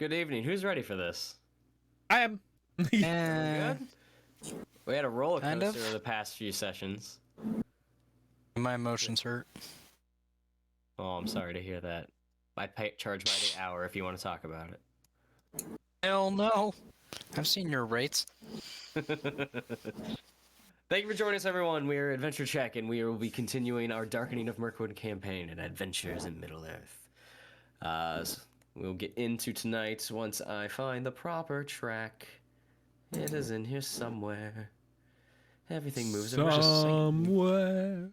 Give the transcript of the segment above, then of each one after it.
Good evening. Who's ready for this? I am. Good? We had a roller Kind coaster of. of the past few sessions. My emotions hurt. Oh, I'm sorry to hear that. I charge by the hour if you want to talk about it. Hell no. I've seen your rates. Thank you for joining us, everyone. We are AdventureCheck, and we will be continuing our Darkening of Mirkwood campaign and Adventures in Middle-earth. We'll get into tonight once I find the proper track. It is in here somewhere. Everything moves around. Somewhere.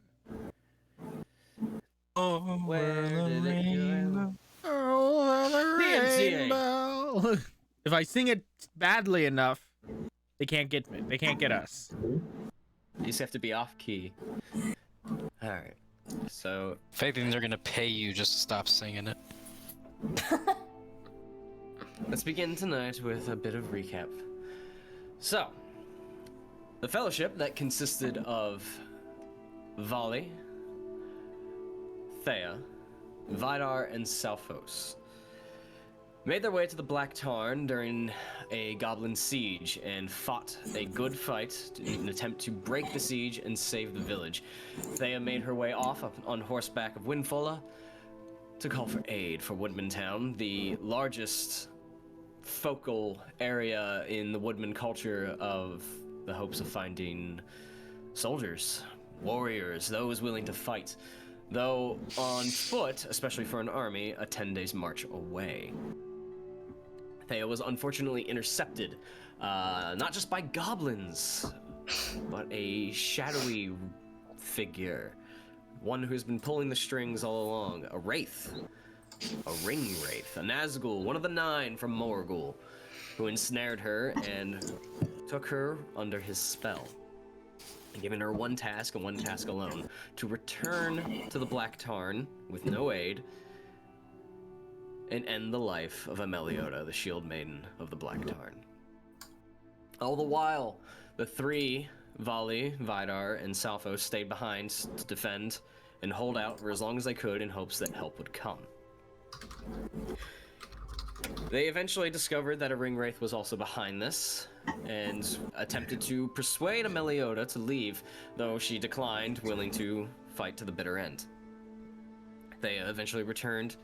Where did it go? Over the PMTA. rainbow. If I sing it badly enough, they can't get me. They can't get us. You just have to be off key. Alright. So, If anything, they're gonna pay you just to stop singing it. let's begin tonight with a bit of recap. So, the fellowship that consisted of Vali, Thea, Vidar, and Salphos made their way to the Black Tarn during a goblin siege and fought a good fight in an attempt to break the siege and save the village. Thea made her way off on horseback of Windfulla to call for aid for Woodman Town, the largest focal area in the Woodman culture of the hopes of finding soldiers, warriors, those willing to fight, though on foot, especially for an army, a 10 days march away. Thea was unfortunately intercepted, not just by goblins, but a shadowy figure, one who's been pulling the strings all along, a wraith, a ring wraith, a Nazgul, one of the 9 from Morgul, who ensnared her and took her under his spell, giving her one task and one task alone, to return to the Black Tarn with no aid and end the life of Amaleoda, the Shield Maiden of the Black Tarn. All the while, the 3, Vali, Vidar, and Salphos, stayed behind to defend and hold out for as long as they could in hopes that help would come. They eventually discovered that a ringwraith was also behind this, and attempted to persuade Amaleoda to leave, though she declined, willing to fight to the bitter end. They eventually returned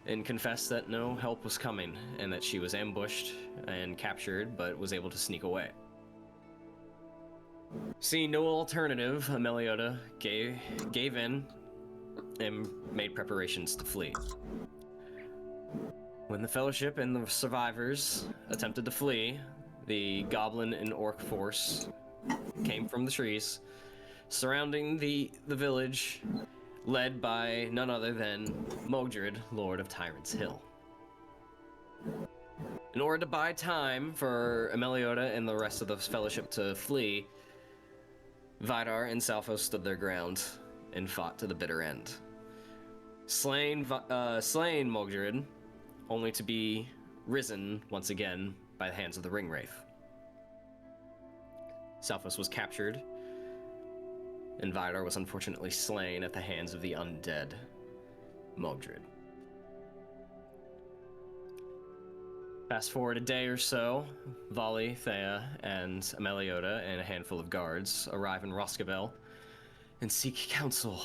and confessed that no help was coming, and that she was ambushed and captured, but was able to sneak away. Seeing no alternative, Amaleoda gave in and made preparations to flee. When the Fellowship and the survivors attempted to flee, the goblin and orc force came from the trees, surrounding the village, led by none other than Mogdred, Lord of Tyrant's Hill. In order to buy time for Amaleoda and the rest of the Fellowship to flee, Vidar and Salphos stood their ground and fought to the bitter end, slaying Mogdred, only to be risen once again by the hands of the Ringwraith. Salphos was captured, and Vidar was unfortunately slain at the hands of the undead Mogdred. Fast forward a day or so, Vali, Thea, and Amaleoda and a handful of guards arrive in Roscavel and seek counsel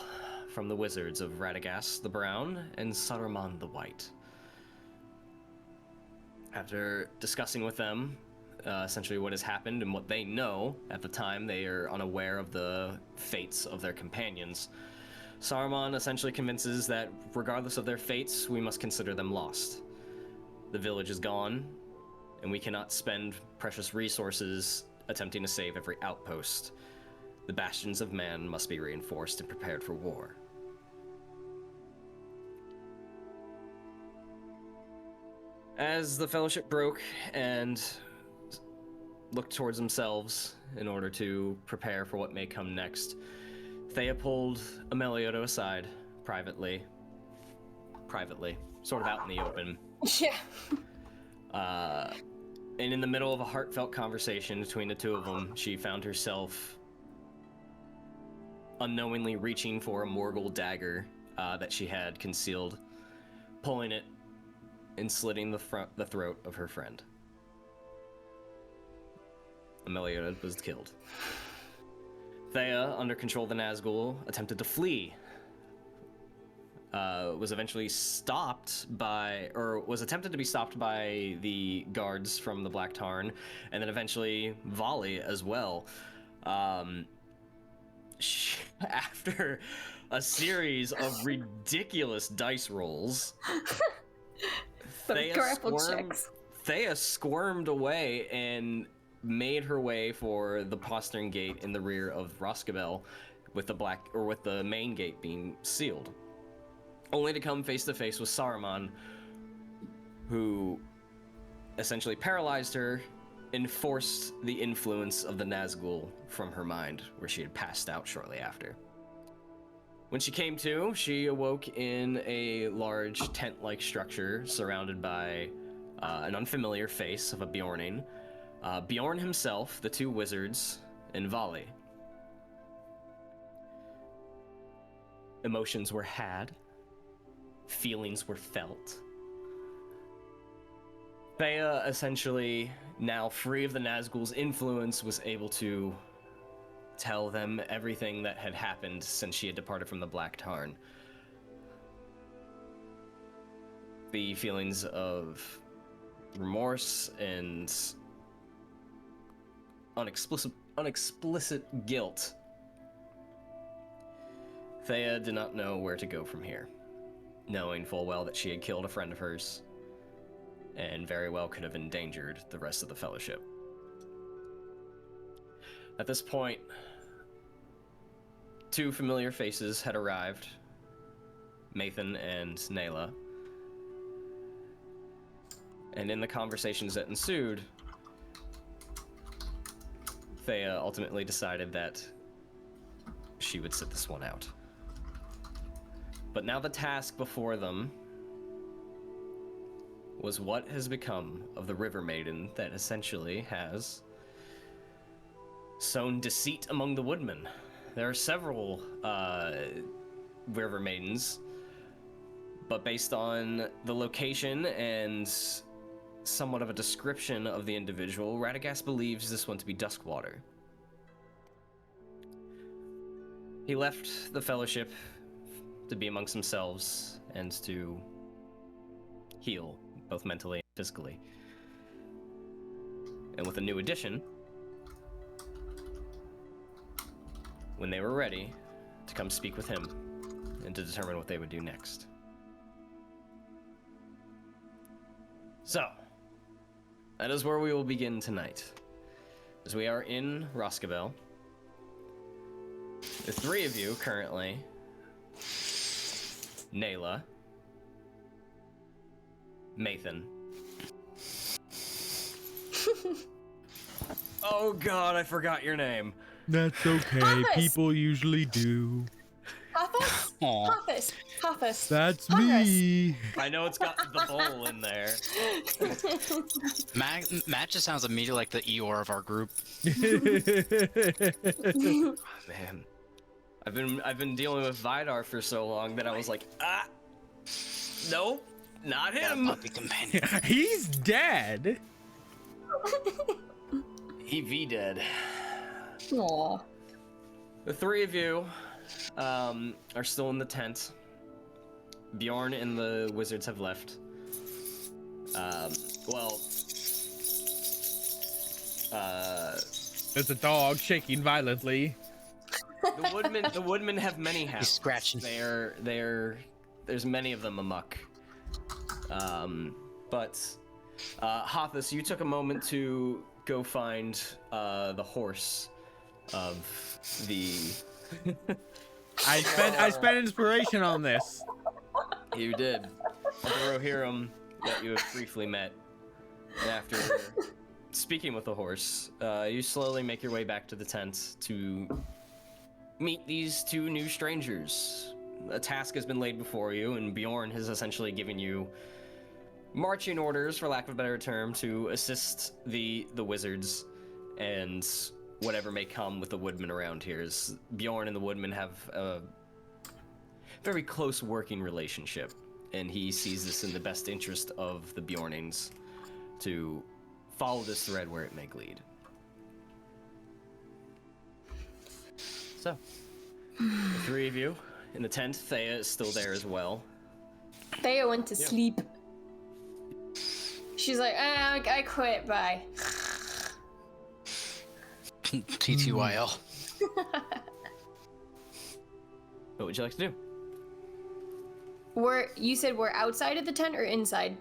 from the wizards of Radagast the Brown and Saruman the White. After discussing with them essentially what has happened and what they know at the time, they are unaware of the fates of their companions. Saruman essentially convinces that regardless of their fates, we must consider them lost. The village is gone, and we cannot spend precious resources attempting to save every outpost. The bastions of man must be reinforced and prepared for war. As the Fellowship broke and looked towards themselves in order to prepare for what may come next, Thea pulled Amaleoda aside privately, sort of out in the open. Yeah. And in the middle of a heartfelt conversation between the two of them, she found herself unknowingly reaching for a Morgul dagger that she had concealed, pulling it in slitting the throat of her friend. Amaleoda was killed. Thea, under control of the Nazgul, attempted to flee. Was eventually stopped by, or was attempted to be stopped by the guards from the Black Tarn, and then eventually Volley as well. After a series of ridiculous dice rolls, Thea squirmed away and made her way for the postern gate in the rear of Roscabel, with the main gate being sealed, only to come face to face with Saruman, who essentially paralyzed her and forced the influence of the Nazgul from her mind, where she had passed out shortly after. When she came to, she awoke in a large tent-like structure surrounded by an unfamiliar face of a Bjorning, Bjorn himself, the two wizards, and Volley. Emotions were had. Feelings were felt. Thea, essentially, now free of the Nazgul's influence, was able to tell them everything that had happened since she had departed from the Black Tarn. The feelings of remorse and unexplicit guilt. Thea did not know where to go from here, knowing full well that she had killed a friend of hers, and very well could have endangered the rest of the Fellowship. At this point, two familiar faces had arrived, Maethon and Nela, and in the conversations that ensued, Thea ultimately decided that she would sit this one out. But now the task before them was what has become of the River Maiden that essentially has sown deceit among the woodmen. There are several River Maidens, but based on the location and somewhat of a description of the individual, Radagast believes this one to be Duskwater. He left the Fellowship to be amongst themselves and to heal, both mentally and physically. And with a new addition, when they were ready, to come speak with him and to determine what they would do next. So, that is where we will begin tonight, as we are in Roscabel. The three of you currently: Nela, Maethon. Oh god, I forgot your name. That's okay. Hathus. People usually do. Hathus? Hathus. Hathus. That's Hathus. me. I know it's got the bowl in there. Matt just sounds immediately like the Eeyore of our group. Oh, man. I've been dealing with Vidar for so long that I was like, nope, not him. Puppy companion. He's dead. He V-dead. Aw. The three of you are still in the tent. Bjorn and the wizards have left. There's a dog shaking violently. The woodmen have many houses. He's scratching. There's many of them amok. But Hathus, you took a moment to go find the horse of the. I spent inspiration on this. You did. The Rohirrim that you have briefly met. And after speaking with the horse, you slowly make your way back to the tent to meet these two new strangers. A task has been laid before you, and Bjorn has essentially given you marching orders, for lack of a better term, to assist the wizards and whatever may come with the woodmen around here. Bjorn and the woodmen have a very close working relationship. and he sees this in the best interest of the Bjornings to follow this thread where it may lead. So, the three of you in the tent. Thea is still there as well. Thea went to sleep. She's like, I quit, bye. TTYL. What would you like to do? You said we're outside of the tent or inside?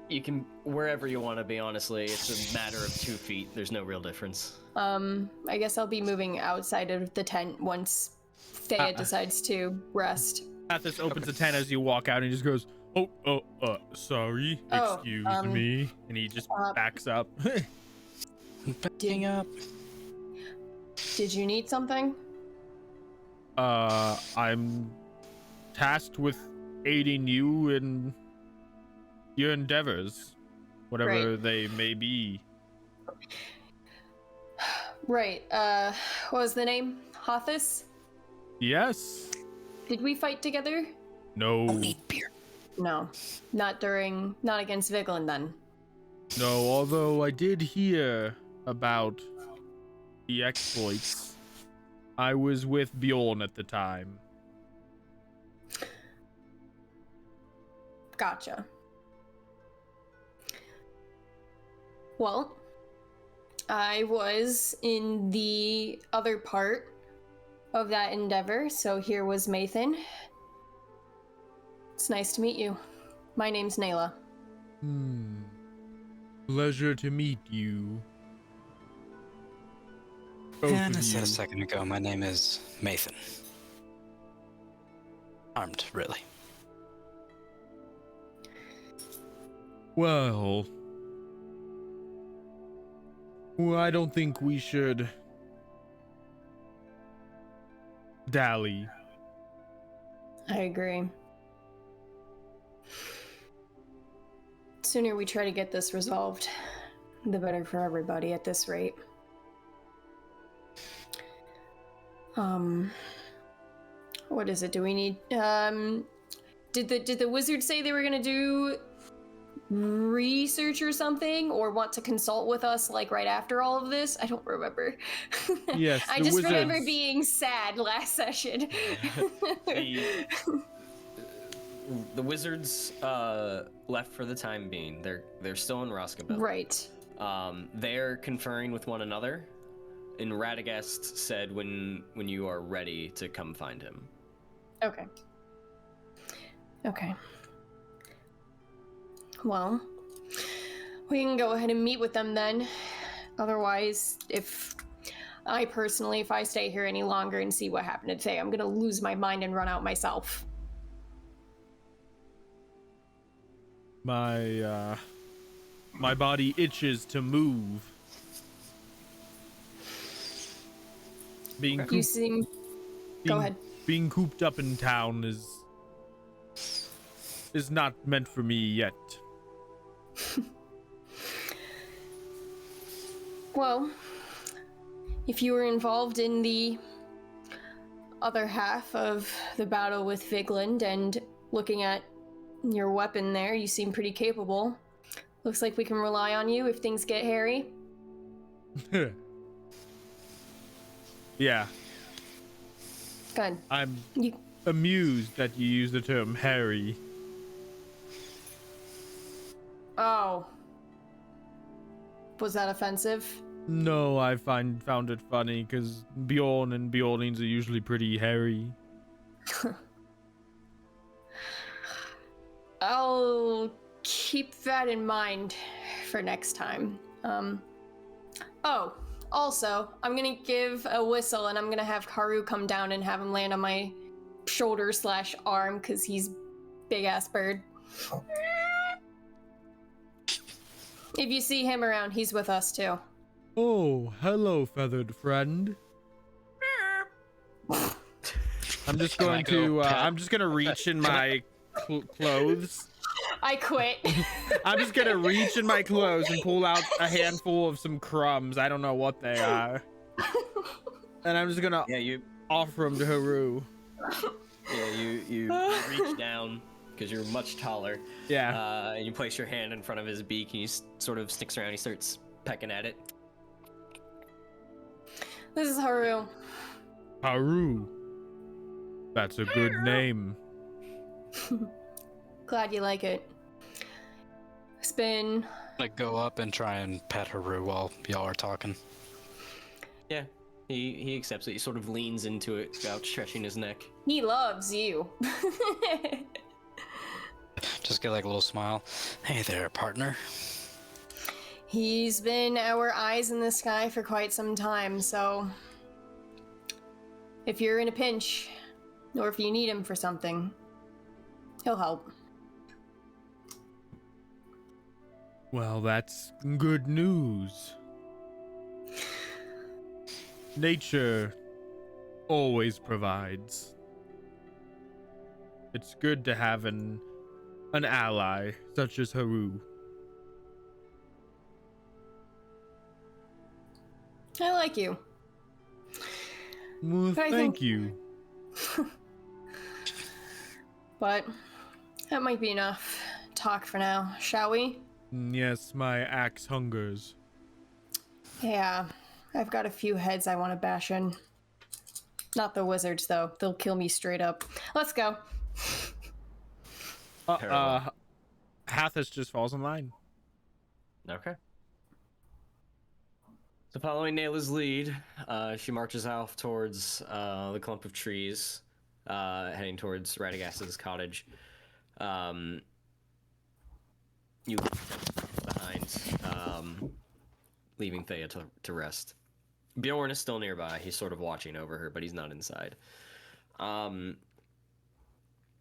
You can wherever you want to be. Honestly, it's a matter of 2 feet. There's no real difference. I guess I'll be moving outside of the tent once Thea decides to rest. Hathus opens the tent as you walk out and he just goes, sorry, excuse me. And he just backs up. Backing up. Did you need something? I'm tasked with aiding you in your endeavors, whatever they may be. Right, what was the name? Hathus? Yes. Did we fight together? No. Don't need beer. No. Not against Vigeland then. No, although I did hear about the exploits. I was with Bjorn at the time. Gotcha. Well, I was in the other part of that endeavor, so here was Maethon. It's nice to meet you. My name's Nela. Pleasure to meet you. Both And I of said you. a second ago, my name is Maethon. Armed, really. Well, I don't think we should dally. I agree. The sooner we try to get this resolved, the better for everybody at this rate. What is it? Do we need, did the wizard say they were gonna do research or something, or want to consult with us like right after all of this? I don't remember. Yes, I the just remember wizards. being sad last session. The wizards left for the time being. They're still in Roskabel. Right. They're conferring with one another, and Radagast said when you are ready to come find him. Okay. Okay. Well, we can go ahead and meet with them then. Otherwise, if I stay here any longer and see what happened today, I'm gonna lose my mind and run out myself. My body itches to move. Being You seem... Go ahead. Being cooped up in town is not meant for me yet. Well, if you were involved in the other half of the battle with Vigeland and looking at your weapon there, you seem pretty capable. Looks like we can rely on you if things get hairy. Yeah. Good. I'm You... amused that you use the term hairy. Oh. Was that offensive? No, I found it funny because Bjorn and Bjornings are usually pretty hairy. I'll keep that in mind for next time. Oh, also, I'm gonna give a whistle and I'm gonna have Haru come down and have him land on my shoulder/arm because he's big ass bird. If you see him around, he's with us too. Oh, hello, feathered friend. I'm just going to. I'm just gonna reach in my clothes. I quit. I'm just gonna reach in my clothes and pull out a handful of some crumbs. I don't know what they are. And I'm just gonna offer them to Haru. Yeah, you reach down, because you're much taller. Yeah. And you place your hand in front of his beak, and he sort of sticks around. He starts pecking at it. This is Haru. Haru. That's a good name. Glad you like it. It's been... Like, go up and try and pet Haru while y'all are talking. Yeah, he accepts it. He sort of leans into it without stretching his neck. He loves you. Just get like a little smile. Hey there, partner. He's been our eyes in the sky for quite some time, so... If you're in a pinch, or if you need him for something, he'll help. Well, that's good news. Nature always provides. It's good to have an ally such as Haru. I like you. Well, But I thank think- you. But that might be enough talk for now, shall we? Yes, my axe hungers. Yeah, I've got a few heads I want to bash in. Not the wizards, though. They'll kill me straight up. Let's go. Hathus just falls in line. Okay. So following Nela's lead, she marches off towards the clump of trees, heading towards Radagast's cottage. You behind, leaving Thea to rest. Bjorn is still nearby. He's sort of watching over her, but he's not inside.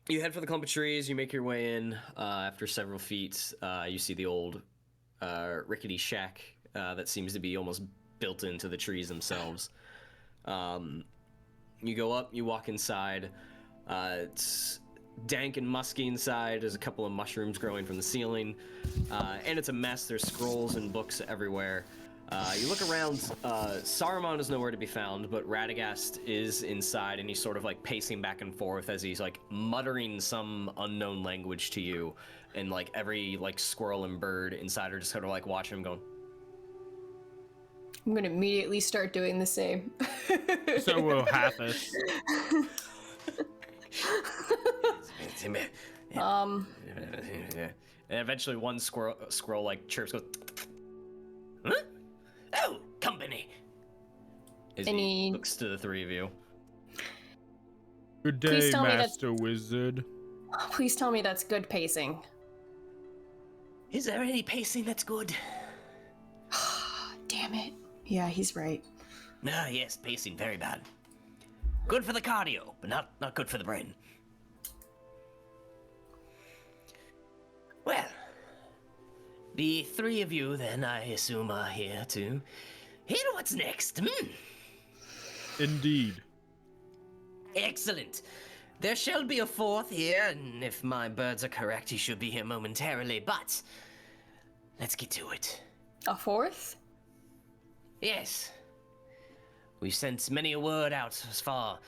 You head for the clump of trees. You make your way in. After several feet, you see the old rickety shack that seems to be almost built into the trees themselves. You go up, you walk inside. It's dank and musky inside. There's a couple of mushrooms growing from the ceiling. And it's a mess. There's scrolls and books everywhere. You look around. Saruman is nowhere to be found, but Radagast is inside, and he's sort of like pacing back and forth as he's like muttering some unknown language to you. And like every like squirrel and bird inside are just sort of like watching him going, I'm gonna immediately start doing the same. So will Hathus. And eventually one squirrel like chirps, goes, huh? Oh, company. As he looks to the three of you. Good day, Please tell me Master Wizard. Please tell me that's good pacing. Is there any pacing that's good? Damn it. Yeah, he's right. Ah, yes, pacing, very bad. Good for the cardio, but not good for the brain. Well, the three of you, then, I assume, are here to hear what's next. Indeed. Excellent. There shall be a fourth here, and if my birds are correct, he should be here momentarily, but let's get to it. A fourth? Yes. We've sent many a word out as far.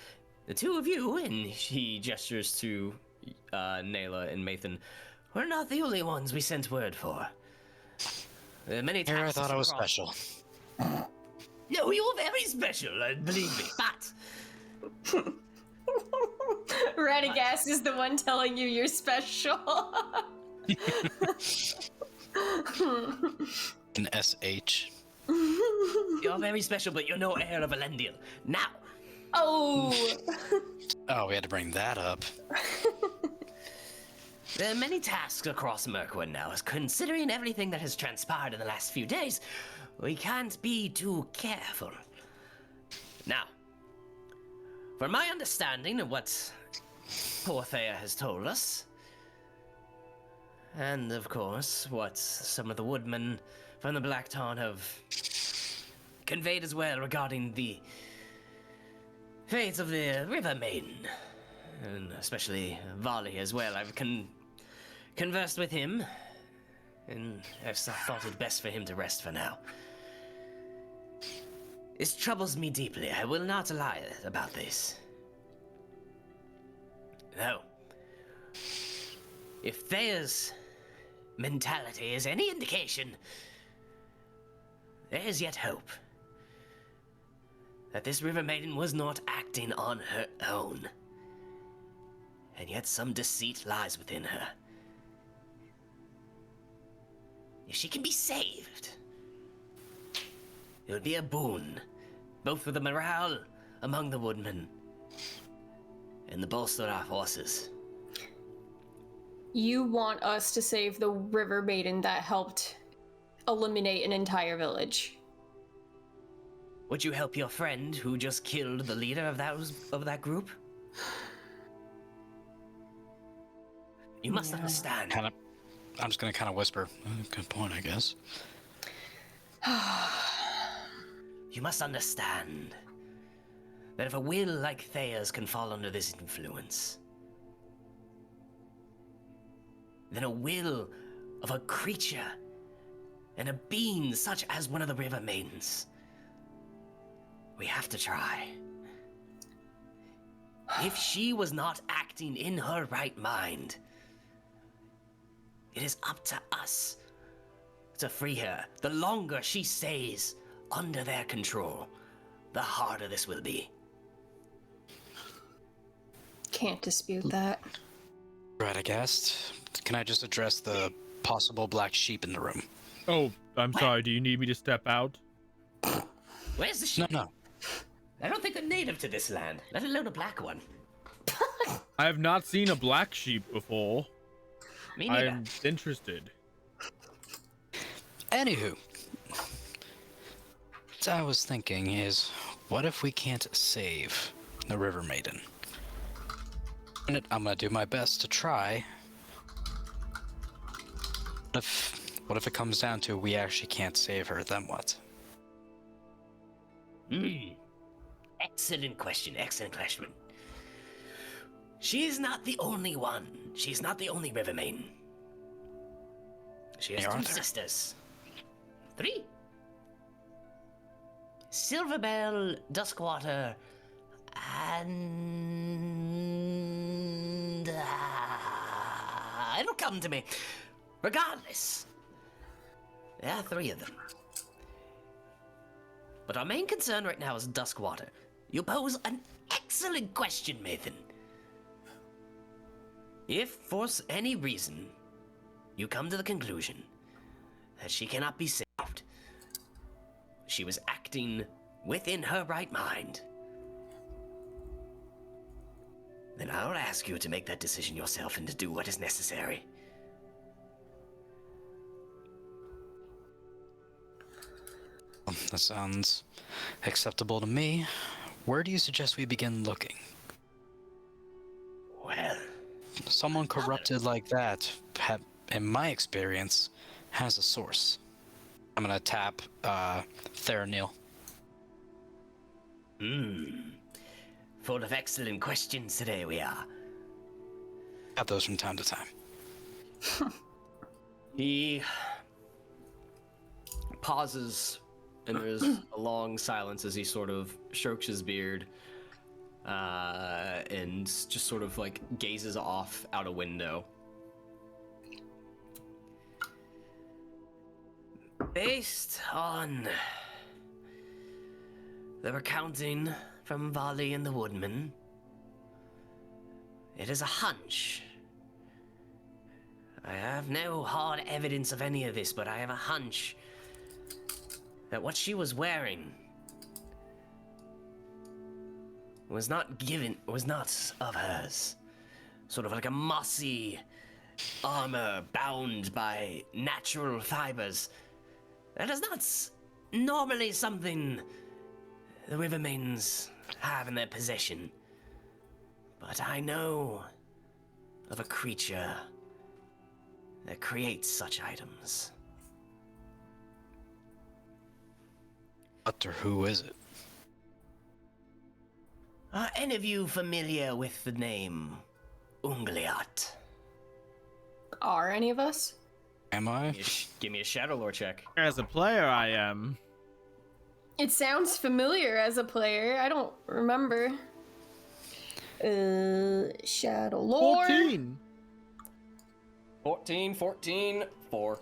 The two of you, and he gestures to Nela and Maethon, we're not the only ones we sent word for. There are many Here, I tasks thought I was across- special. No, you're very special, believe me, but... Radagast is the one telling you you're special. An SH. You're very special, but you're no heir of Elendil. Now, Oh! Oh, we had to bring that up. there are many tasks across Mirkwood now, as considering everything that has transpired in the last few days, we can't be too careful. Now, from my understanding of what poor Thea has told us, and of course, what some of the woodmen from the Black Tarn have conveyed as well regarding the fate of the River Maiden, and especially Vali as well. I've conversed with him, and I've thought it best for him to rest for now. This troubles me deeply. I will not lie about this. No. If Thea's mentality is any indication, there is yet hope that this River Maiden was not acting on her own. And yet some deceit lies within her. If she can be saved, it would be a boon, both for the morale among the woodmen and the bolster our forces. You want us to save the River Maiden that helped eliminate an entire village? Would you help your friend who just killed the leader of that group? You must understand. I'm just gonna kind of whisper. Good point, I guess. You must understand that if a will like Thea's can fall under this influence, then a will of a creature and a being such as one of the River Maidens, we have to try. If she was not acting in her right mind, it is up to us to free her. The longer she stays under their control, the harder this will be. Can't dispute that. Radagast, can I just address the possible black sheep in the room? Oh, I'm sorry. Do you need me to step out? Where's the sheep? No. I don't think they're native to this land, let alone a black one. I have not seen a black sheep before. Me neither. I'm interested. Anywho, what I was thinking is, what if we can't save the River Maiden? And I'm gonna do my best to try. What if it comes down to we actually can't save her? Then what? Excellent question, excellent question. She is not the only one. She's not the only River Maiden. She has There are two there. sisters. 3. Silverbell, Duskwater, and... it'll come to me. Regardless, there are 3 of them. But our main concern right now is Duskwater. You pose an excellent question, Maethon. If, for any reason, you come to the conclusion that she cannot be saved, she was acting within her right mind, then I will ask you to make that decision yourself and to do what is necessary. That sounds acceptable to me. Where do you suggest we begin looking? Well, Someone corrupted like that, in my experience, has a source. I'm gonna tap Theranil. Full of excellent questions today we are. Have those from time to time. He pauses, and there's a long silence as he sort of strokes his beard, and just sort of like gazes off out a window. Based on the recounting from Vali and the Woodman, it is a hunch. I have no hard evidence of any of this, but I have a hunch that what she was wearing was not of hers. Sort of like a mossy armor bound by natural fibers. That is not normally something the River Maidens have in their possession. But I know of a creature that creates such items. What or who is it? Are any of you familiar with the name Ungliat? Are any of us? Am I? Give me a Shadow Lore check. As a player, I am. It sounds familiar as a player. I don't remember. Shadow Lore. 14. 14, 14, 4.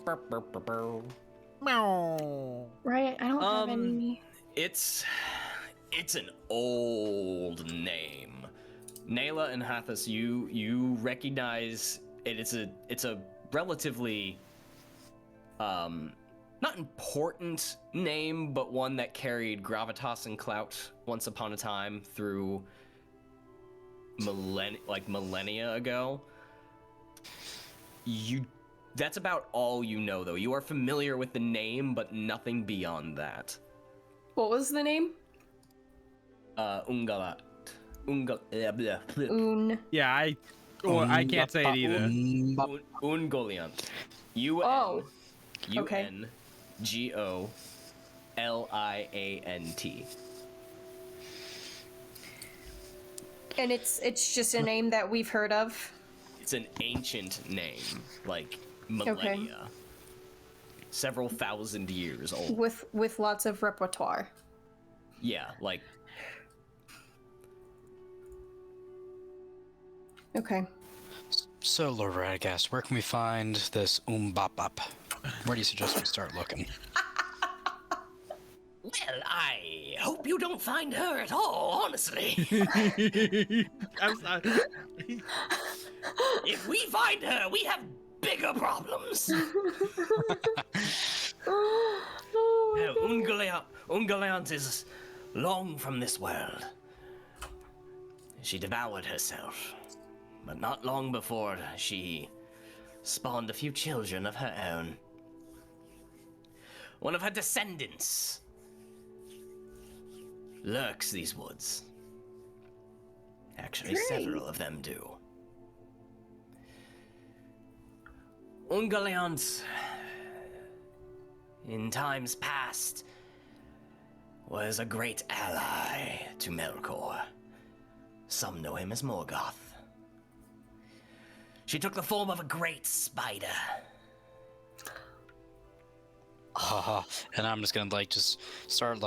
Burr, burr, burr, burr. Meow. Right, I don't have any. It's an old name. Nela and Hathus, you recognize it. It's a relatively not important name, but one that carried gravitas and clout once upon a time through millennia ago. That's about all you know, though. You are familiar with the name, but nothing beyond that. What was the name? Ungalat. Un. Yeah, I can't say it either. Ungoliant. Oh. Okay. Ungoliant. And it's just a name that we've heard of. It's an ancient name, like millennia. Several thousand years old. With lots of repertoire. Yeah, like. Okay. So, Lord Radagast, where can we find this Umbapap? Where do you suggest we start looking? Well, I hope you don't find her at all, honestly. I'm sorry. If we find her, we have bigger problems. No, Ungoliant is long from this world. She devoured herself, but not long before she spawned a few children of her own. One of her descendants lurks these woods. Actually, Great. several of them do. Ungoliant, in times past, was a great ally to Melkor. Some know him as Morgoth. She took the form of a great spider. And I'm just gonna just start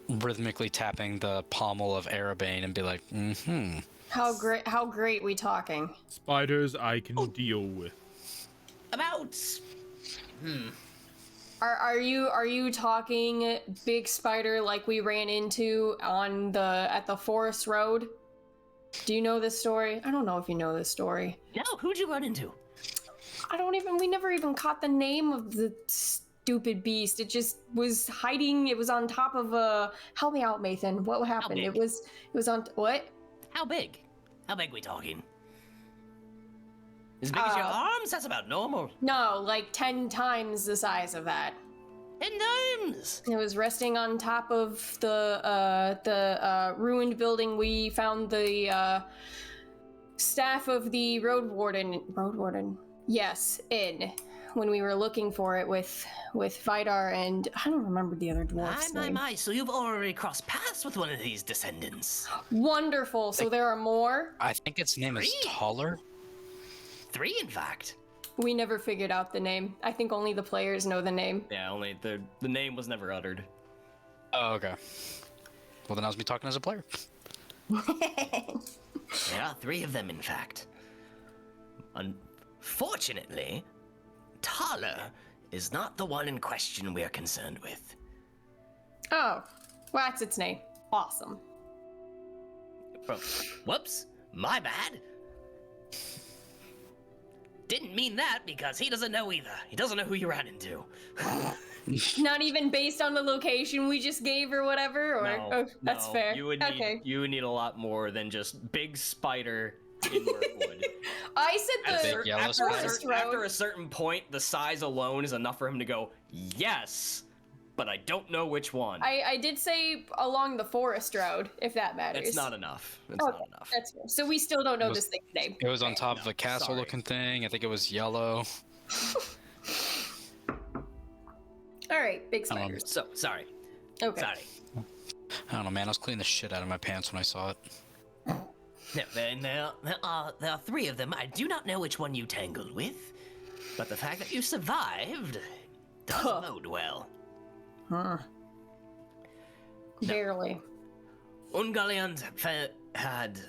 rhythmically tapping the pommel of Arabane and be like, mm-hmm. How great we talking? Spiders I can deal with. About... Are you talking big spider like we ran into at the forest road? Do you know this story? I don't know if you know this story. No, who'd you run into? We never even caught the name of the stupid beast. It just was hiding. It was on top of help me out, Maethon. What happened? big? It was on, what? How big? How big we talking? As big as your arms? That's about normal. No, like 10 times the size of that. 10 times! It was resting on top of the ruined building. We found the staff of the road warden. Yes, when we were looking for it with Vidar and I don't remember the other dwarf's name. My, so you've already crossed paths with one of these descendants. Wonderful. So there are more. I think its name is Taller. 3, in fact. We never figured out the name. I think only the players know the name. Yeah, only the name was never uttered. Oh, okay. Well, then I was me talking as a player. There are 3 of them, in fact. Unfortunately, Tala is not the one in question we're concerned with. Oh, well, that's its name. Awesome. Oh, whoops, my bad. Didn't mean that because he doesn't know either. He doesn't know who you ran into. Not even based on the location we just gave or whatever? Or that's fair. You would need a lot more than just big spider in Mirkwood. I said big yellow After a certain point, the size alone is enough for him to go, yes, but I don't know which one. I did say along the forest road, if that matters. It's not enough. It's not enough. That's fair. So we still don't know this thing's name. It was on top of a castle-looking thing. I think it was yellow. All right, big spiders. So, sorry. Okay. Sorry. I don't know, man. I was cleaning the shit out of my pants when I saw it. No, there are 3 of them. I do not know which one you tangled with, but the fact that you survived does bode well. Huh. Barely. Ungoliant had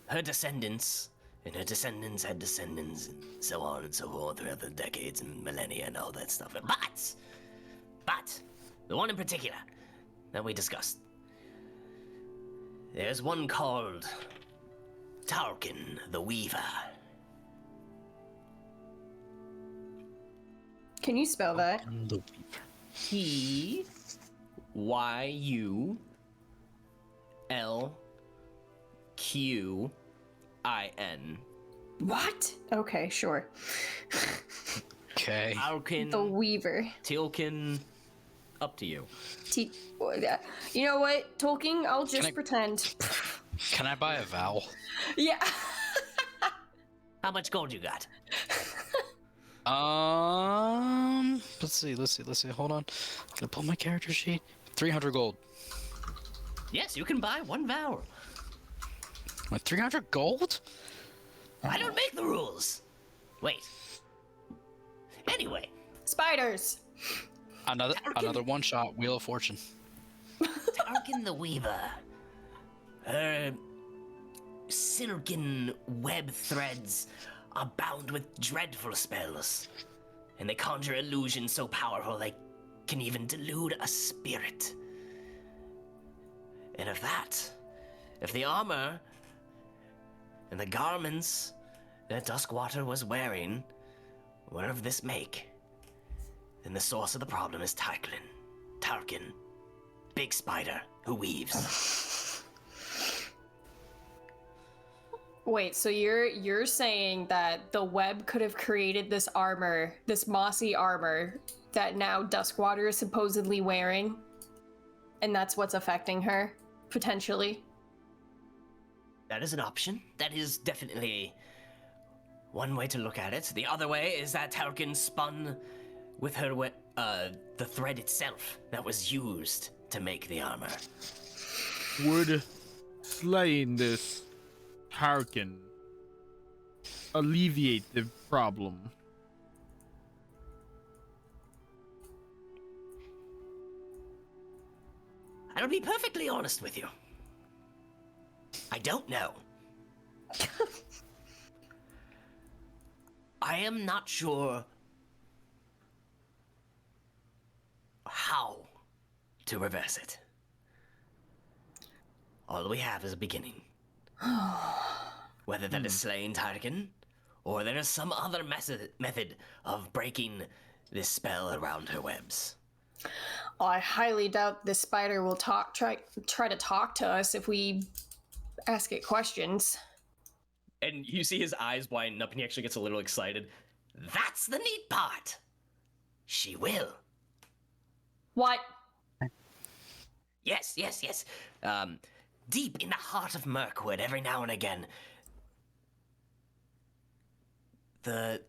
her descendants And her descendants had descendants, and so on and so forth throughout the decades and millennia and all that stuff. But, the one in particular that we discussed. There's one called Tarkin the Weaver. Can you spell that? T-Y-U-L-Q-I-N. What? Okay, sure. Okay. Tarkin. The Weaver. Tilkin. Up to you. You know what, Tolkien? I'll just pretend. Can I buy a vowel? Yeah. How much gold you got? Let's see. Hold on. Gonna pull my character sheet. 300 gold. Yes, you can buy one vowel. With 300 gold? I don't make the rules. Wait. Anyway. Spiders. Another one shot. Wheel of Fortune. Tarkin the Weaver. Her silken web threads are bound with dreadful spells, and they conjure illusions so powerful they can even delude a spirit. And if the armor and the garments that Duskwater was wearing were of this make, then the source of the problem is Tarkin, big spider who weaves. Wait, so you're saying that the web could have created this armor, this mossy armor that now Duskwater is supposedly wearing, and that's what's affecting her, potentially? That is an option. That is definitely one way to look at it. The other way is that Tarkin spun with her the thread itself that was used to make the armor. Would slaying this Tarkin alleviate the problem? I'll be perfectly honest with you. I don't know. I am not sure how to reverse it. All we have is a beginning. Whether that is slaying Tarkin, or there is some other method of breaking this spell around her webs. I highly doubt this spider will try to talk to us if we ask it questions. And you see his eyes widen up and he actually gets a little excited. That's the neat part. She will. What? Yes. Deep in the heart of Mirkwood, every now and again, the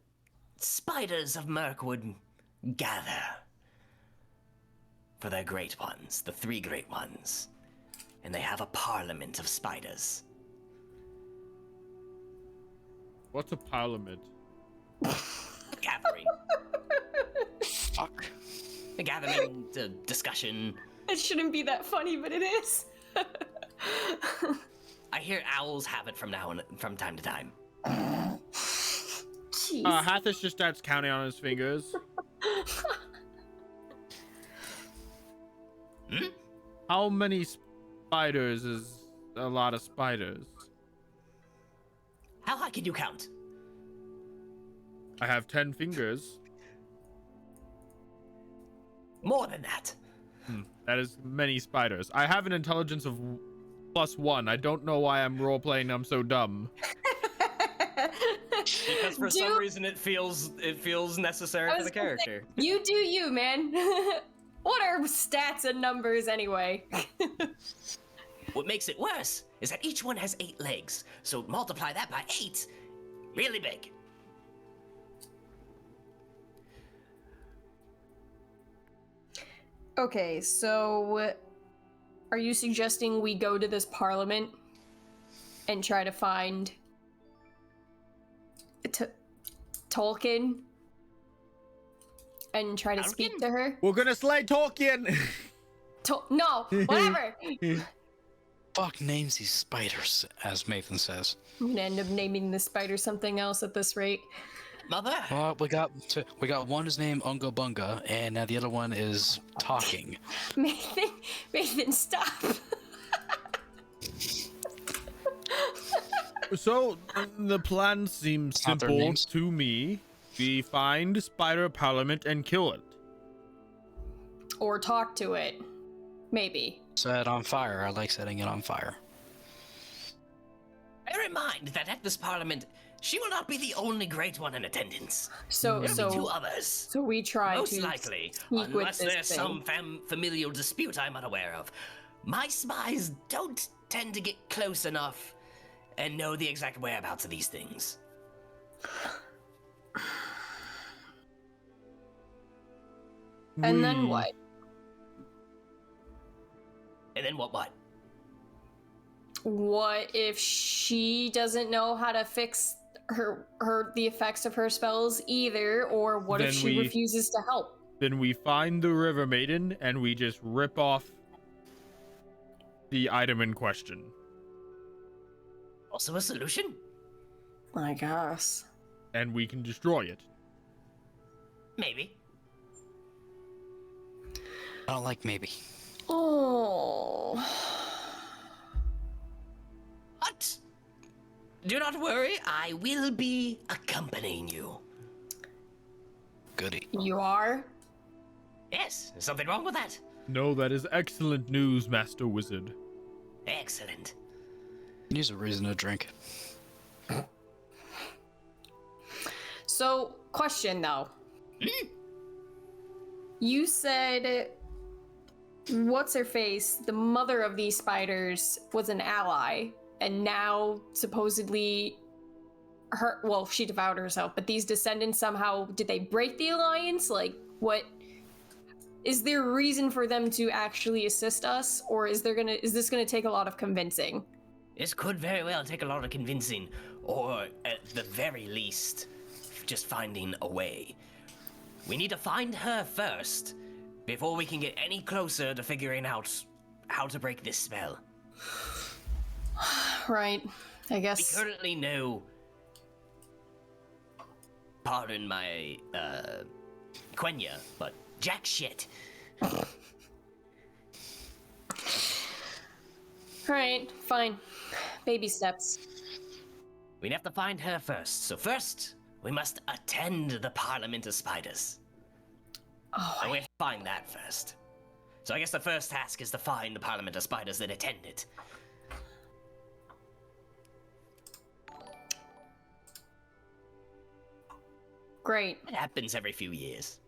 spiders of Mirkwood gather for their great ones, the three great ones, and they have a parliament of spiders. What's a parliament? A gathering. Fuck. A gathering, a discussion. It shouldn't be that funny, but it is. I hear owls have it from time to time. Jeez. Hathus just starts counting on his fingers. How many spiders is a lot of spiders? How high can you count? I have 10 fingers. More than that. That is many spiders. I have an intelligence of +1. I don't know why I'm role-playing. I'm so dumb. Because for some reason it feels necessary for the character. You do you, man. What are stats and numbers anyway? What makes it worse is that each one has 8 legs, so multiply that by 8. Really big. Okay, so are you suggesting we go to this parliament and try to find Tolkien and try to speak to her? We're gonna slay Tolkien! No, whatever! fuck names these spiders? As Maethon says. I'm gonna end up naming the spider something else at this rate. Mother! Well, we got one is named Unga Bunga, and the other one is talking. Maethon, stop. So, the plan seems Not their simple names? to me. We find Spider Parliament and kill it. Or talk to it. Maybe. Set it on fire. I like setting it on fire. Bear in mind that at this parliament, she will not be the only great one in attendance. So There'll be two others. so we try Most to likely, sneak with unless this there's thing. some familial dispute I'm unaware of. My spies don't tend to get close enough and know the exact whereabouts of these things. And then We- what? And then what? What if she doesn't know how to fix the effects of her spells either, or what if Then she we- refuses to help? Then we find the River Maiden and we just rip off the item in question. Also a solution? I guess. And we can destroy it. Maybe. I don't like maybe. Oh. But do not worry, I will be accompanying you. Goody. You are? Yes, there's something wrong with that. No, that is excellent news, Master Wizard. Excellent. Use a reason to drink. So, question though. You said, what's her face, the mother of these spiders was an ally, and now supposedly she devoured herself, but these descendants somehow, did they break the alliance? Like, what? Is there a reason for them to actually assist us, or is this gonna take a lot of convincing? This could very well take a lot of convincing, or at the very least, just finding a way. We need to find her first, before we can get any closer to figuring out how to break this spell. Right, I We guess. currently know, pardon my, Quenya, but jack shit. Alright, fine. Baby steps. We'd have to find her first, so first, we must attend the Parliament of Spiders. Oh, And we have to find that first. So I guess the first task is to find the Parliament of Spiders that attend it. great. It happens every few years.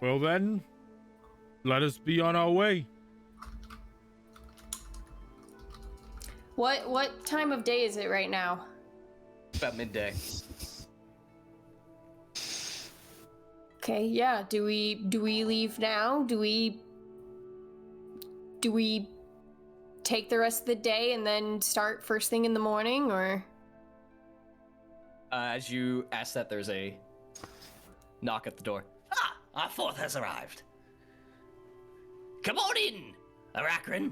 Well then, let us be on our way. What time of day is it right now? About midday. Okay, yeah. Do we leave now? Do we take the rest of the day and then start first thing in the morning, or? As you ask that, there's a knock at the door. Ah, our fourth has arrived. Come on in, Arachran.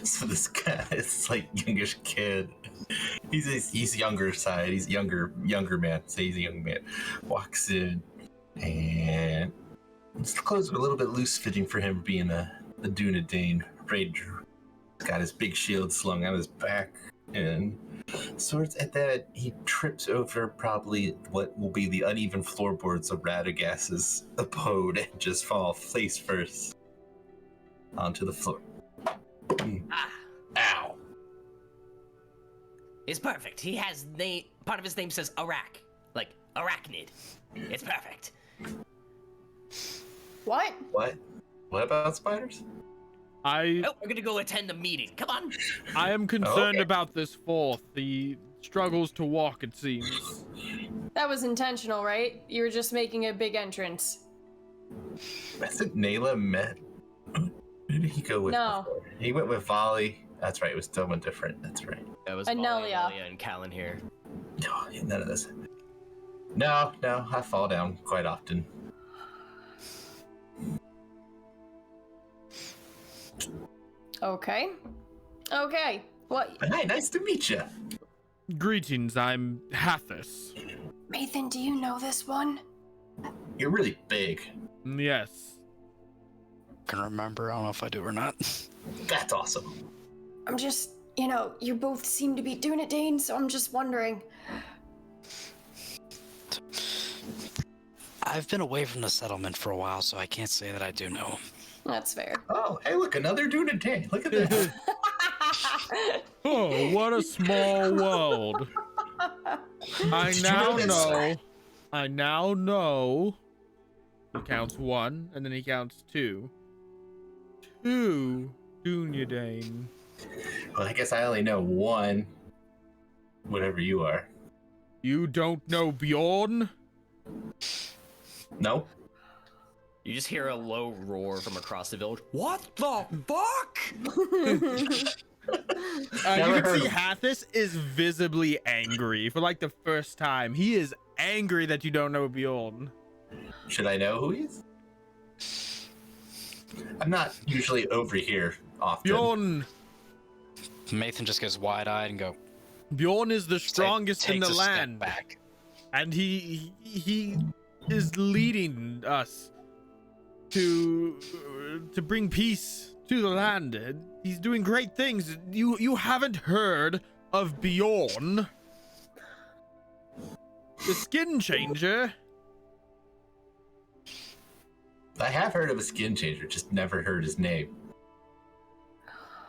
So this guy is like youngish kid. He's younger side. He's younger man. Say he's a young man. Walks in, and his clothes are a little bit loose fitting for him being a Dunedain ranger. He's got his big shield slung on his back, and swords at that he trips over probably what will be the uneven floorboards of Radagast's abode and just fall face first onto the floor. Ah, Ow. it's perfect. He has part of his name says Arak, like arachnid. It's perfect. What? What? What about spiders? I Oh, we're gonna go attend a meeting. Come on. am concerned Okay. about this fourth. He struggles to walk, it seems. That was intentional, right? You were just making a big entrance. I think Nela met. Who did he go with? No. before? He went with Volley. That's right. It was someone different. That's right. That was Anelia. Amelia and Callan here. No, none of this. No, I fall down quite often. Okay. Okay. What? Hi, nice to meet you. Greetings, I'm Hathus. Maethon, do you know this one? You're really big. Yes. Can remember. I don't know if I do or not. That's awesome. I'm just, you both seem to be doing it, Dane, so I'm just wondering. I've been away from the settlement for a while, so I can't say that I do know. That's fair. Oh, hey, look, another dude a day. Look at this. Oh, what a small world. I Did you now know this? know. He counts 1, and then he counts 2. 2, Junior Dane. Well, I guess I only know 1. Whatever you are. You don't know Bjorn? No? You just hear a low roar from across the village. What the fuck? You Never can heard see of- Hathus is visibly angry for like the first time. He is angry that you don't know Bjorn. Should I know who he is? I'm not usually over here often. Bjorn! Maethon just goes wide-eyed and go. Bjorn is the strongest in takes the a step land. back. And he is leading us to bring peace to the land. He's doing great things. You haven't heard of Bjorn, the skin changer? I have heard of a skin changer, just never heard his name.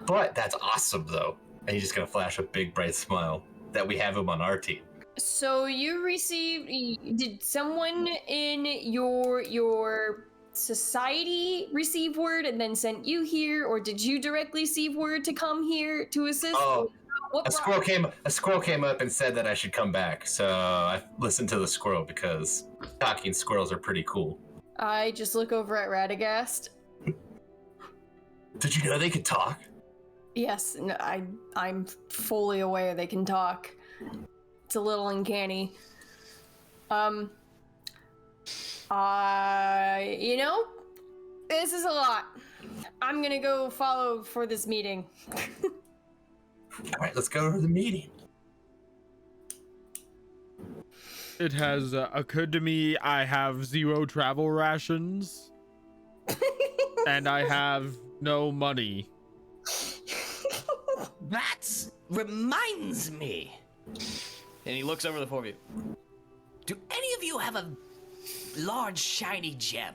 But that's awesome, though. And he's just gonna flash a big, bright smile that we have him on our team. So you received? Did someone in your society receive word and then sent you here, or did you directly receive word to come here to assist? Oh, What a squirrel came up and said that I should come back. So I listened to the squirrel because talking squirrels are pretty cool. I just look over at Radagast. Did you know they could talk? Yes, no, I'm fully aware they can talk. It's a little uncanny. This is a lot. I'm gonna go follow for this meeting. All right, let's go to the meeting. It has occurred to me I have 0 travel rations. And I have no money. That reminds me. And he looks over the 4 of you. Do any of you have a large shiny gem?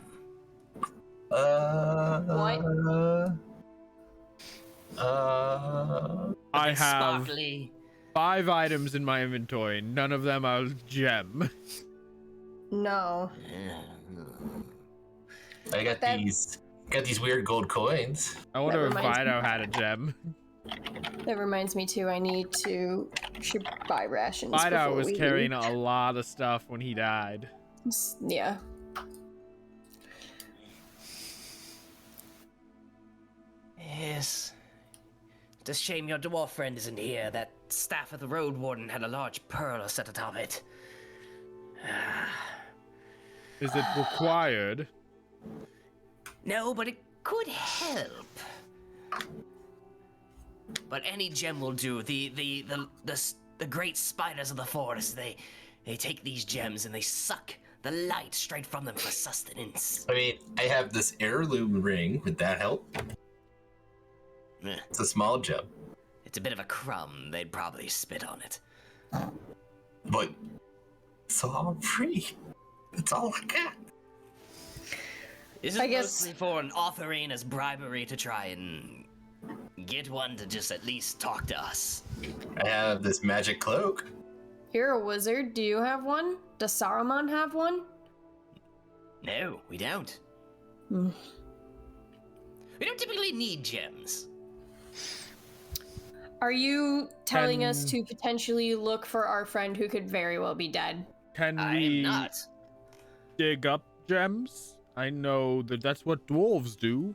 I have Sparkly. 5 items in my inventory. None of them are gem. No. I got these weird gold coins. I wonder if reminds me- Vido had a gem. That reminds me too. Should buy rations. Vido before was we carrying leave. a lot of stuff when he died. Yeah. Yes. It's a shame your dwarf friend isn't here. That staff of the road warden had a large pearl set atop it. Is it required? No, but it could help. But any gem will do. The great spiders of the forest, they take these gems and they suck the light straight from them for sustenance. I mean, I have this heirloom ring. Would that help? Meh. It's a small gem. It's a bit of a crumb. They'd probably spit on it. But so I'm free. That's all I got. This I is guess- mostly for an offering as bribery to try and get one to just at least talk to us. I have this magic cloak. You're a wizard. Do you have one? Does Saruman have one? No, we don't. Hmm. We don't typically need gems. Are you telling us Can- to potentially look for our friend who could very well be dead? Can I am we not. dig up gems? I know that that's what dwarves do.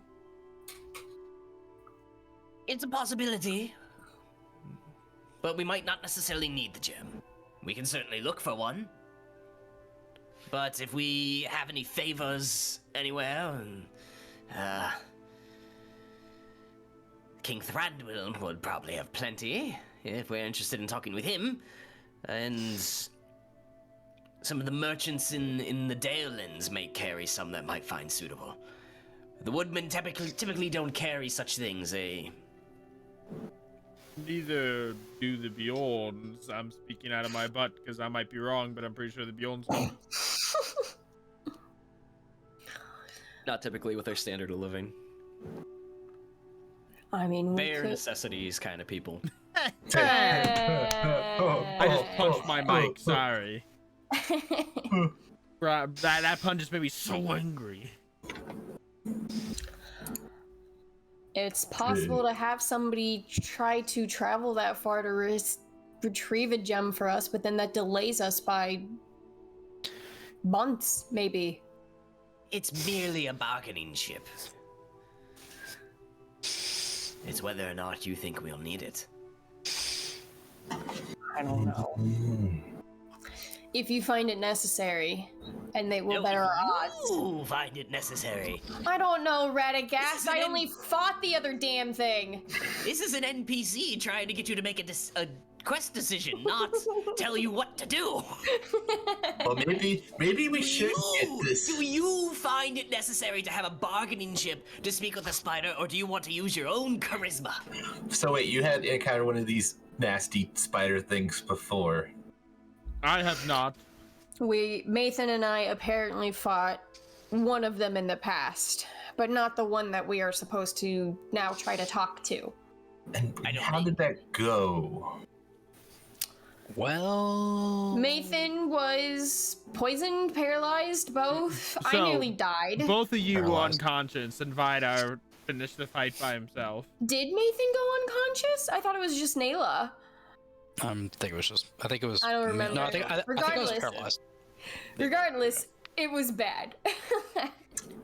It's a possibility. But we might not necessarily need the gem. We can certainly look for one. But if we have any favors anywhere, King Thradwil would probably have plenty, if we're interested in talking with him. And some of the merchants in the Dalelands may carry some that might find suitable. The woodmen typically don't carry such things, eh? Neither do the Bjorns. I'm speaking out of my butt because I might be wrong, but I'm pretty sure the Bjorns don't. Not typically with their standard of living. I mean, we Bare could... necessities kind of people. I just punched my mic. Sorry. That punch just made me so angry. It's possible to have somebody try to travel that far to retrieve a gem for us, but then that delays us by months, maybe. It's merely a bargaining chip. It's whether or not you think we'll need it. I don't know. If you find it necessary, and they will better our odds. You find it necessary. I don't know, Radagast. I only fought the other damn thing. This is an NPC trying to get you to make a quest decision, not tell you what to do. Well, maybe we should get this. Do you find it necessary to have a bargaining chip to speak with a spider, or do you want to use your own charisma? So wait, you had encountered one of these nasty spider things before. I have not. Maethon and I apparently fought one of them in the past, but not the one that we are supposed to now try to talk to. And how did that go? Well, Maethon was poisoned, paralyzed, both. I nearly died. Both of you were Paralyzed. unconscious, and Vidar finished the fight by himself. Did Maethon go unconscious? I thought it was just Nela. I think it was. I don't remember. No, I think I was Regardless. paralyzed. Regardless, it was bad.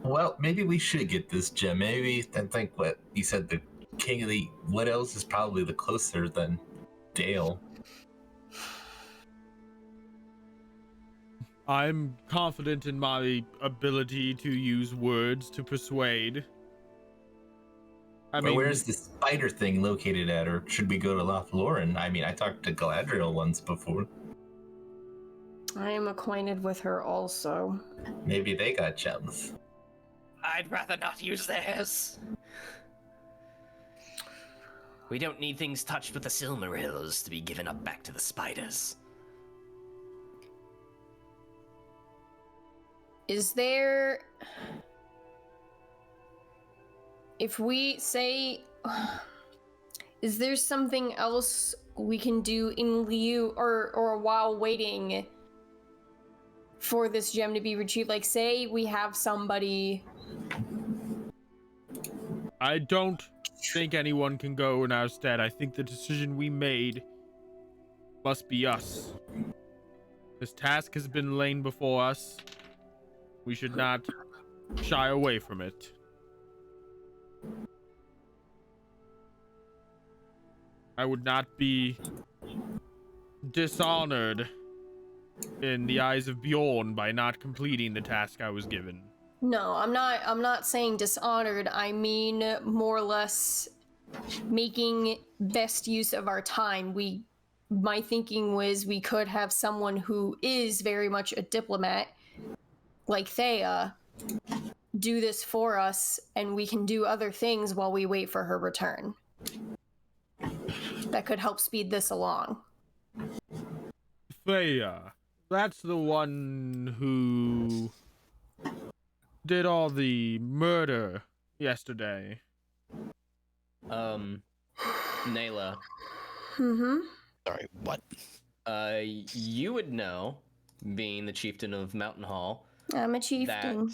Well, maybe we should get this gem. Maybe I think what you said, the King of the Widows is probably the closer than Dale. I'm confident in my ability to use words to persuade. I mean, Where's the spider thing located at, or should we go to Lothlorien? I mean, I talked to Galadriel once before. I am acquainted with her also. Maybe they got gems. I'd rather not use theirs. We don't need things touched with the Silmarils to be given up back to the spiders. Is there... If we say... Is there something else we can do in lieu or while waiting for this gem to be retrieved? Like, say we have somebody... I don't think anyone can go in our stead. I think the decision we made must be us. This task has been lain before us. We should not shy away from it. I would not be dishonored in the eyes of Bjorn by not completing the task I was given. No, I'm not saying dishonored. I mean more or less making best use of our time. My thinking was we could have someone who is very much a diplomat, like Thea, do this for us, and we can do other things while we wait for her return. That could help speed this along. Thea, that's the one who did all the murder yesterday. Nela. Mm-hmm. Sorry, what? You would know, being the chieftain of Mountain Hall, I'm a chieftain.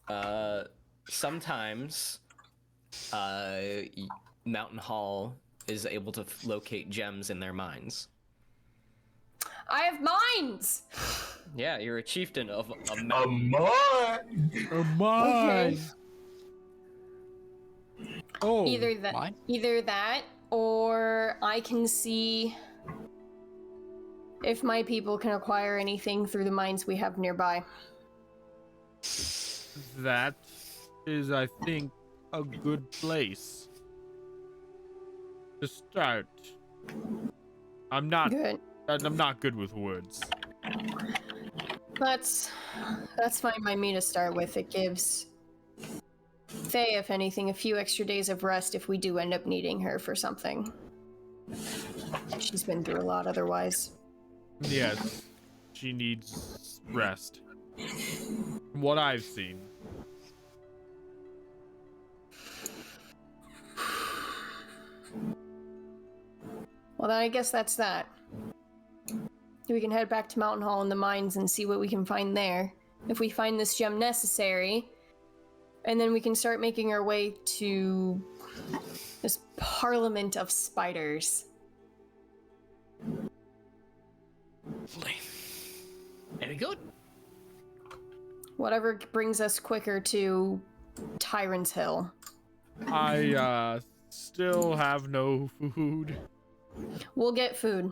that sometimes Mountain Hall is able to locate gems in their mines. I have mines! Yeah, you're a chieftain of a A mountain. mine! Oh my! Okay. Oh, Either that, or I can see if my people can acquire anything through the mines we have nearby. that is, I think, a good place. to start. I'm not Good. I'm not good with words. That's fine by me to start with. It gives Faye, if anything, a few extra days of rest if we do end up needing her for something. She's been through a lot otherwise. Yes, she needs rest. From what I've seen. Well, then I guess that's that. We can head back to Mountain Hall in the mines and see what we can find there. If we find this gem necessary, and then we can start making our way to this Parliament of Spiders. Very good. Whatever brings us quicker to Tyrant's Hill. I still have no food. We'll get food.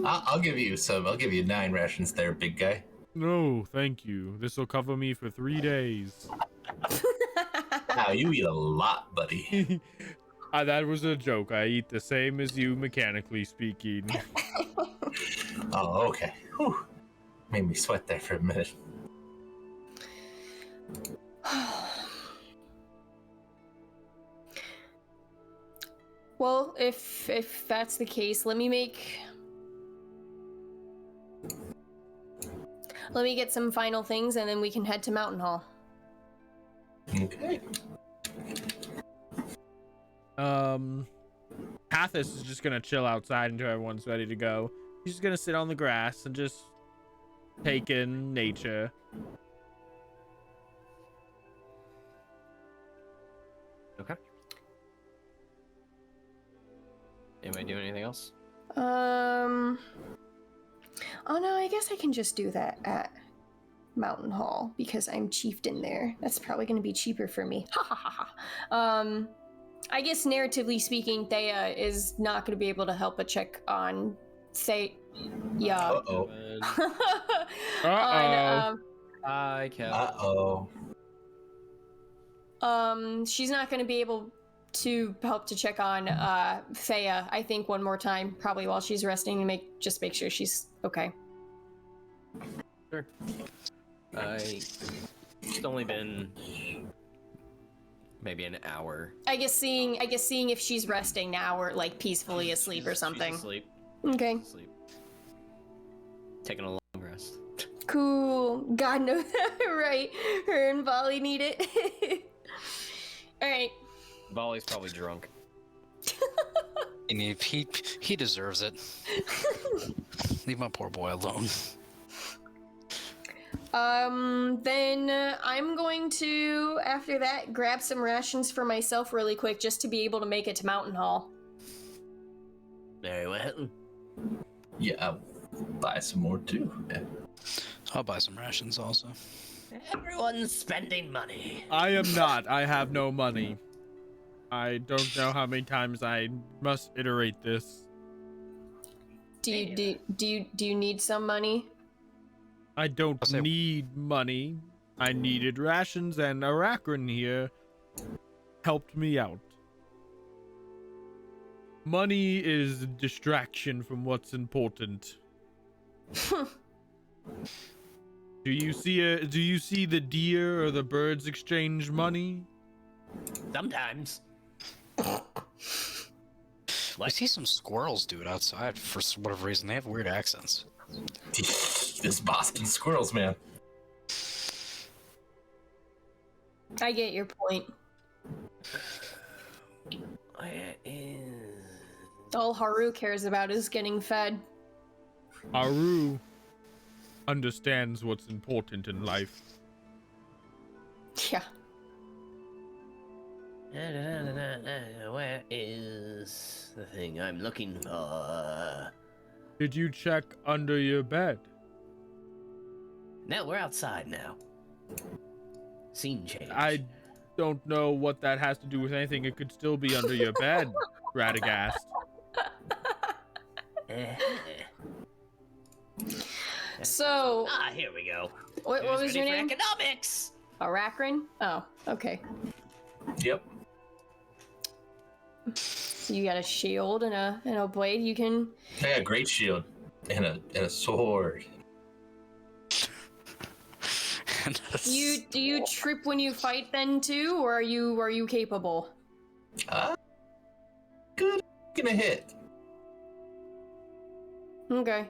I'll give you some. I'll give you 9 rations there, big guy. No, thank you. This will cover me for 3 days. Wow, you eat a lot, buddy. That was a joke. I eat the same as you, mechanically speaking. Oh, okay. Whew. Made me sweat there for a minute. Well, if that's the case, let me get some final things and then we can head to Mountain Hall. Okay. Hathus is just gonna chill outside until everyone's ready to go. He's just gonna sit on the grass and just take in nature. Okay. Anybody doing anything else? Oh no, I guess I can just do that at Mountain Hall because I'm Chieftain there. That's probably going to be cheaper for me. Ha ha ha ha. I guess narratively speaking, Thea is not going to be able to help but check on Yeah. Uh-oh. Uh-oh. I can. Uh-oh. She's not going to be able to help to check on Thea, I think, one more time, probably while she's resting, to make sure she's okay. Sure. It's only been maybe an hour. I guess seeing if she's resting now or like peacefully asleep or something. She's asleep. Okay. Asleep. Taking a long rest. Cool. God knows right. Her and Volley need it. All right. Volley's probably drunk. And he deserves it. Leave my poor boy alone. Then I'm going to, after that, grab some rations for myself really quick just to be able to make it to Mountain Hall. Very well. Yeah, I'll buy some more too. Yeah. I'll buy some rations also. Everyone's spending money. I am not. I have no money. I don't know how many times I must iterate this. Do you need some money? I don't need money. I needed rations, and Arachran here helped me out. Money is a distraction from what's important. Do you see the deer or the birds exchange money? Sometimes. I see some squirrels, dude, outside for whatever reason. They have weird accents. This Boston squirrels, man. I get your point. Where is... All Haru cares about is getting fed. Haru understands what's important in life. Yeah. Where is the thing I'm looking for? Did you check under your bed? No, we're outside now. Scene change. I don't know what that has to do with anything. It could still be under your bed, Radagast. So, here we go. what Who's was your ready for name? Economics. Arachran? Oh, okay. Yep. So you got a shield and a blade. You can. Yeah, great shield and a sword. Do you trip when you fight then too, or are you capable? Good. Gonna hit. Okay.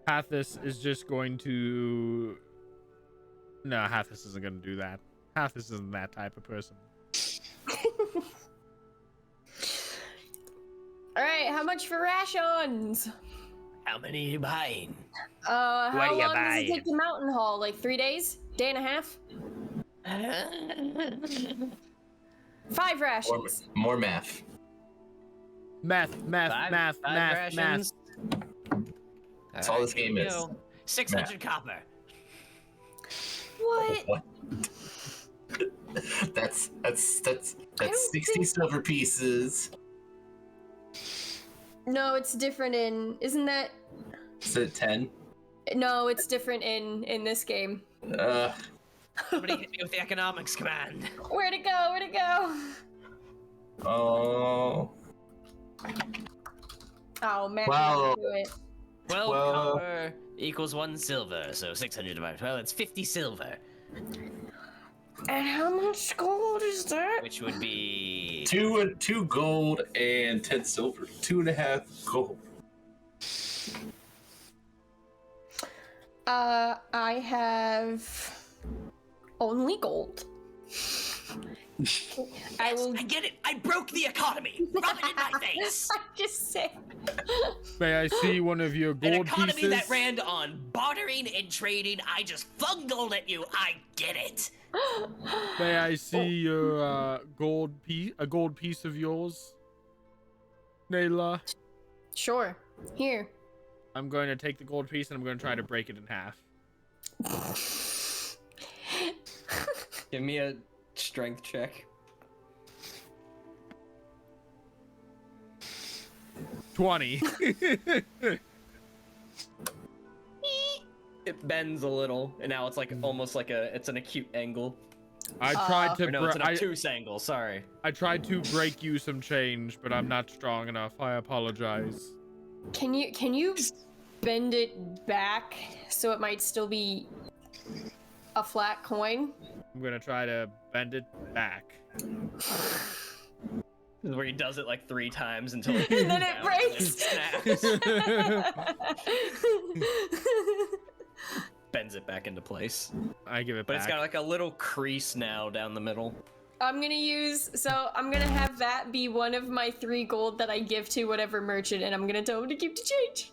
Hathus is just going to. No, Hathus isn't going to do that. Hathus isn't that type of person. All right, how much for rations? How many are you buying? How What are you long does it buying? take to mountain haul? Like 3 days? Day and a half? 5 rations. More math. Math. Five rations. That's all this game is. 600 copper. What? That's don't 60 think- silver pieces. No, it's different in. Isn't that? Is it 10? No, it's different in this game. Somebody hit me with the economics command. Where'd it go? Where'd it go? Oh. Oh, man. Wow. Do it. 12 Well- copper equals 1 silver, so 600 divided by 12, it's 50 silver, And how much gold is that? which would be... Two gold and 10 silver. 2.5 gold. I have only gold. I will. I get it! I broke the economy! Rub it in my face! I'm just saying. May I see one of your An gold economy pieces? that ran on bartering and trading, I just flung gold at you, I get it! May I see your gold piece of yours, Nela? Sure. Here. I'm going to take the gold piece and I'm going to try to break it in half. Give me a strength check. 20. It bends a little, and now it's like almost like it's an acute angle. I tried to Or no, it's an obtuse angle. Sorry. I tried to break you some change, but I'm not strong enough. I apologize. Can you bend it back so it might still be a flat coin? I'm gonna try to bend it back. This is where he does it like 3 times until And then it breaks. snaps. Bends it back into place. I give it But back. it's got like a little crease now down the middle. I'm gonna have that be one of my 3 gold that I give to whatever merchant, and I'm gonna tell him to keep the change.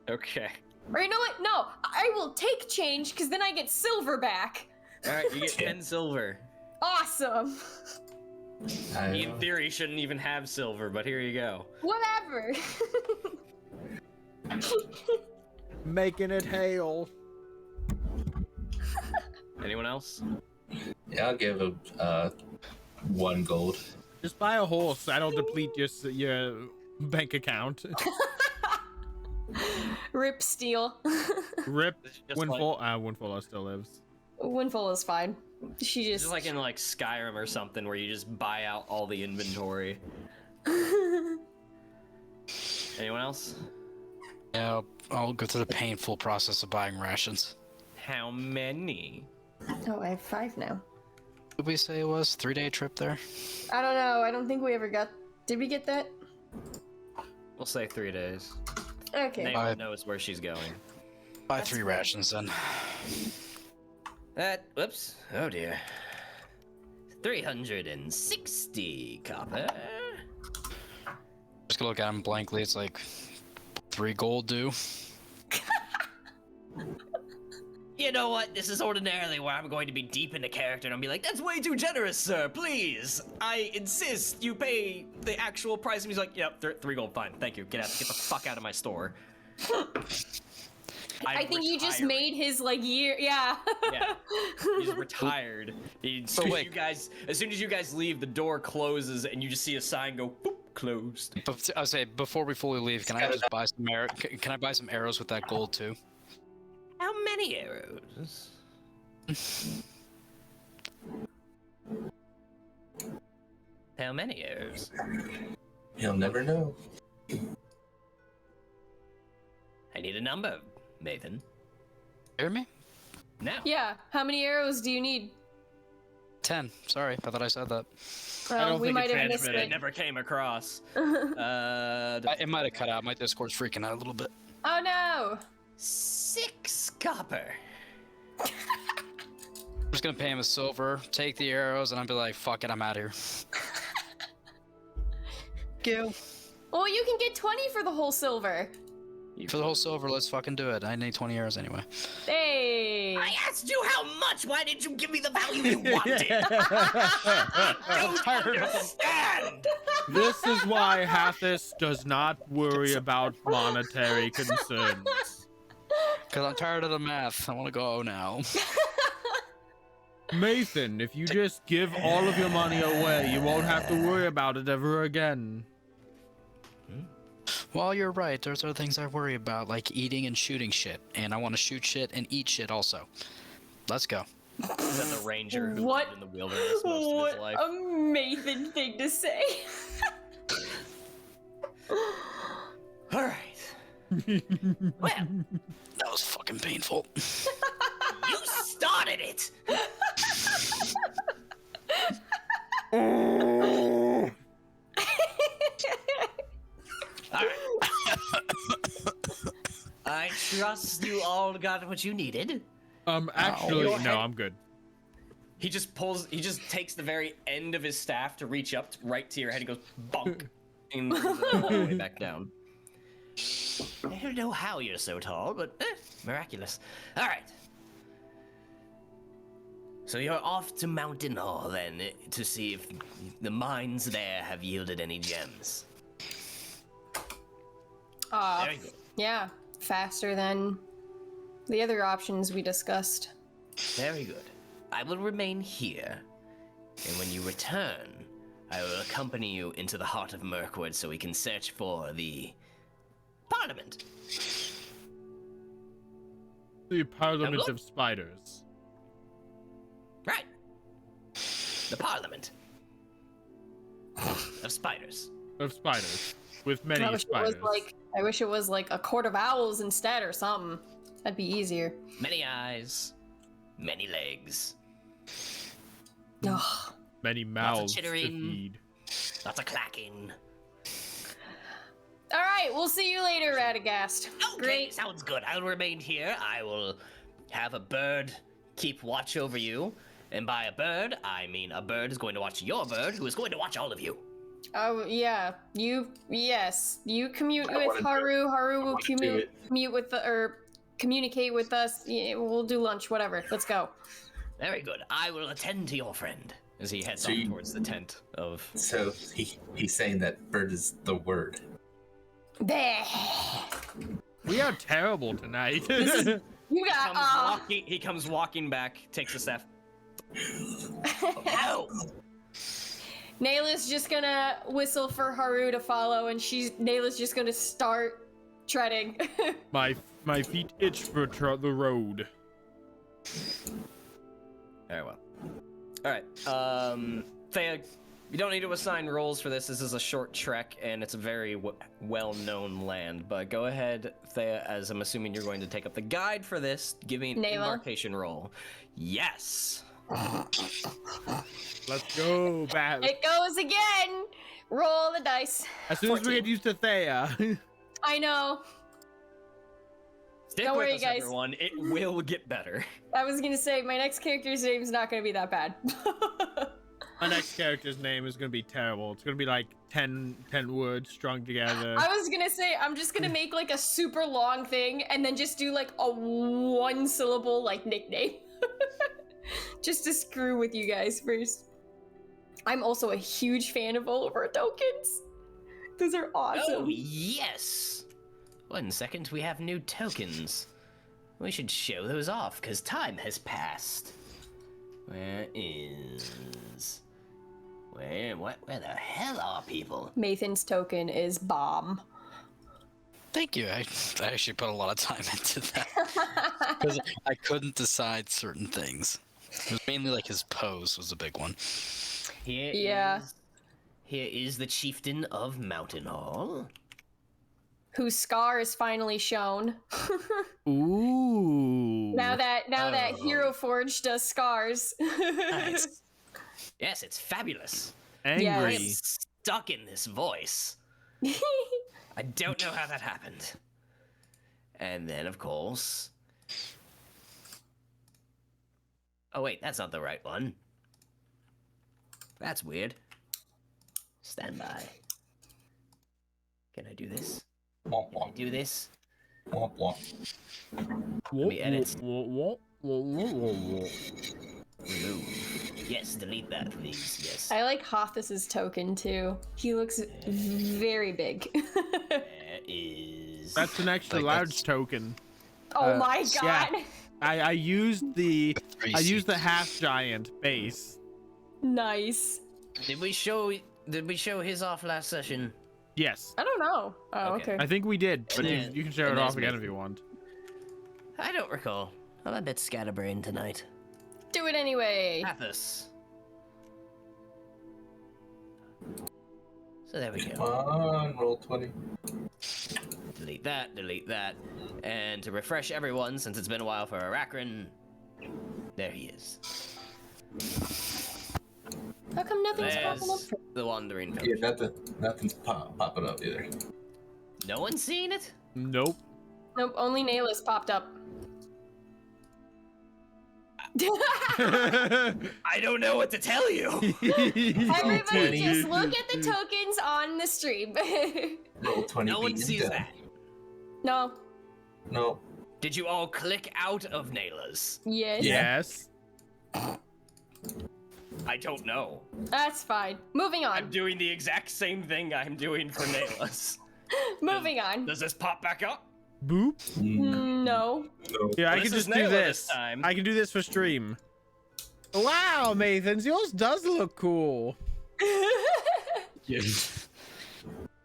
Okay. Or you know what? No, I will take change because then I get silver back. All right, you get 10 silver. Awesome. He, in theory, shouldn't even have silver, but here you go. Whatever. Making it hail. Anyone else? Yeah, I'll give him 1 gold. Just buy a horse. That'll deplete your bank account. Rip Steel. Rip Just Windfall. Windfall still lives. Windfall is fine. She It's just. just like in like Skyrim or something where you just buy out all the inventory. Anyone else? Yeah, I'll go through the painful process of buying rations. How many? Oh, I have 5 now. Did we say it was 3-day trip there? I don't know. I don't think we ever got. Did we get that? We'll say 3 days. Okay. Nela knows where she's going. Buy 3 rations then. Whoops. Oh dear. 360 copper. Just gonna look at him blankly. It's like 3 gold due. You know what? This is ordinarily where I'm going to be deep into character and I'll be like, That's way too generous, sir. Please. I insist you pay the actual price. And he's like, yep, 3 gold, fine. Thank you. Get the fuck out of my store. I think you just retiring. made his like year. Yeah. Yeah. He's retired. As soon as you guys leave, the door closes and you just see a sign go boop, closed. But I'll say before we fully leave, can I just buy some Can I buy some arrows with that gold too? how many arrows? How many arrows? You'll never know. I need a number, Maethon. Hear me? Now. Yeah, how many arrows do you need? 10. Sorry, I thought I said that. I don't We think might it's have missed transmitted. It never came across. It might have cut out. My Discord's freaking out a little bit. Oh no! 6 copper. I'm just gonna pay him a silver, take the arrows, and I'll be like, fuck it, I'm out of here. Gil. Well, you can get 20 for the whole silver. For the whole silver, let's fucking do it. I need 20 arrows anyway. Hey! I asked you how much. Why didn't you give me the value you wanted? Don't understand. This is why Hathus does not worry about monetary concerns. Because I'm tired of the math. I want to go now. Maethon, if you just give all of your money away, you won't have to worry about it ever again. Well, you're right. There's other things I worry about, like eating and shooting shit. And I want to shoot shit and eat shit also. Let's go. Is that the ranger who What? lived in the wilderness most of What his life? a Maethon thing to say. All right. Well, That was fucking painful. you started it. All right. I trust you all got what you needed. Actually, Go no, ahead. I'm good. He just takes the very end of his staff to reach up right to your head and goes bonk. And brings it all the way back down. I don't know how you're so tall, but miraculous. All right. So you're off to Mountain Hall then to see if the mines there have yielded any gems. Very good. Yeah, faster than the other options we discussed. Very good. I will remain here, and when you return, I will accompany you into the Heart of Mirkwood so we can search for the Parliament. The Parliament Hello? of Spiders. Right. The Parliament of Spiders. Of spiders. With many I wish spiders. I wish it was like a court of owls instead or something. That'd be easier. Many eyes, many legs, Ugh. Many mouths to chittering. feed. lots of clacking. All right, we'll see you later, Radagast. Okay, Great. sounds good. I'll remain here. I will have a bird keep watch over you. And by a bird, I mean a bird is going to watch your bird, who is going to watch all of you. Oh yeah, you commute I with wanna do Haru. Haru will wanna do commute with communicate with us. Yeah, we'll do lunch, whatever. Let's go. Very good. I will attend to your friend. As he heads So off you- towards the tent of. So he's saying that bird is the word. There. We are terrible tonight. You got. He comes walking back, takes a step. No! Nela's just gonna whistle for Haru to follow, and Nela's just gonna start treading. my feet itch for the road. Very well. All right. Thea, you don't need to assign roles for this. This is a short trek, and it's a very well-known land. But go ahead, Thea, as I'm assuming you're going to take up the guide for this. Give me an Nela? embarkation roll. Yes. Let's go back. It goes again. Roll the dice. As soon as we 14. get used to Thea. I know. Stick Don't with worry, us, guys. everyone. It will get better. I was gonna say my next character's name's not gonna be that bad. My next character's name is gonna be terrible. It's gonna be like 10 words strung together. I was gonna say I'm just gonna make like a super long thing and then just do like a one syllable like nickname. Just to screw with you guys first. I'm also a huge fan of all of our tokens. Those are awesome. Oh, yes! 1 second, we have new tokens. We should show those off, because time has passed. Where the hell are people? Maethon's token is bomb. Thank you. I actually put a lot of time into that. Because I couldn't decide certain things. It was mainly like his pose was a big one. Yeah. Here is the Chieftain of Mountain Hall. Whose scar is finally shown. Ooh. now that Hero Forged does scars. Nice. Yes, it's fabulous. Angry. I am Yes. stuck in this voice. I don't know how that happened. And then, of course... Oh, wait, that's not the right one. That's weird. Stand by. Can I do this? Womp womp. Do this? Womp womp. Let me edit. Remove. Yes, delete that, please. Yes. I like Hathus's token too. He looks very big. There is... That's an extra Like, large that's- token. Oh my yeah. god. I used the Three I used the seats. half giant base. Nice. Did we show his off last session? Yes. I don't know. Oh, Okay. okay. I think we did, but And you can show and it off there's again me. if you want. I don't recall. I'm a bit scatterbrained tonight. Do it anyway. Hathus. So there we Come go. on, roll 20. Delete that. And to refresh everyone, since it's been a while for Arachran, there he is. How come nothing's There's popping up? For- the Wandering Yeah, Village. nothing's popping up either. No one's seen it? Nope. Nope, only Nela's popped up. I don't know what to tell you. Everybody just look at the tokens on the stream. Roll 20. No one beat sees him that. No. No. Did you all click out of Nela's? Yes. Yes. I don't know. That's fine. Moving I'm on. doing the exact same thing I'm doing for Nela's. Moving on. Does this pop back up? Boop. No. No. Yeah, I Well, can this is just do Nela this. this time. I can do this for stream. Wow, Maethon, yours does look cool. I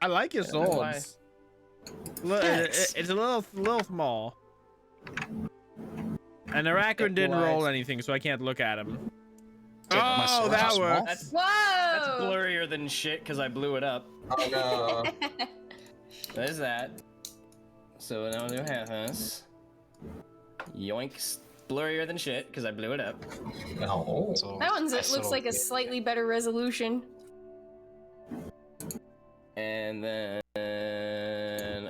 like your don't know why. swords. Look, Thanks. it's a little small. And Arachran didn't roll anything, so I can't look at him. my Oh, swords that are small. works. That's Whoa! blurrier than shit because I blew it up. Oh no. There's that. So now we'll do Hathus. Yoinks. Blurrier than shit because I blew it up. No. So That one's nice looks little- like a slightly better resolution. And then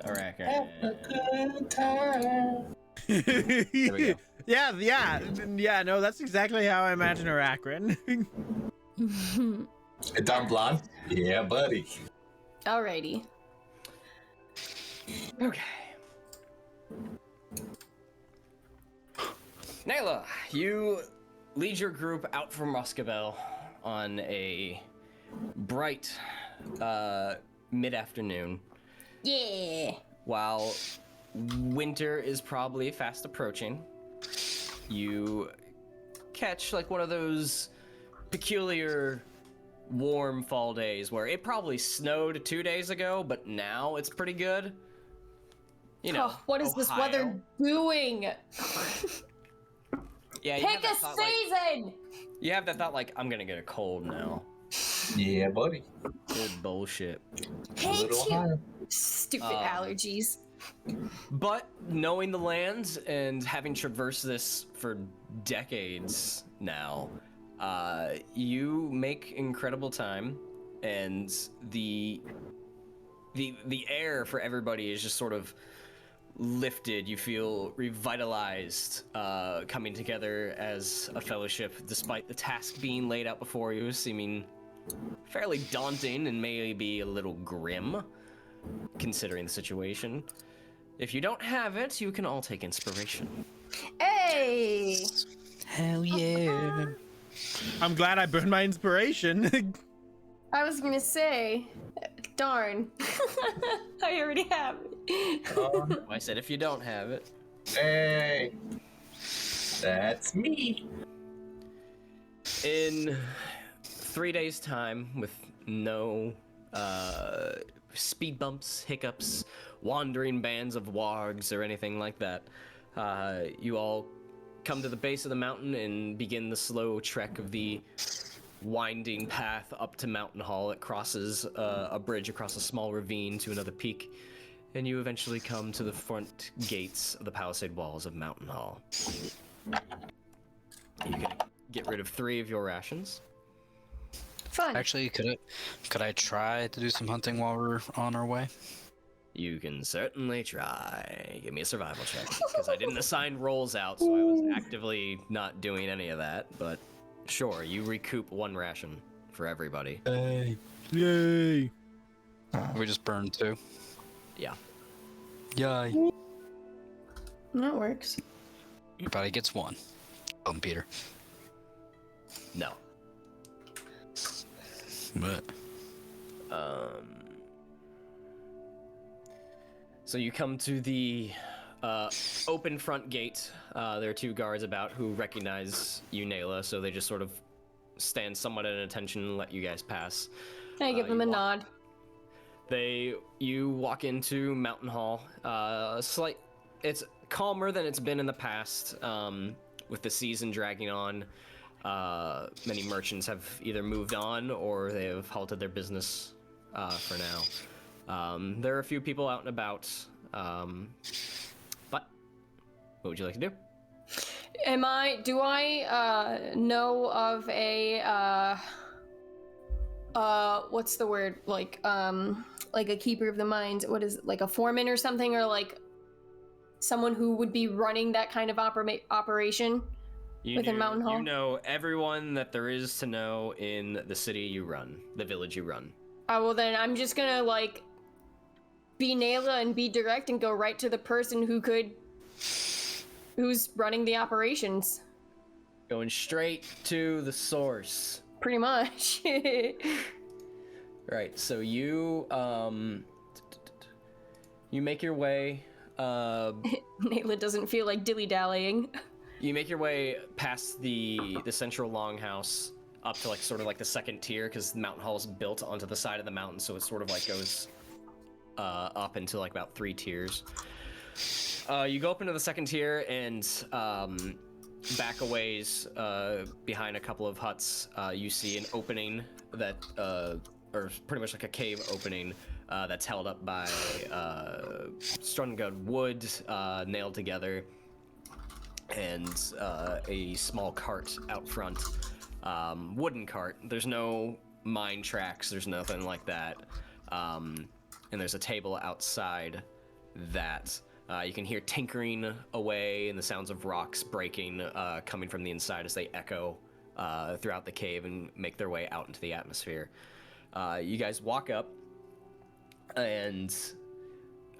Arachran. Good time. we go. yeah, no, that's exactly how I imagine Arachran. Hey, Don Blonde? Yeah, buddy. Alrighty. Okay. Nela, you lead your group out from Roscabel on a bright mid-afternoon Yeah. while winter is probably fast approaching. You catch like one of those peculiar warm fall days where it probably snowed 2 days ago, but now it's pretty good. You know, Oh, what is this Ohio. weather doing? Yeah, you have Pick a that thought, like, season! you have that thought like, I'm gonna get a cold now. Yeah, buddy. Good bullshit. A Hate little you! higher. Stupid Um, allergies. But knowing the land and having traversed this for decades now, you make incredible time, and the air for everybody is just sort of lifted. You feel revitalized, coming together as a fellowship, despite the task being laid out before you, seeming fairly daunting and maybe a little grim, considering the situation. If you don't have it, you can all take inspiration. Hey! Hell yeah. I'm glad I burned my inspiration. I was gonna say, darn. I already have it. I said if you don't have it. Hey. That's me. In 3 days' time, with no speed bumps, hiccups, wandering bands of wargs, or anything like that, you all come to the base of the mountain and begin the slow trek of the winding path up to Mountain Hall. It crosses a bridge across a small ravine to another peak, and you eventually come to the front gates of the palisade walls of Mountain Hall. You can get rid of 3 of your rations. Fun. Actually, could I try to do some hunting while we're on our way? You can certainly try. Give me a survival check, because I didn't assign rolls out, so I was actively not doing any of that, but sure, you recoup 1 ration for everybody. Hey. Yay! We just burned 2. Yeah. Yay. That works. Everybody gets 1. Peter. No. But So you come to the open front gate. There are 2 guards about who recognize you, Nela, so they just sort of stand somewhat at attention and let you guys pass. I give them a nod. You walk into Mountain Hall. It's calmer than it's been in the past, with the season dragging on. Many merchants have either moved on or they have halted their business for now. There are a few people out and about, but what would you like to do? Do I know of a what's the word, like a keeper of the mines? What is it, like a foreman or something, or like someone who would be running that kind of operation within Mountain Hall? You know everyone that there is to know in the city you run, the village you run. Oh, well then I'm just gonna like be Nela and be direct and go right to the person who's running the operations. Going straight to the source. Pretty much. Right, so you make your way. Nela doesn't feel like dilly-dallying. You make your way past the central longhouse up to sort of the second tier, because Mountain Hall is built onto the side of the mountain, so it sort of goes up into about 3 tiers. You go up into the second tier and back a ways behind a couple of huts. You see an opening that, or pretty much like a cave opening that's held up by strung wood nailed together, and a small cart out front. Wooden cart. There's no mine tracks. There's nothing like that. And there's a table outside that you can hear tinkering away and the sounds of rocks breaking coming from the inside as they echo throughout the cave and make their way out into the atmosphere. You guys walk up, and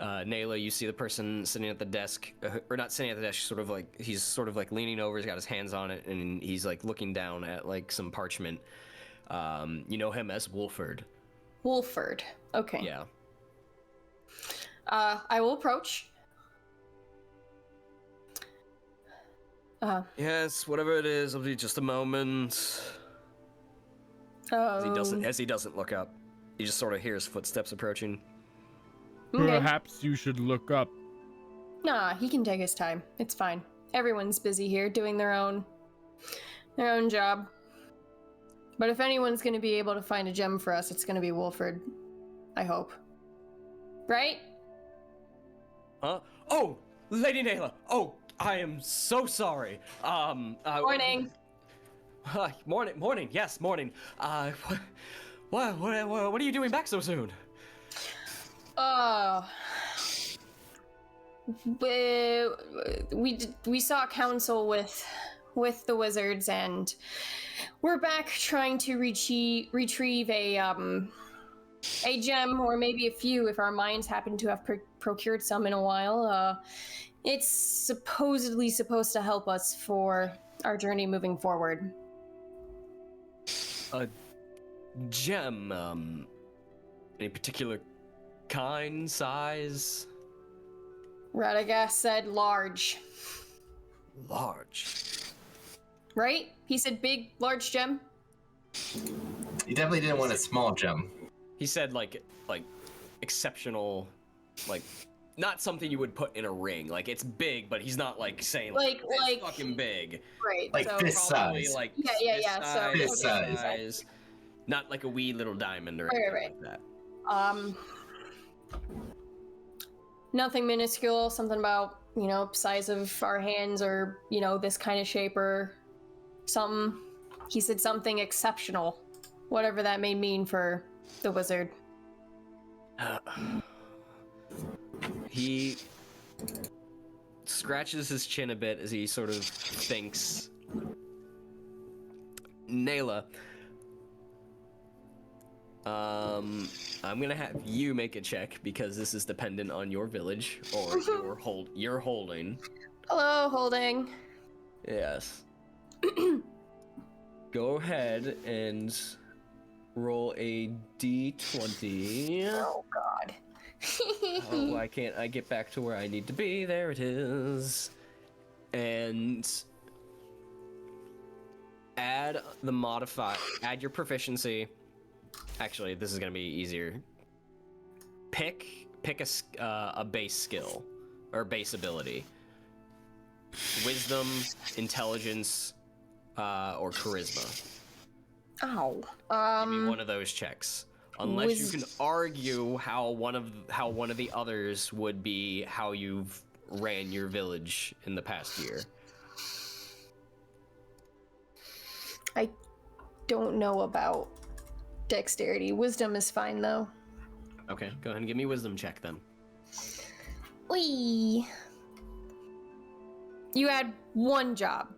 Nela, you see the person sitting at the desk, or not sitting at the desk, he's sort of leaning over, he's got his hands on it, and he's looking down at some parchment. You know him as Wolford. Wolford. Okay. Yeah. I will approach. Yes, whatever it is, it'll be just a moment. As he doesn't look up. He just sort of hears footsteps approaching. Okay. Perhaps you should look up. Nah, he can take his time. It's fine. Everyone's busy here doing their own job. But if anyone's going to be able to find a gem for us, it's going to be Wolford. I hope. Right? Oh, Lady Nela. Oh, I am so sorry. Morning. Morning. Yes, morning. What are you doing back so soon? We saw council with the wizards, and we're back trying to retrieve a gem, or maybe a few if our mines happen to have procured some in a while. It's supposedly supposed to help us for our journey moving forward. A gem, any particular kind, size? Radagast said large. Large. Right? He said big, large gem. He definitely didn't want a small gem. He said like exceptional, not something you would put in a ring. Like, it's big, but he's not like saying Like- "It's fucking big." Right. Like so this Probably size. like Yeah. So This okay, size. not like a wee little diamond or Right, anything right. like that. Nothing minuscule. Something about size of our hands, or this kind of shape, or something. He said something exceptional, whatever that may mean for the wizard. He scratches his chin a bit as he sort of thinks. Nela, I'm gonna have you make a check because this is dependent on your village or your holding. Hello, holding. Yes. Go ahead and roll a d20. Oh God. Oh, why can't I get back to where I need to be? There it is. And add your proficiency. Actually, this is gonna be easier. Pick a base skill or base ability. Wisdom, intelligence, or charisma. Ow. Give me one of those checks. Unless you can argue how one of the others would be how you've ran your village in the past year. I don't know about dexterity. Wisdom is fine though. Okay, go ahead and give me a wisdom check then. Wee. You had one job.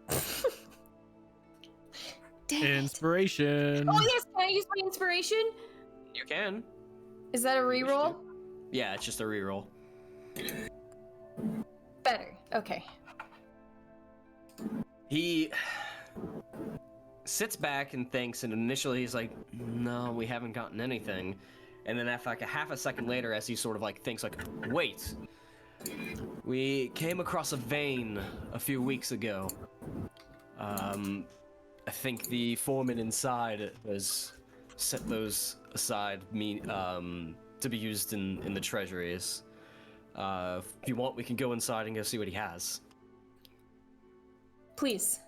Dang it. Inspiration. Oh yes, can I use my inspiration? You can. Is that a reroll? Yeah, it's just a reroll. Better. Okay. He sits back and thinks, and initially he's like, "No, we haven't gotten anything." And then after like a half a second later, as he sort of like thinks, like, "Wait, we came across a vein a few weeks ago. I think the foreman inside has set those aside to be used in the treasuries. If you want, we can go inside and go see what he has." Please.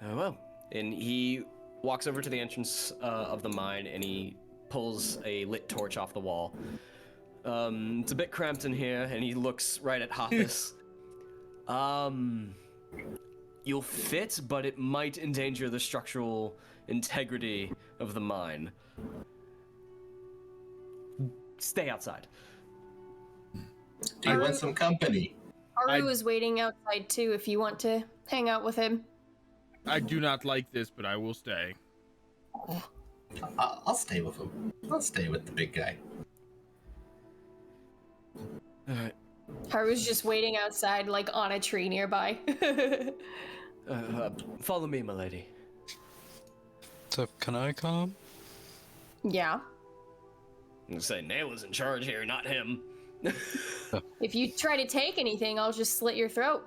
Well, and he walks over to the entrance of the mine and he pulls a lit torch off the wall. It's a bit cramped in here, and he looks right at Hathus. You'll fit, but it might endanger the structural integrity of the mine. Stay outside. Do you want some company? Haru is waiting outside too if you want to hang out with him. I do not like this, but I will stay. I'll stay with him. I'll stay with the big guy. Alright. Haru's just waiting outside, like on a tree nearby. Follow me, my lady. So, can I come? Yeah. I'm gonna say Nela's in charge here, not him. If you try to take anything, I'll just slit your throat.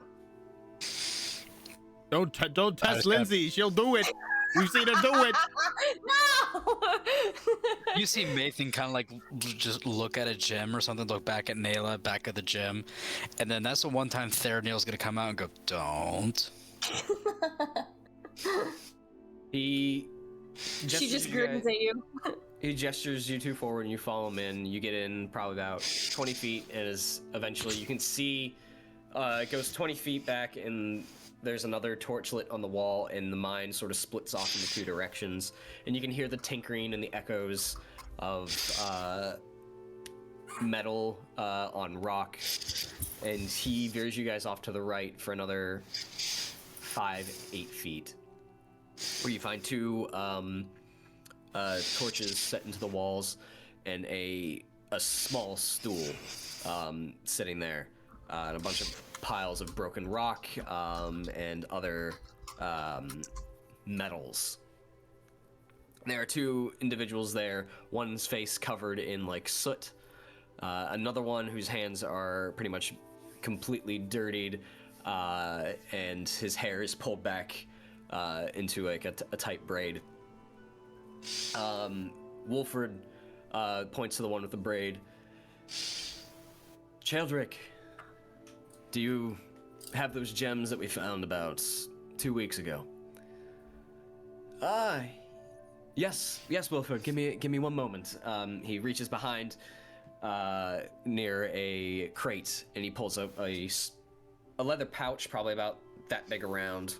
Don't test Lindsay. She'll do it. We've seen her do it. No! You see Maethon kind of like just look at a gem or something, look back at Nela, back at the gem, and then that's the one time Theraneel's gonna come out and go, "Don't." He She just grins at you. He gestures you two forward and you follow him in. You get in probably about 20 feet and is eventually you can see it goes 20 feet back and there's another torch lit on the wall and the mine sort of splits off into two directions and you can hear the tinkering and the echoes of metal on rock, and he veers you guys off to the right for another 5-8 feet where you find two torches set into the walls and a small stool sitting there, and a bunch of piles of broken rock and other metals. There are two individuals there, one's face covered in like soot, another one whose hands are pretty much completely dirtied, and his hair is pulled back into like a tight braid. Wolford points to the one with the braid. Cheldrick, do you have those gems that we found about 2 weeks ago? Yes, Wilford. Give me 1 moment. He reaches behind, near a crate, and he pulls up a leather pouch, probably about that big around.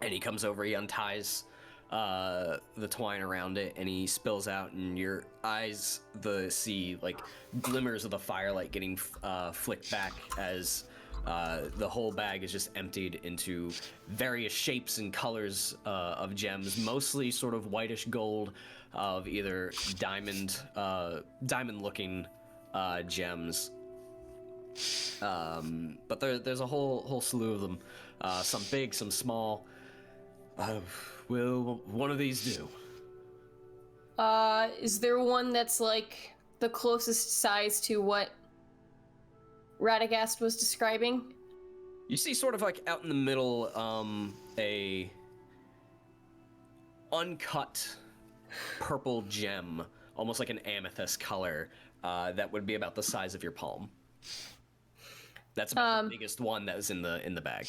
And he comes over, he unties the twine around it, and he spills out, and your eyes see like glimmers of the firelight getting flicked back as the whole bag is just emptied into various shapes and colors of gems, mostly sort of whitish gold, of either diamond-looking gems. But there's a whole slew of them, some big, some small. Will one of these do? Is there one that's like the closest size to what Radagast was describing? You see sort of like out in the middle, a uncut purple gem, almost like an amethyst color, that would be about the size of your palm. That's about the biggest one that was in the bag.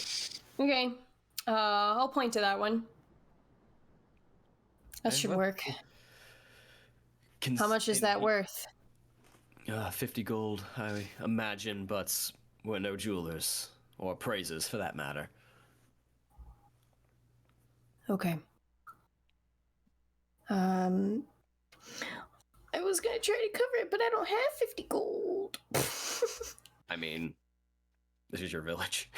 Okay. I'll point to that one. That should work. How much is that worth? 50 gold, I imagine, but we're no jewelers, or appraisers for that matter. Okay. I was gonna try to cover it, but I don't have 50 gold. I mean, this is your village.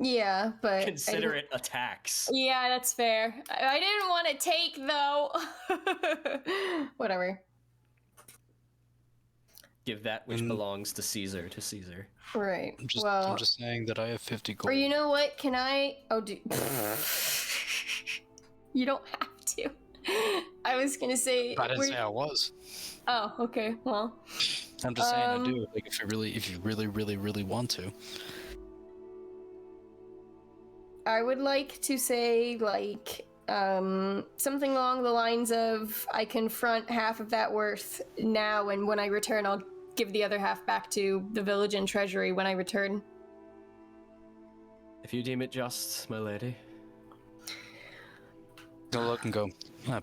Yeah, but Consider it a tax. Yeah, that's fair. I didn't want to take though. Whatever. Give that which belongs to Caesar to Caesar. Right. I'm just well, saying that I have 50 gold. or you know what? Can I? Oh, do. You don't have to. I was gonna say. I didn't say I was. Oh, okay. Well. I'm just saying I do. Like if you really want to. I would like to say, like, something along the lines of, I confront half of that worth now, and when I return, I'll give the other half back to the village and treasury when I return. If you deem it just, my lady. Go look and go,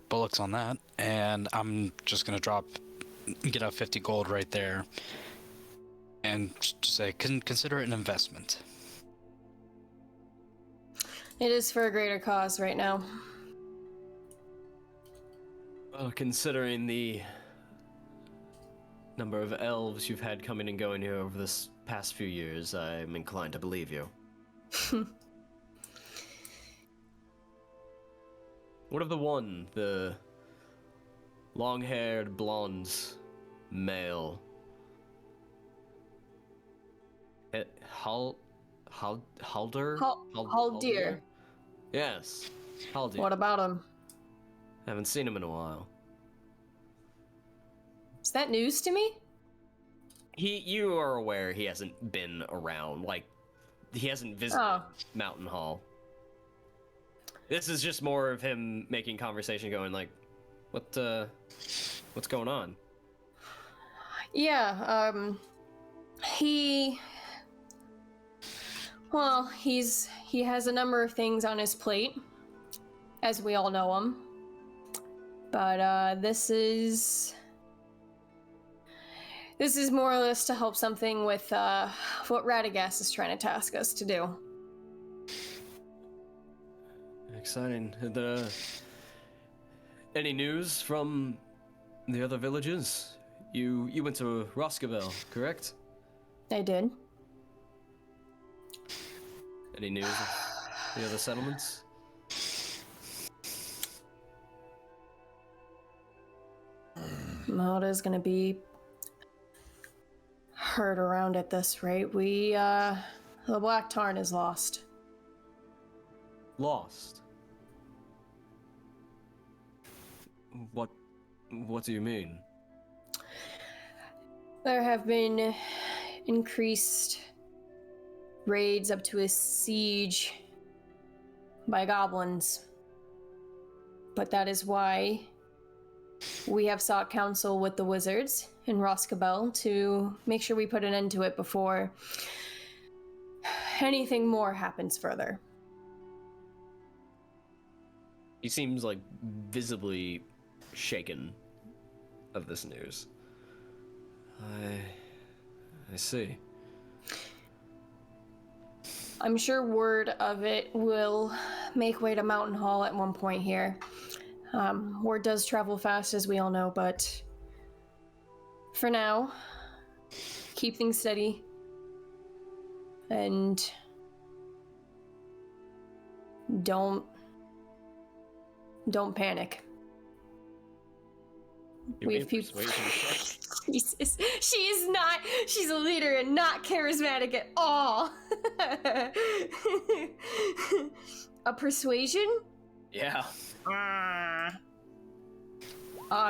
bullocks on that, and I'm just gonna get out 50 gold right there, and just say, consider it an investment. It is for a greater cause right now. Well, considering the number of elves you've had coming and going here over this past few years, I'm inclined to believe you. What of the long-haired, blonde male? Haldir? Haldir. Yes, Haldir. What about him? Haven't seen him in a while. Is that news to me? You are aware he hasn't been around, like, he hasn't visited Mountain Hall. This is just more of him making conversation, going like, what's going on? Yeah, he has a number of things on his plate, as we all know him. But this is more or less to help something with what Radagast is trying to task us to do. Exciting. Any news from the other villages? You went to Roscabel, correct? I did. Any news of the other settlements? Malda's gonna be heard around at this rate. The Black Tarn is lost. Lost? What do you mean? There have been increased raids up to a siege by goblins. But that is why we have sought counsel with the wizards in Roscabel to make sure we put an end to it before anything more happens further. He seems like visibly shaken of this news. I see. I'm sure word of it will make way to Mountain Hall at one point here. Word does travel fast, as we all know, but for now, keep things steady and don't panic. You We mean have people. persuasion check? Jesus, she is not. She's a leader and not charismatic at all. A persuasion? Yeah. Ah,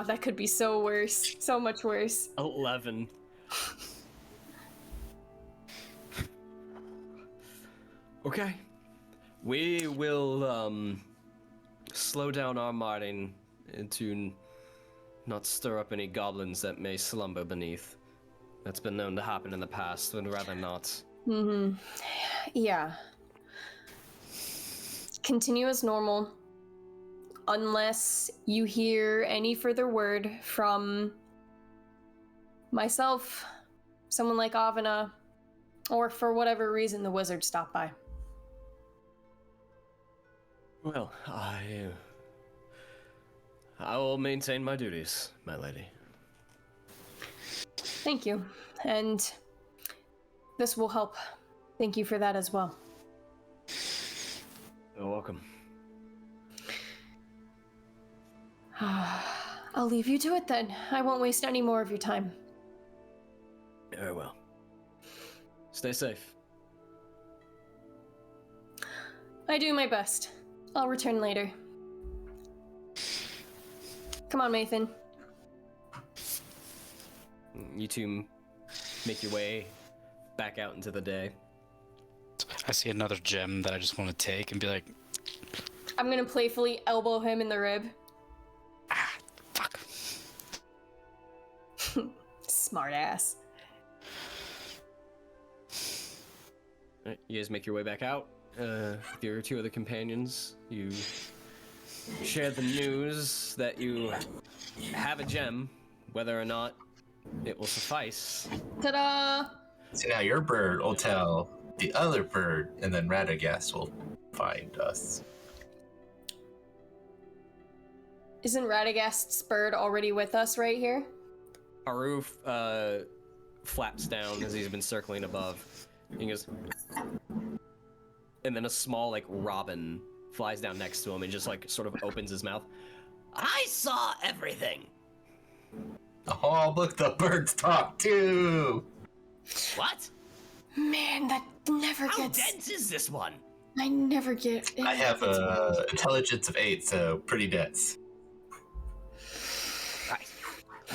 that could be so worse. So much worse. 11. Okay. We will slow down our marching to not stir up any goblins that may slumber beneath. That's been known to happen in the past, would rather not. Mm-hmm. Yeah. Continue as normal. Unless you hear any further word from myself, someone like Avana, or for whatever reason the wizard stopped by. Well, I will maintain my duties, my lady. Thank you. And this will help. Thank you for that as well. You're welcome. I'll leave you to it then. I won't waste any more of your time. Very well. Stay safe. I do my best. I'll return later. Come on, Maethon. You two make your way back out into the day. I see another gem that I just want to take and be like, I'm gonna playfully elbow him in the rib. fuck. Smart ass. Alright, you guys make your way back out. With your two other companions, you share the news that you have a gem, whether or not it will suffice. Ta-da! So now your bird will tell the other bird, and then Radagast will find us. Isn't Radagast's bird already with us right here? Haru flaps down as he's been circling above. He goes, and then a small like robin flies down next to him and just like sort of opens his mouth. I saw everything. Oh, look, the birds talk too! What? Man, that never How gets... dense is this one? I never get... I have intelligence of 8, so pretty dense. Right.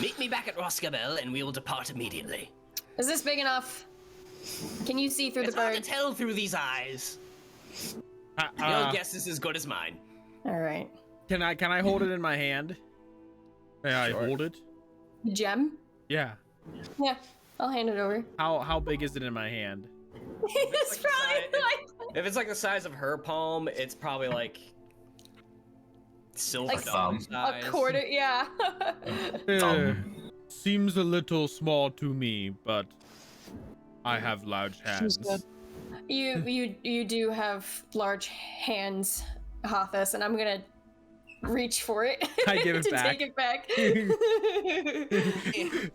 Meet me back at Roscabel and we will depart immediately. Is this big enough? Can you see through It's the hard bird? to tell through these eyes. Your guess is as good as mine. Alright. Can I hold it in my hand? May Sure. I hold it? Gem? Yeah. Yeah, I'll hand it over. How big is it in my hand? It's probably like... If it's like the size of her palm, it's probably like silver Like dollar thumb. size. A quarter, yeah. Seems a little small to me, but I have large hands. You do have large hands, Hathus, and I'm gonna reach for it. I give it to back. take it back.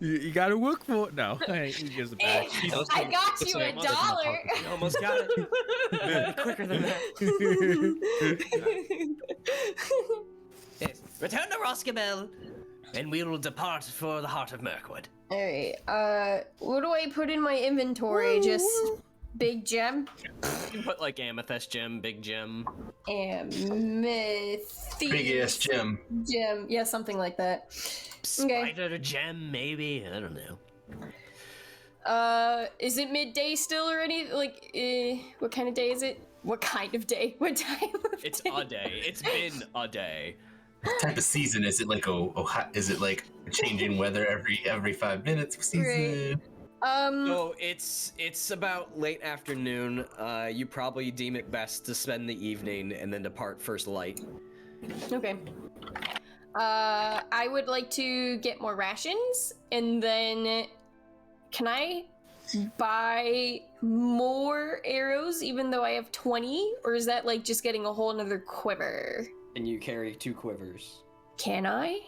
You gotta work for it. No, he gives it back. I got you $1. You almost got it. Quicker than that. Yes. Return to Roscabel and we will depart for the Heart of Mirkwood. Alright, what do I put in my inventory? Just big gem? You put like amethyst gem, big gem. Amethyst. Big ass gem. Gem. Yeah, something like that. Okay. Spider gem, maybe? I don't know. Is it midday still or any, like, what kind of day is it? What kind of day? What time of It's day? a day. It's been a day. What type of season is it? Like is it like changing weather every 5 minutes season? So it's about late afternoon. You probably deem it best to spend the evening and then depart first light. Okay. I would like to get more rations, and then can I buy more arrows even though I have 20? Or is that like just getting a whole nother quiver? And you carry 2 quivers. Can I?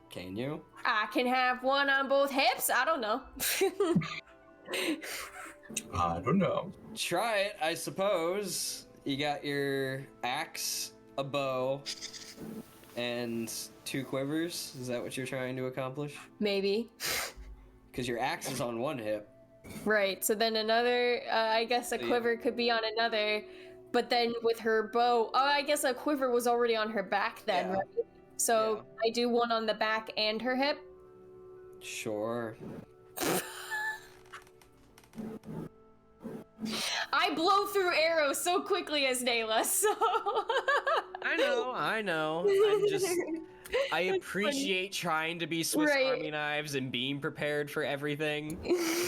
Can you? I can have one on both hips? I don't know. I don't know. Try it, I suppose. You got your axe, a bow, and 2 quivers. Is that what you're trying to accomplish? Maybe. Because your axe is on one hip. Right, so then another, I guess a quiver could be on another, but then with her bow, I guess a quiver was already on her back then, Yeah. right? So I do one on the back and her hip? Sure. I blow through arrows so quickly as Nela, so... I know. I appreciate trying to be Swiss Right. Army knives and being prepared for everything,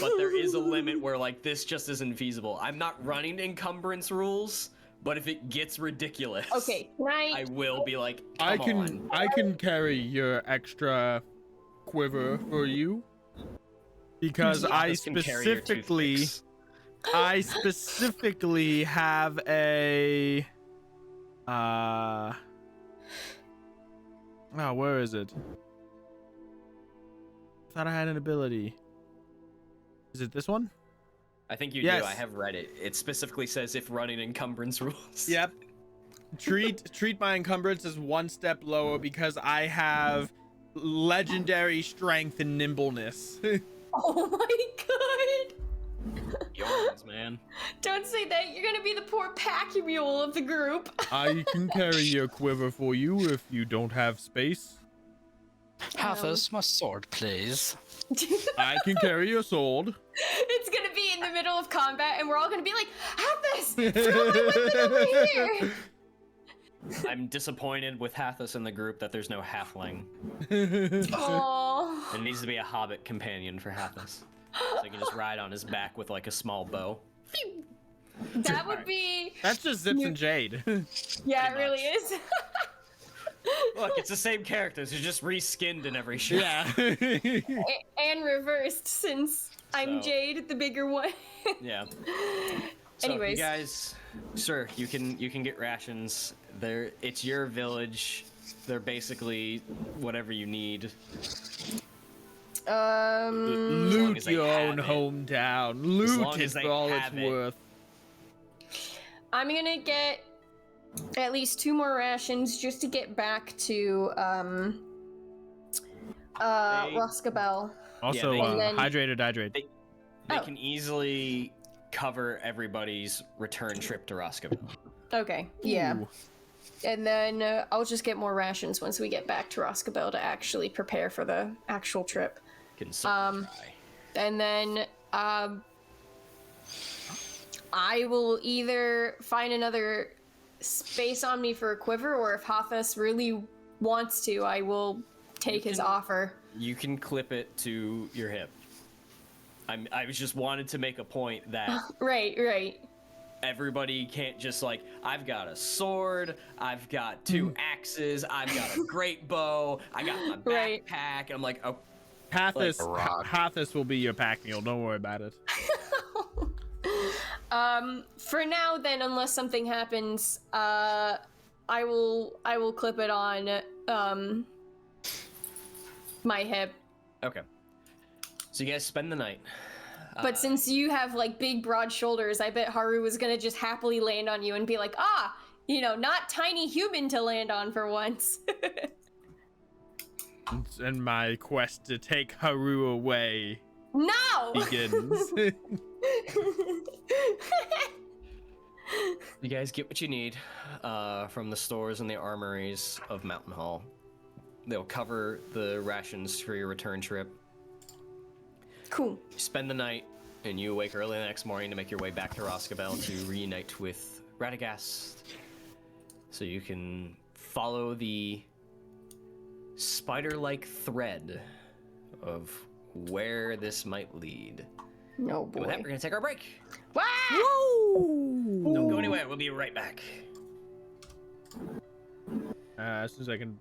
but there is a limit where, like, this just isn't feasible. I'm not running encumbrance rules, but if it gets ridiculous, Okay, can I will be like, I come on. can carry your extra quiver for you because I Hathus can carry your toothpicks. specifically have a oh, where is it? I thought I had an ability. Is it this one? I think you Yes. do. I have read it. It specifically says if running encumbrance rules. Yep. Treat my encumbrance as 1 step lower because I have legendary strength and nimbleness. Oh my god! Yours, man. Don't say that, you're gonna be the poor pack mule of the group. I can carry your quiver for you if you don't have space. Hathus, my sword, please. I can carry your sword. It's gonna be in the middle of combat and we're all gonna be like, Hathus, throw my weapon over here! I'm disappointed with Hathus in the group that there's no halfling. Aww. There needs to be a hobbit companion for Hathus. So you can just ride on his back with like a small bow. That would be... That's just Zips and Jade. Yeah, it Pretty really much. is. Look, it's the same characters. They're just reskinned in every show. Yeah. And reversed, since I'm So- Jade, the bigger one. Yeah. So Anyways. you guys, sir, you can get rations. It's your village. They're basically whatever you need. Loot as they your have own it. hometown. long Loot as it they for all it's have it. worth. I'm gonna get at least 2 more rations just to get back to, Roscabel. Also, they- And then- hydrate or dihydrate. They Oh. can easily cover everybody's return trip to Roscoe. Okay, yeah. Ooh. And then I'll just get more rations once we get back to Roscabel to actually prepare for the actual trip. Can certainly try. And then I will either find another space on me for a quiver, or if Hathus really wants to, I will take his offer. You can clip it to your hip. I was just wanted to make a point that Right. everybody can't just like, I've got a sword, I've got 2 axes, I've got a great bow, I got my Right. backpack, and I'm like, oh, Hathus, Like a rock. Hathus will be your pack mule. Don't worry about it. For now then, unless something happens, I will clip it on my hip. okay. So you guys spend the night. But since you have like big broad shoulders, I bet Haru was gonna just happily land on you and be like, not tiny human to land on for once. And my quest to take Haru away No! begins. You guys get what you need from the stores and the armories of Mountain Hall. They'll cover the rations for your return trip. Cool. You spend the night, and you awake early the next morning to make your way back to Roscabel to reunite with Radagast. So you can follow the spider-like thread of where this might lead. No And with that, boy. we're gonna take our break. Wow! Don't go anywhere. We'll be right back. As soon as I can.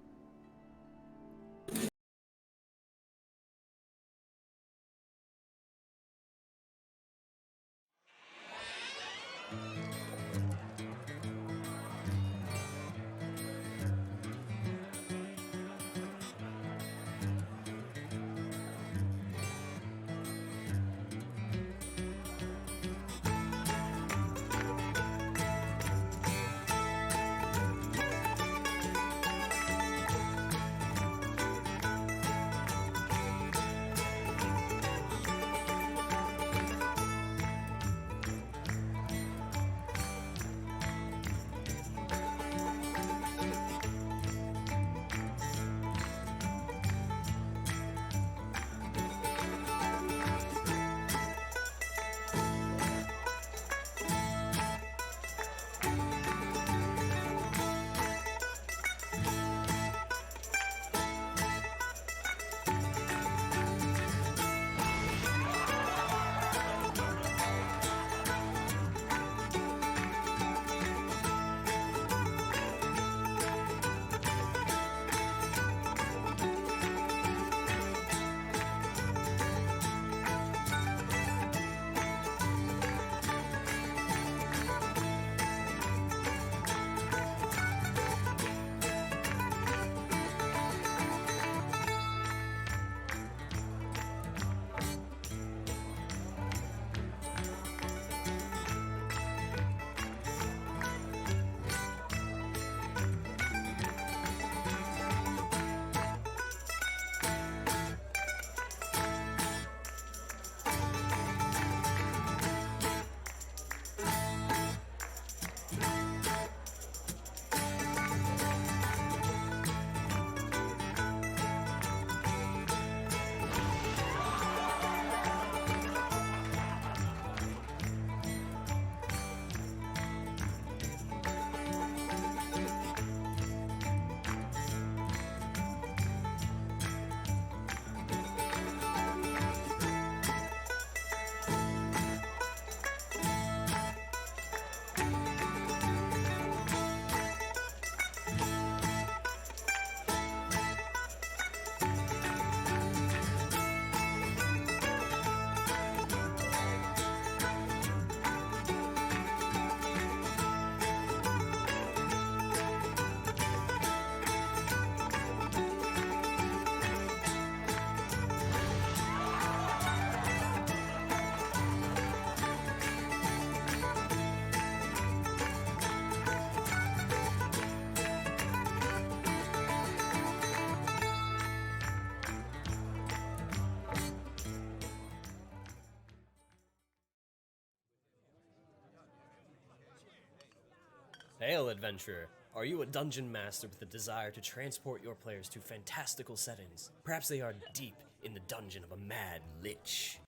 Hail, adventurer! Are you a dungeon master with a desire to transport your players to fantastical settings? Perhaps they are deep in the dungeon of a mad lich.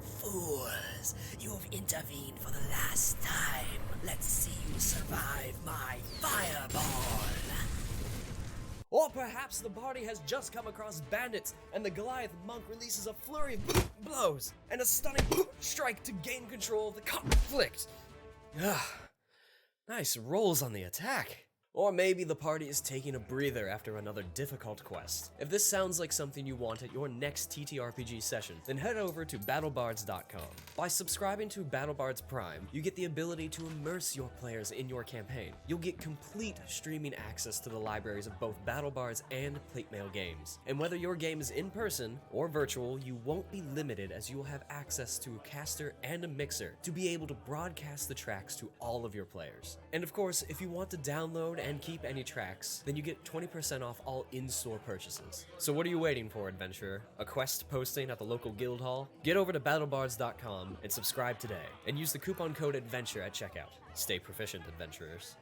Fools, you have intervened for the last time. Let's see you survive my fireball. Or perhaps the party has just come across bandits, and the Goliath monk releases a flurry of blows and a stunning strike to gain control of the conflict. Nice rolls on the attack. Or maybe the party is taking a breather after another difficult quest. If this sounds like something you want at your next ttrpg session, then head over to battlebards.com. By subscribing to BattleBards Prime, you get the ability to immerse your players in your campaign. You'll get complete streaming access to the libraries of both BattleBards and Platemail games. And whether your game is in person or virtual, you won't be limited, as you will have access to a caster and a mixer to be able to broadcast the tracks to all of your players. And of course, if you want to download and keep any tracks, then you get 20% off all in-store purchases. So what are you waiting for, adventurer? A quest posting at the local guild hall? Get over to battlebards.com and subscribe today, and use the coupon code ADVENTURE at checkout. Stay proficient, adventurers.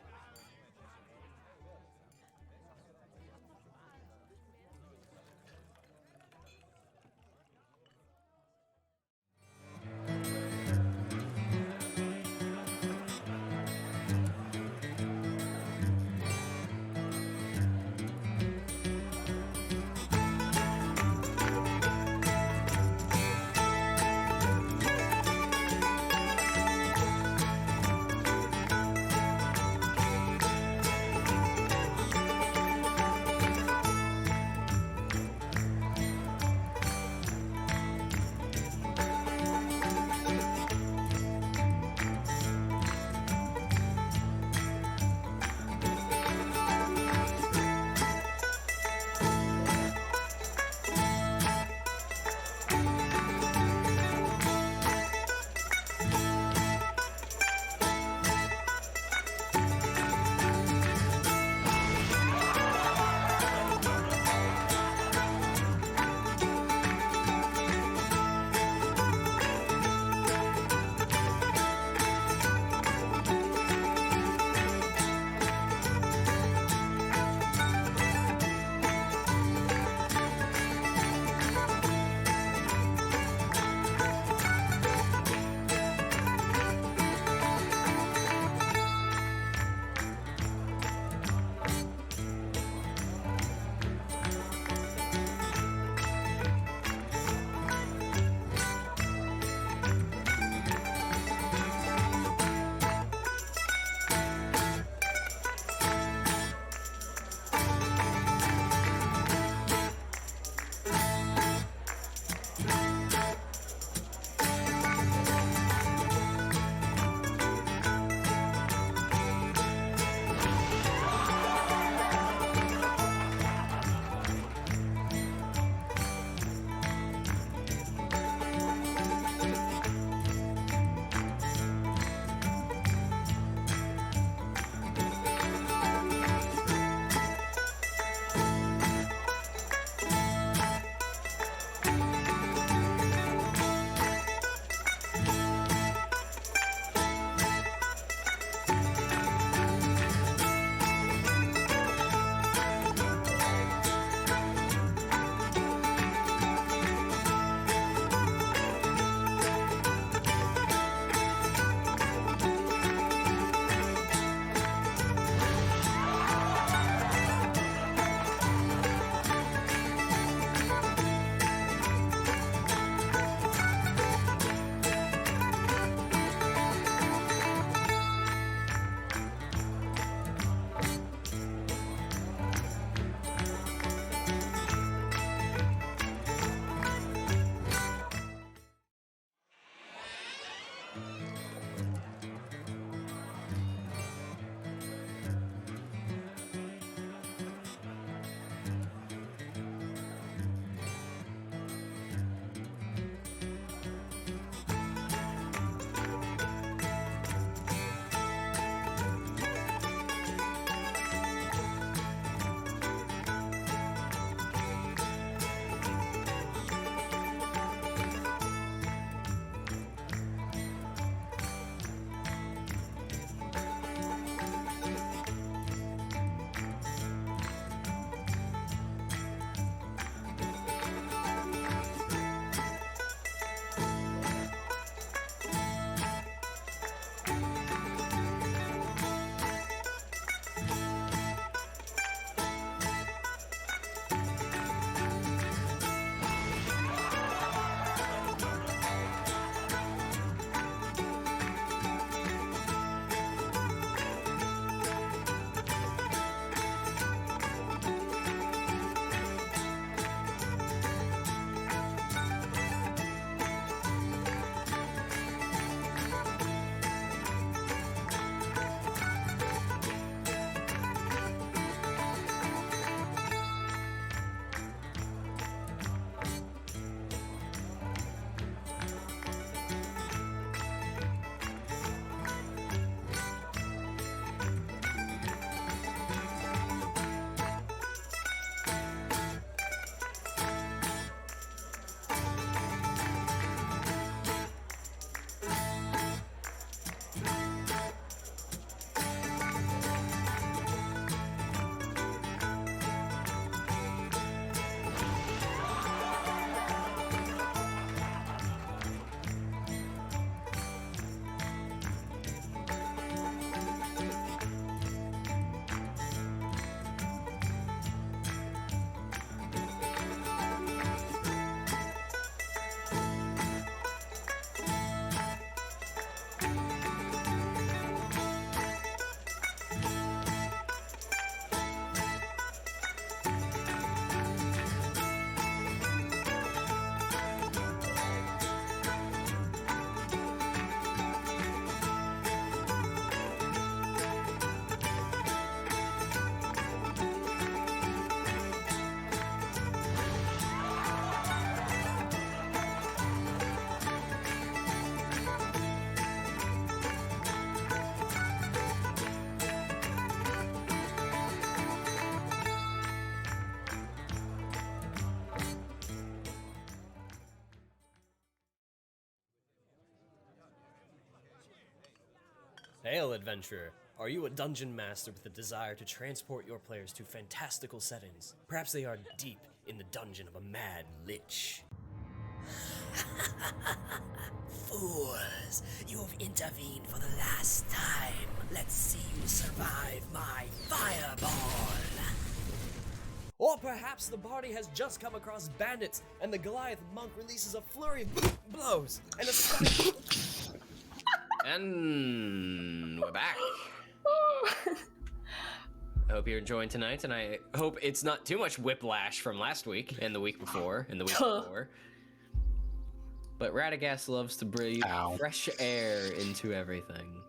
Hail, adventurer! Are you a dungeon master with a desire to transport your players to fantastical settings? Perhaps they are deep in the dungeon of a mad lich. Fools, you have intervened for the last time. Let's see you survive my fireball. Or perhaps the party has just come across bandits, and the Goliath monk releases a flurry of blows, and a stunning... And we're back. I hope you're enjoying tonight, and I hope it's not too much whiplash from last week, and the week before, and the week before. but Radagast loves to breathe fresh air into everything.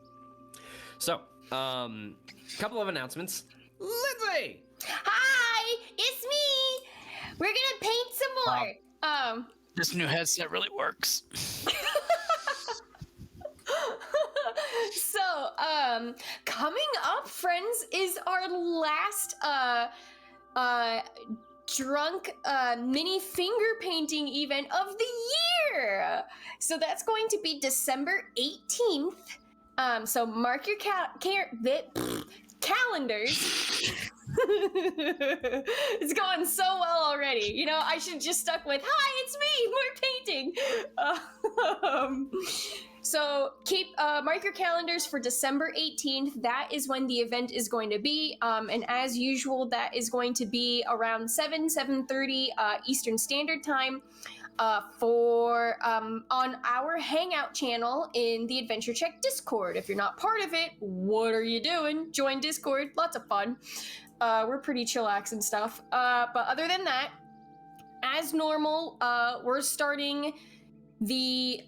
So, couple of announcements. Lindsay! Hi, it's me. We're gonna paint some more. This new headset really works. So, coming up, friends, is our last drunk mini finger painting event of the year. So that's going to be December 18th. So mark your calendars. It's going so well already. You know, I should just stuck with, hi, it's me, we're painting. So mark your calendars for December 18th. That is when the event is going to be. And as usual, that is going to be around 7:30 Eastern Standard Time on our Hangout channel in the AdventureCheck Discord. If you're not part of it, what are you doing? Join Discord, lots of fun. We're pretty chillax and stuff. But other than that, as normal, we're starting the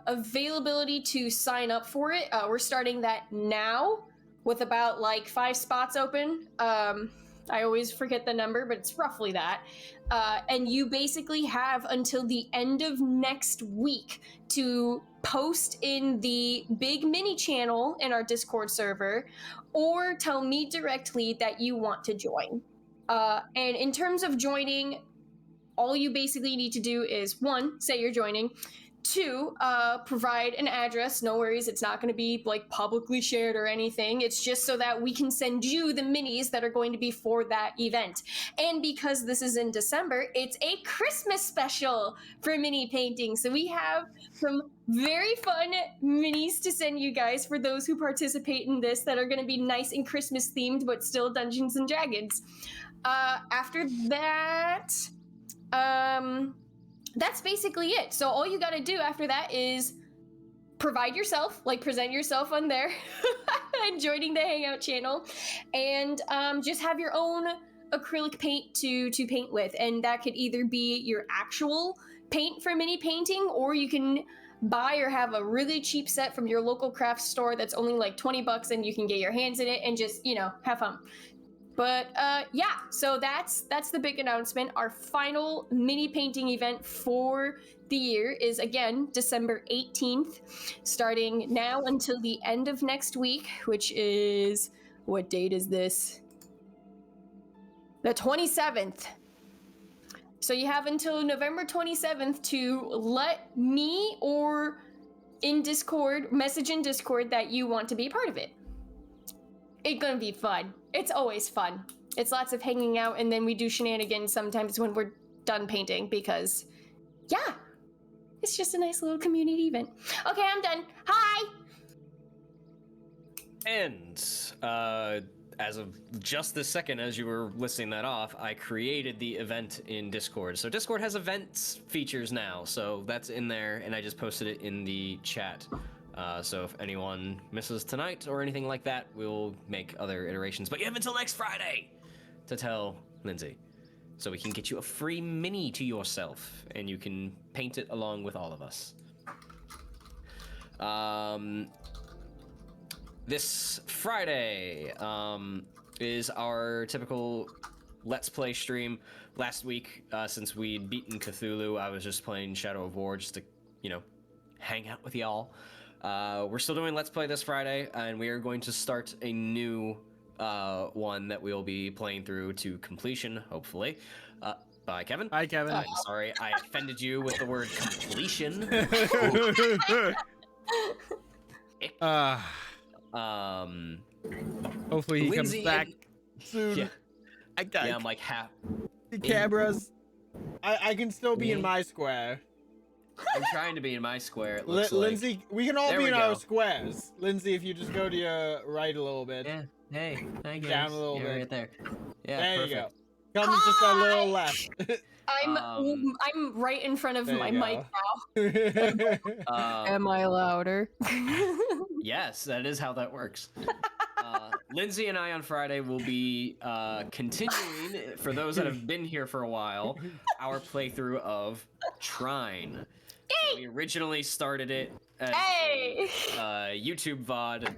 availability to sign up for it. We're starting that now with about like 5 spots open. I always forget the number, but it's roughly that. And you basically have until the end of next week to post in the big mini channel in our Discord server, or tell me directly that you want to join. And in terms of joining, all you basically need to do is 1, say you're joining. 2, provide an address. No worries, it's not going to be like publicly shared or anything. It's just so that we can send you the minis that are going to be for that event. And because this is in December, it's a Christmas special for mini painting. So we have some very fun minis to send you guys for those who participate in this that are going to be nice and Christmas themed, but still Dungeons and Dragons. After that, that's basically it. So all you gotta do after that is provide yourself, like present yourself on there and joining the Hangout channel, and just have your own acrylic paint to paint with. And that could either be your actual paint for mini painting, or you can buy or have a really cheap set from your local craft store that's only like $20 and you can get your hands in it and just, you know, have fun. But yeah, so that's the big announcement. Our final mini painting event for the year is, again, December 18th, starting now until the end of next week, which is, what date is this? The 27th. So you have until November 27th to let me or in Discord, message in Discord that you want to be a part of it. It's gonna be fun. It's always fun. It's lots of hanging out, and then we do shenanigans sometimes when we're done painting, because, yeah, it's just a nice little community event. Okay, I'm done. Hi! And as of just this second, as you were listing that off, I created the event in Discord. So Discord has events features now, so that's in there, and I just posted it in the chat. So if anyone misses tonight or anything like that, we'll make other iterations. But you have until next Friday to tell Lindsay, so we can get you a free mini to yourself, and you can paint it along with all of us. This Friday is our typical Let's Play stream. Last week, since we'd beaten Cthulhu, I was just playing Shadow of War just to, you know, hang out with y'all. We're still doing Let's Play this Friday, and we are going to start a new one that we'll be playing through to completion, hopefully. Bye, Kevin. Hi, Kevin. I'm sorry, I offended you with the word completion. Hopefully he Lindsay comes back and- soon. Yeah. I I'm like half. the cameras. I can still be in my square. I'm trying to be in my square. It looks Lindsay, we can all There be we in our go. squares. Lindsay, if you just go to your right a little bit. Yeah. Hey. Hi guys. Down a little You're bit. right there. Yeah. There Perfect. you go. Come just a little left. I'm right in front of There my you mic go. now. Am I louder? Yes, that is how that works. Lindsay and I on Friday will be continuing, for those that have been here for a while, our playthrough of Trine. So We originally started it as Hey! YouTube VOD.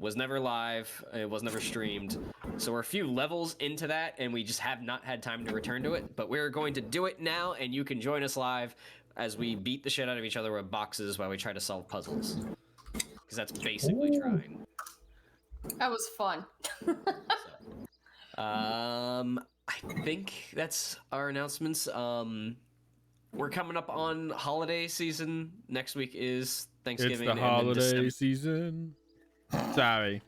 Was never live. It was never streamed. So we're a few levels into that, and we just have not had time to return to it. But we're going to do it now, and you can join us live as we beat the shit out of each other with boxes while we try to solve puzzles. Because that's basically trying. That was fun. I think that's our announcements. We're coming up on holiday season. Next week is Thanksgiving. It's the holiday season. Sorry.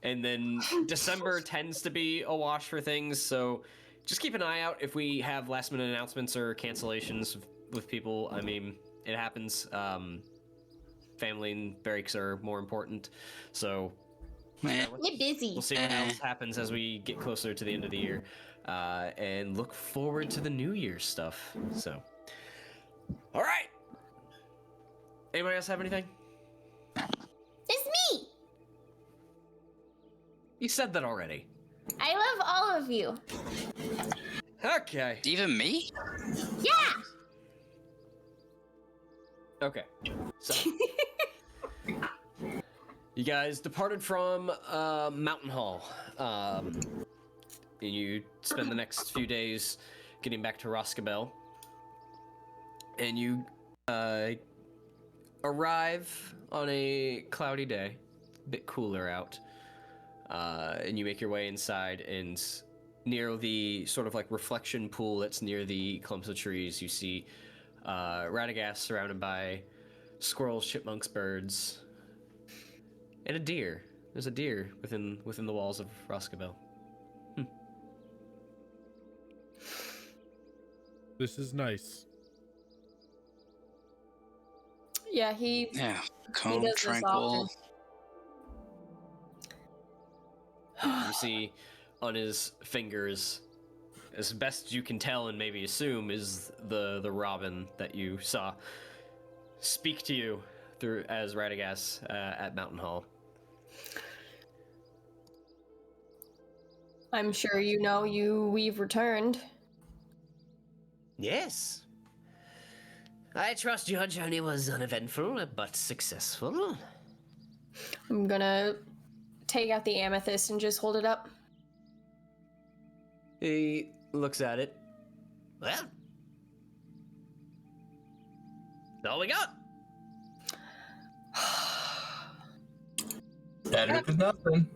And then December tends to be a wash for things, so just keep an eye out if we have last minute announcements or cancellations with people. I mean, it happens. Family and breaks are more important, so Man. You're busy. we'll see what else happens as we get closer to the end of the year, and look forward to the New Year's stuff. So, all right. Anybody else have anything? It's me! You said that already. I love all of you. Okay. Even me? Yeah! Okay. So, you guys departed from Mountain Hall, and you spend the next few days getting back to Roscabel, and you arrive on a cloudy day, a bit cooler out, and you make your way inside, and near the sort of like reflection pool that's near the clumps of trees, you see Radagast surrounded by squirrels, chipmunks, birds, and a deer. There's a deer within the walls of Roscabel. This is nice. Yeah, he Yeah. does Calm, this tranquil. You see on his fingers, as best you can tell and maybe assume, is the robin that you saw speak to you through as Radagast at Mountain Hall. I'm sure you know we've returned. Yes. I trust your journey was uneventful but successful. I'm gonna take out the amethyst and just hold it up. He looks at it. Well, that's all we got. Better than nothing.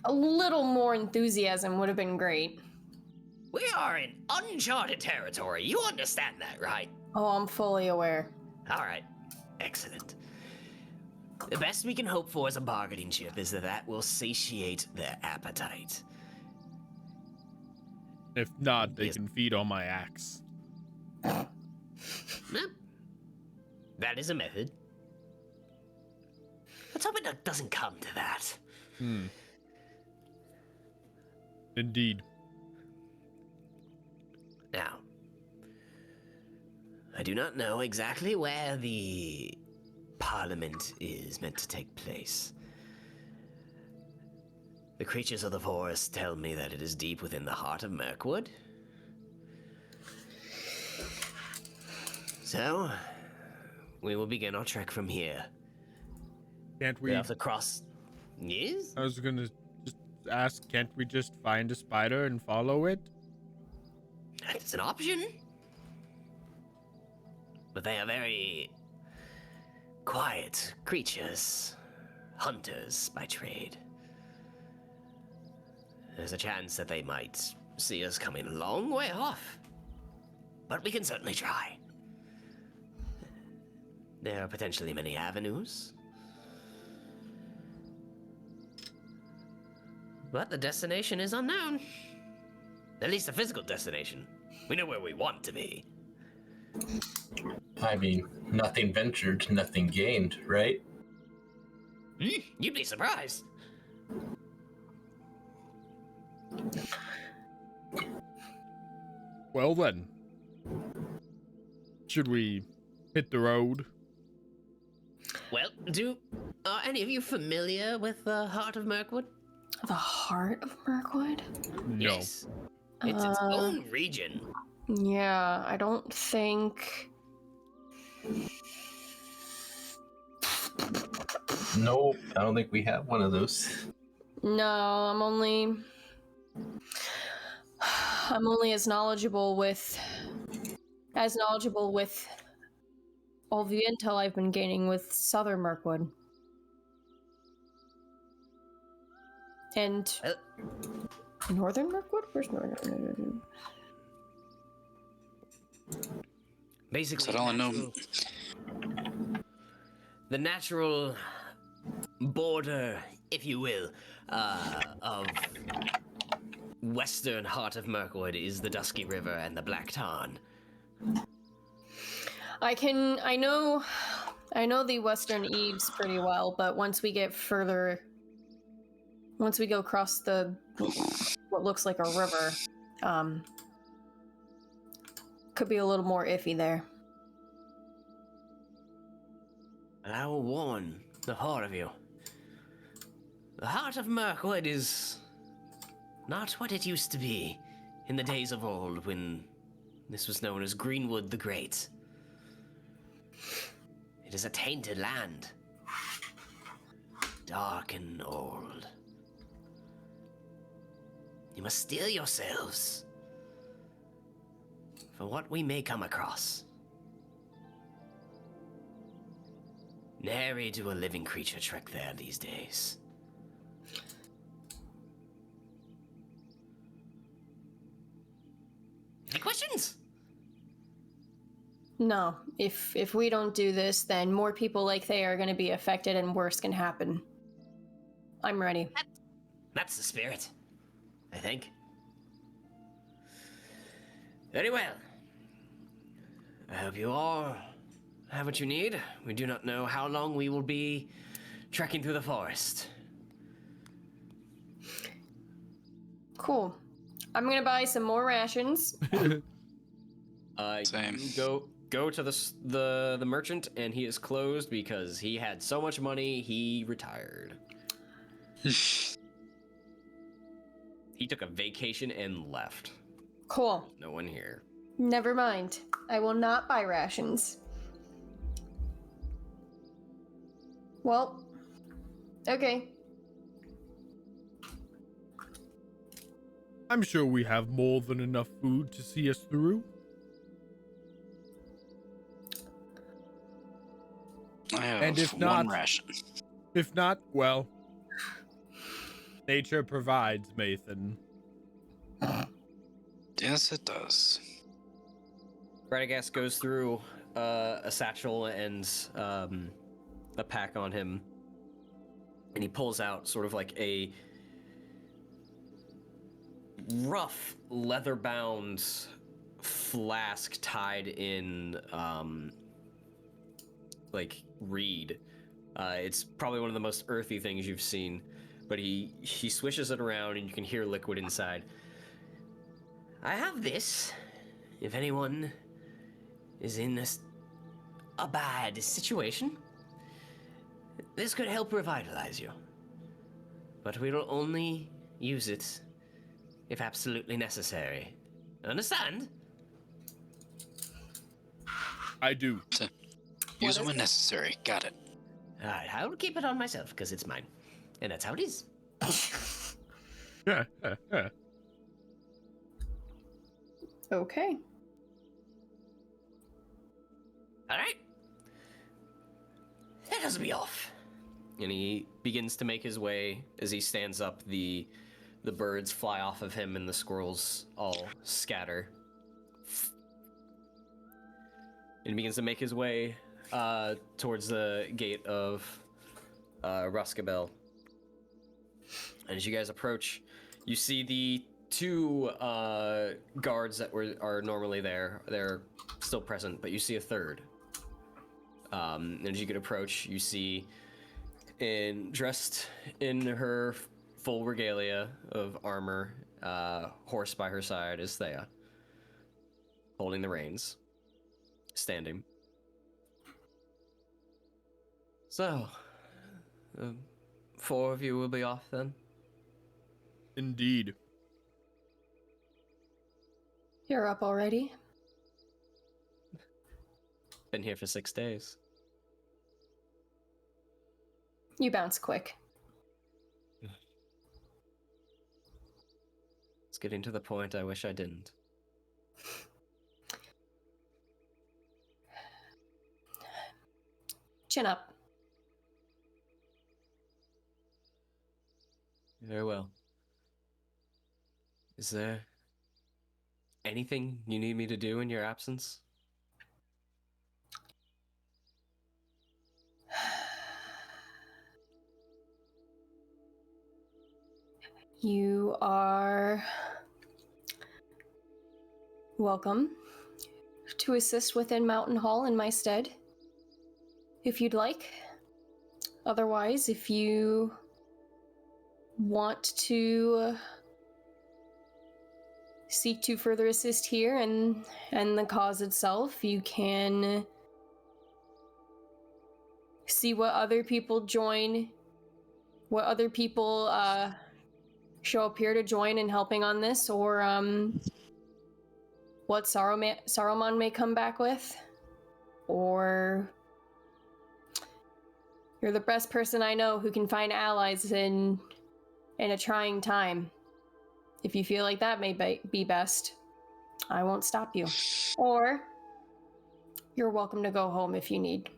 A little more enthusiasm would have been great. We are in uncharted territory. You understand that, right? Oh, I'm fully aware. All right. Excellent. The best we can hope for as a bargaining chip is that will satiate their appetite. If not, they Yes. can feed on my axe. That is a method. Let's hope it doesn't come to that. Indeed. Now, I do not know exactly where the Parliament is meant to take place. The creatures of the forest tell me that it is deep within the Heart of Mirkwood. So, we will begin our trek from here. Can't We we? have to cross. Yes? I was gonna just ask, can't we just find a spider and follow it? It's an option. But they are very quiet creatures, hunters by trade. There's a chance that they might see us coming a long way off. But we can certainly try. There are potentially many avenues. But the destination is unknown. At least the physical destination. We know where we want to be. I mean, nothing ventured, nothing gained, right? You'd be surprised. Well then, should we hit the road? Well, are any of you familiar with the Heart of Mirkwood? The Heart of Mirkwood? No. Yes. It's its own region. Yeah, I don't think. Nope, I don't think we have one of those. No, I'm only as knowledgeable with all the intel I've been gaining with Southern Mirkwood. And Northern Mirkwood? Where's Northern? Basically, So I don't know. the natural border, if you will, of western Heart of Mirkwood is the Dusky River and the Black Tarn. I know the Western Eaves pretty well, but once we go across what looks like a river, could be a little more iffy there. And I will warn the four of you. The Heart of Mirkwood is not what it used to be in the days of old when this was known as Greenwood the Great. It is a tainted land, dark and old. You must steel yourselves for what we may come across. Nary do a living creature trek there these days. Any questions? No, if we don't do this, then more people like they are going to be affected and worse can happen. I'm ready. That's the spirit, I think. Very well. I hope you all have what you need. We do not know how long we will be trekking through the forest. Cool. I'm going to buy some more rations. Same. You go to the merchant, and he is closed because he had so much money he retired. He took a vacation and left. Cool. No one here. Never mind. I will not buy rations. Well, okay. I'm sure we have more than enough food to see us through. I have And if one not- ration. If not, well, nature provides, Maethon. Yes, it does. Radagast goes through a satchel and a pack on him, and he pulls out sort of like a rough leather-bound flask tied in like reed. It's probably one of the most earthy things you've seen, but he swishes it around and you can hear liquid inside. I have this. If anyone is in a bad situation, this could help revitalize you. But we will only use it if absolutely necessary. Understand? I do. Use it when necessary. Got it. Alright, I will keep it on myself because it's mine. And that's how it is. Okay. Alright. Let us be off. And he begins to make his way. As he stands up, the birds fly off of him and the squirrels all scatter. And he begins to make his way towards the gate of Ruskabel. And as you guys approach, you see the two guards that are normally there. They're still present, but you see a third. And as you get approach, you see, dressed in her full regalia of armor, horse by her side is Thea, holding the reins, standing. So, four of you will be off then? Indeed. You're up already? Been here for 6 days. You bounce quick. It's getting to the point I wish I didn't. Chin up. Very well. Is there anything you need me to do in your absence? You are welcome to assist within Mountain Hall in my stead, if you'd like. Otherwise, if you want to seek to further assist here and the cause itself, you can see what other people join, what other people show up here to join in helping on this, or what Saruman may come back with, or you're the best person I know who can find allies in a trying time. If you feel like that may be best, I won't stop you. Or you're welcome to go home if you need.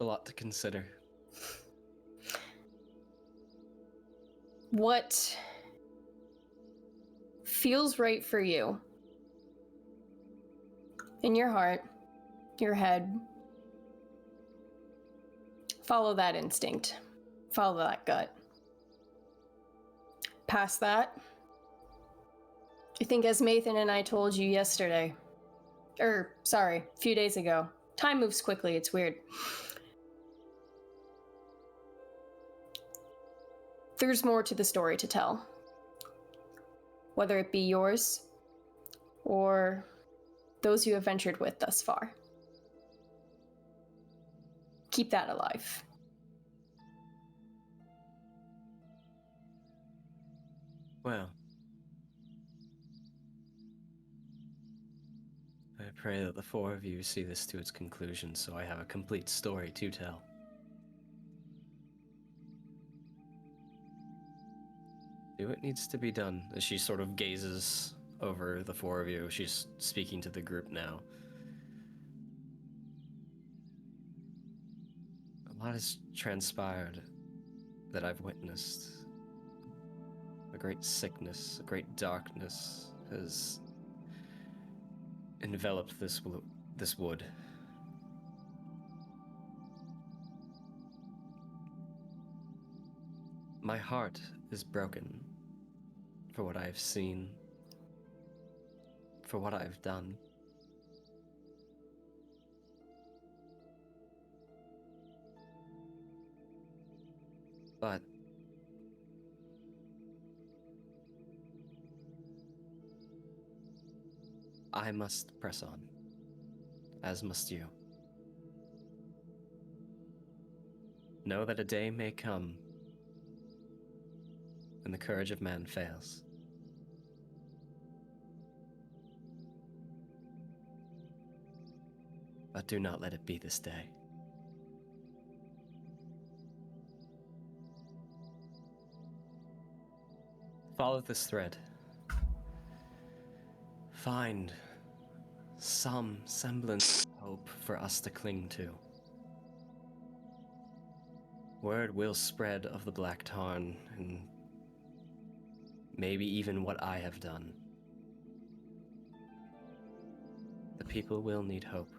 A lot to consider. What feels right for you in your heart, your head, follow that instinct. Follow that gut. Past that, I think as Maethon and I told you yesterday, a few days ago, time moves quickly, it's weird. There's more to the story to tell. Whether it be yours or those you have ventured with thus far. Keep that alive. Well, I pray that the four of you see this to its conclusion so I have a complete story to tell. Do what needs to be done. As she sort of gazes over the four of you, she's speaking to the group now. A lot has transpired that I've witnessed. A great sickness, a great darkness has enveloped this wood. My heart is broken for what I have seen, for what I have done. But I must press on, as must you. Know that a day may come when the courage of man fails. But do not let it be this day. Follow this thread. Find some semblance of hope for us to cling to. Word will spread of the Black Tarn and maybe even what I have done. The people will need hope.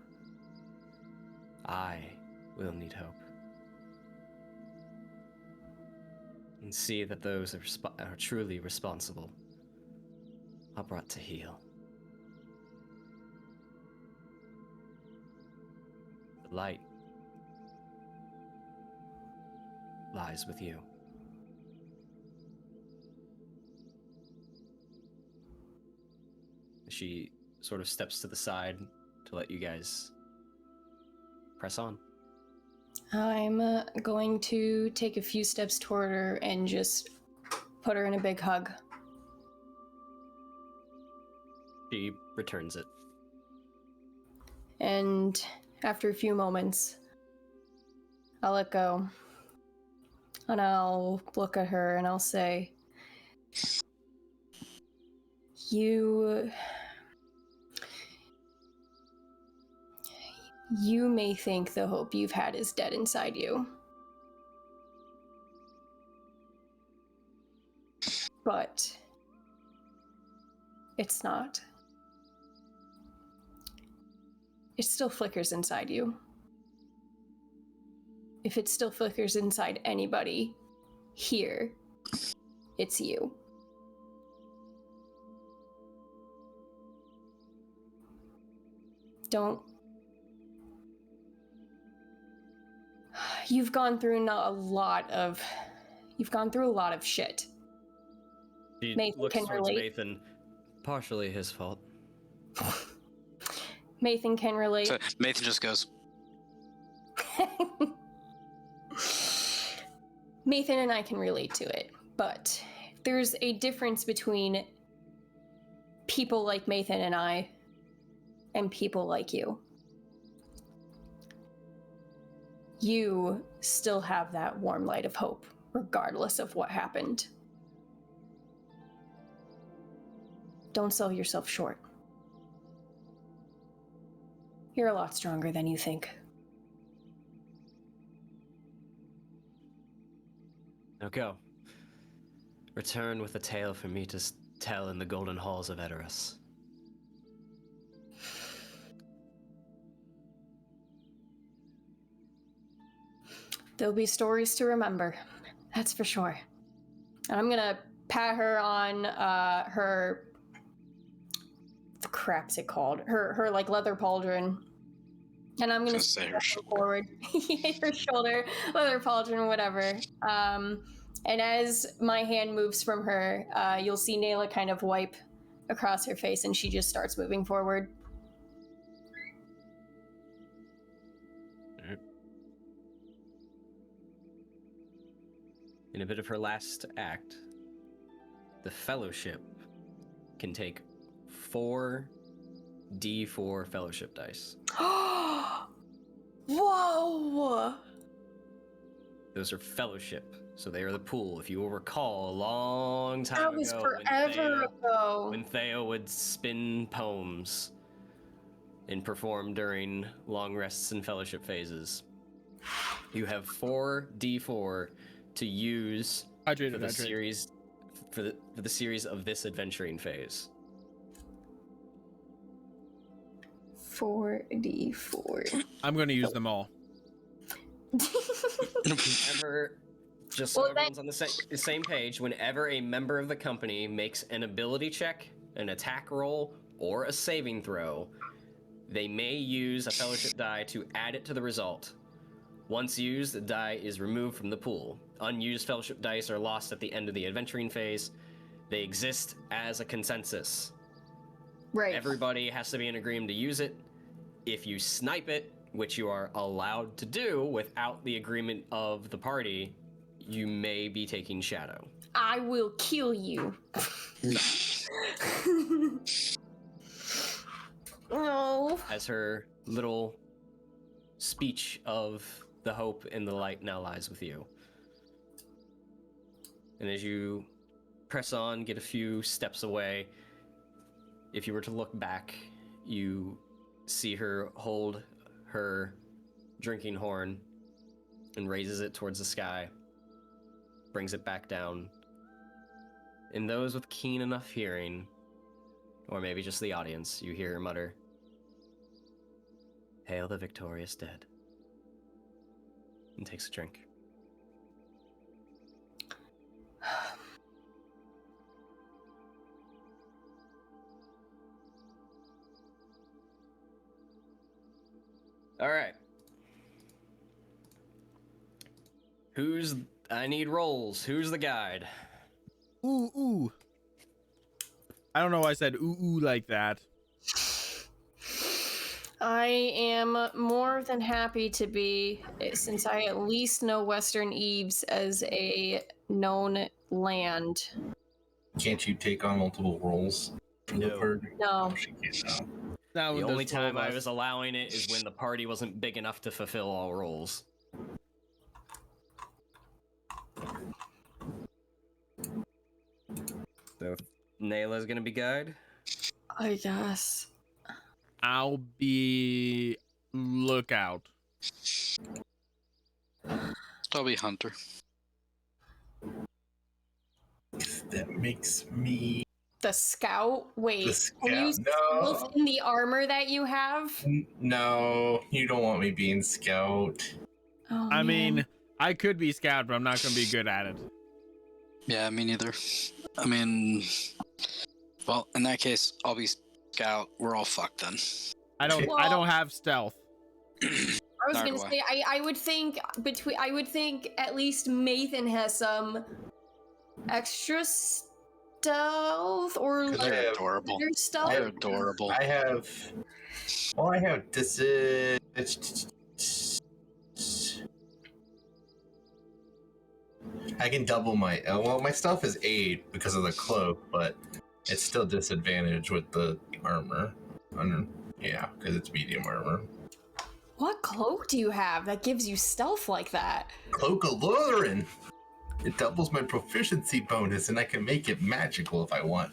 I will need hope. And see that those are truly responsible are brought to heel. The light lies with you. She sort of steps to the side to let you guys press on. I'm going to take a few steps toward her and just put her in a big hug. She returns it. And after a few moments, I'll let go. And I'll look at her and I'll say, You may think the hope you've had is dead inside you. But it's not. It still flickers inside you. If it still flickers inside anybody here, it's you. Don't. You've gone through a lot of shit. She Maethon looks can towards relate. Maethon. Partially his fault. Maethon can relate. So Maethon just goes, Maethon and I can relate to it, but there's a difference between people like Maethon and I and people like you. You still have that warm light of hope, regardless of what happened. Don't sell yourself short. You're a lot stronger than you think. Now go. Return with a tale for me to tell in the golden halls of Edoras. There'll be stories to remember, that's for sure. And I'm gonna pat her on her... What the crap's it called? Her like leather pauldron. And I'm gonna say her shoulder. forward. Her shoulder, leather pauldron, whatever. And as my hand moves from her, you'll see Nela kind of wipe across her face and she just starts moving forward. In a bit of her last act, the Fellowship can take 4d4 Fellowship dice. Whoa! Those are Fellowship, so they are the pool. If you will recall, a long time That was ago, forever ago. when Theo would spin poems and perform during long rests and Fellowship phases, you have 4d4 to use for the series for the series of this adventuring phase. 4d4. I'm going to use them all. Whenever, just so everyone's on the same page, whenever a member of the company makes an ability check, an attack roll, or a saving throw, they may use a Fellowship die to add it to the result. Once used, the die is removed from the pool. Unused Fellowship dice are lost at the end of the adventuring phase. They exist as a consensus. Right. Everybody has to be in agreement to use it. If you snipe it, which you are allowed to do without the agreement of the party, you may be taking shadow. I will kill you. Oh. As her little speech of the hope and the light now lies with you. And as you press on, get a few steps away, if you were to look back, you see her hold her drinking horn and raises it towards the sky, brings it back down. And those with keen enough hearing, or maybe just the audience, you hear her mutter, "Hail the victorious dead," and takes a drink. All right. I need rolls. Who's the guide? Ooh, ooh. I don't know why I said ooh, ooh like that. I am more than happy to be, since I at least know Western Eves as a known land. Can't you take on multiple roles for the No. party? No. She can't now. That The one only does 12 time I us. was allowing it is when the party wasn't big enough to fulfill all roles. So, Nela's gonna be guide. I guess. I'll be lookout. I'll be hunter. That makes me The scout? Wait, the can you scout. No, stealth in the armor that you have? no, you don't want me being scout. Oh, I man. mean, I could be scout, but I'm not going to be good at it. Yeah, me neither. I mean, well, in that case, I'll be scout. We're all fucked then. I don't have stealth. I was Neither gonna do I. say I would think at least Maethon has some extra stealth or Cause I like have- Adorable. better stealth. They're adorable. I have I can double my my stuff is 8 because of the cloak, but it's still disadvantage with the armor. Yeah, because it's medium armor. What cloak do you have that gives you stealth like that? Cloak of Lutheran. It doubles my proficiency bonus, and I can make it magical if I want.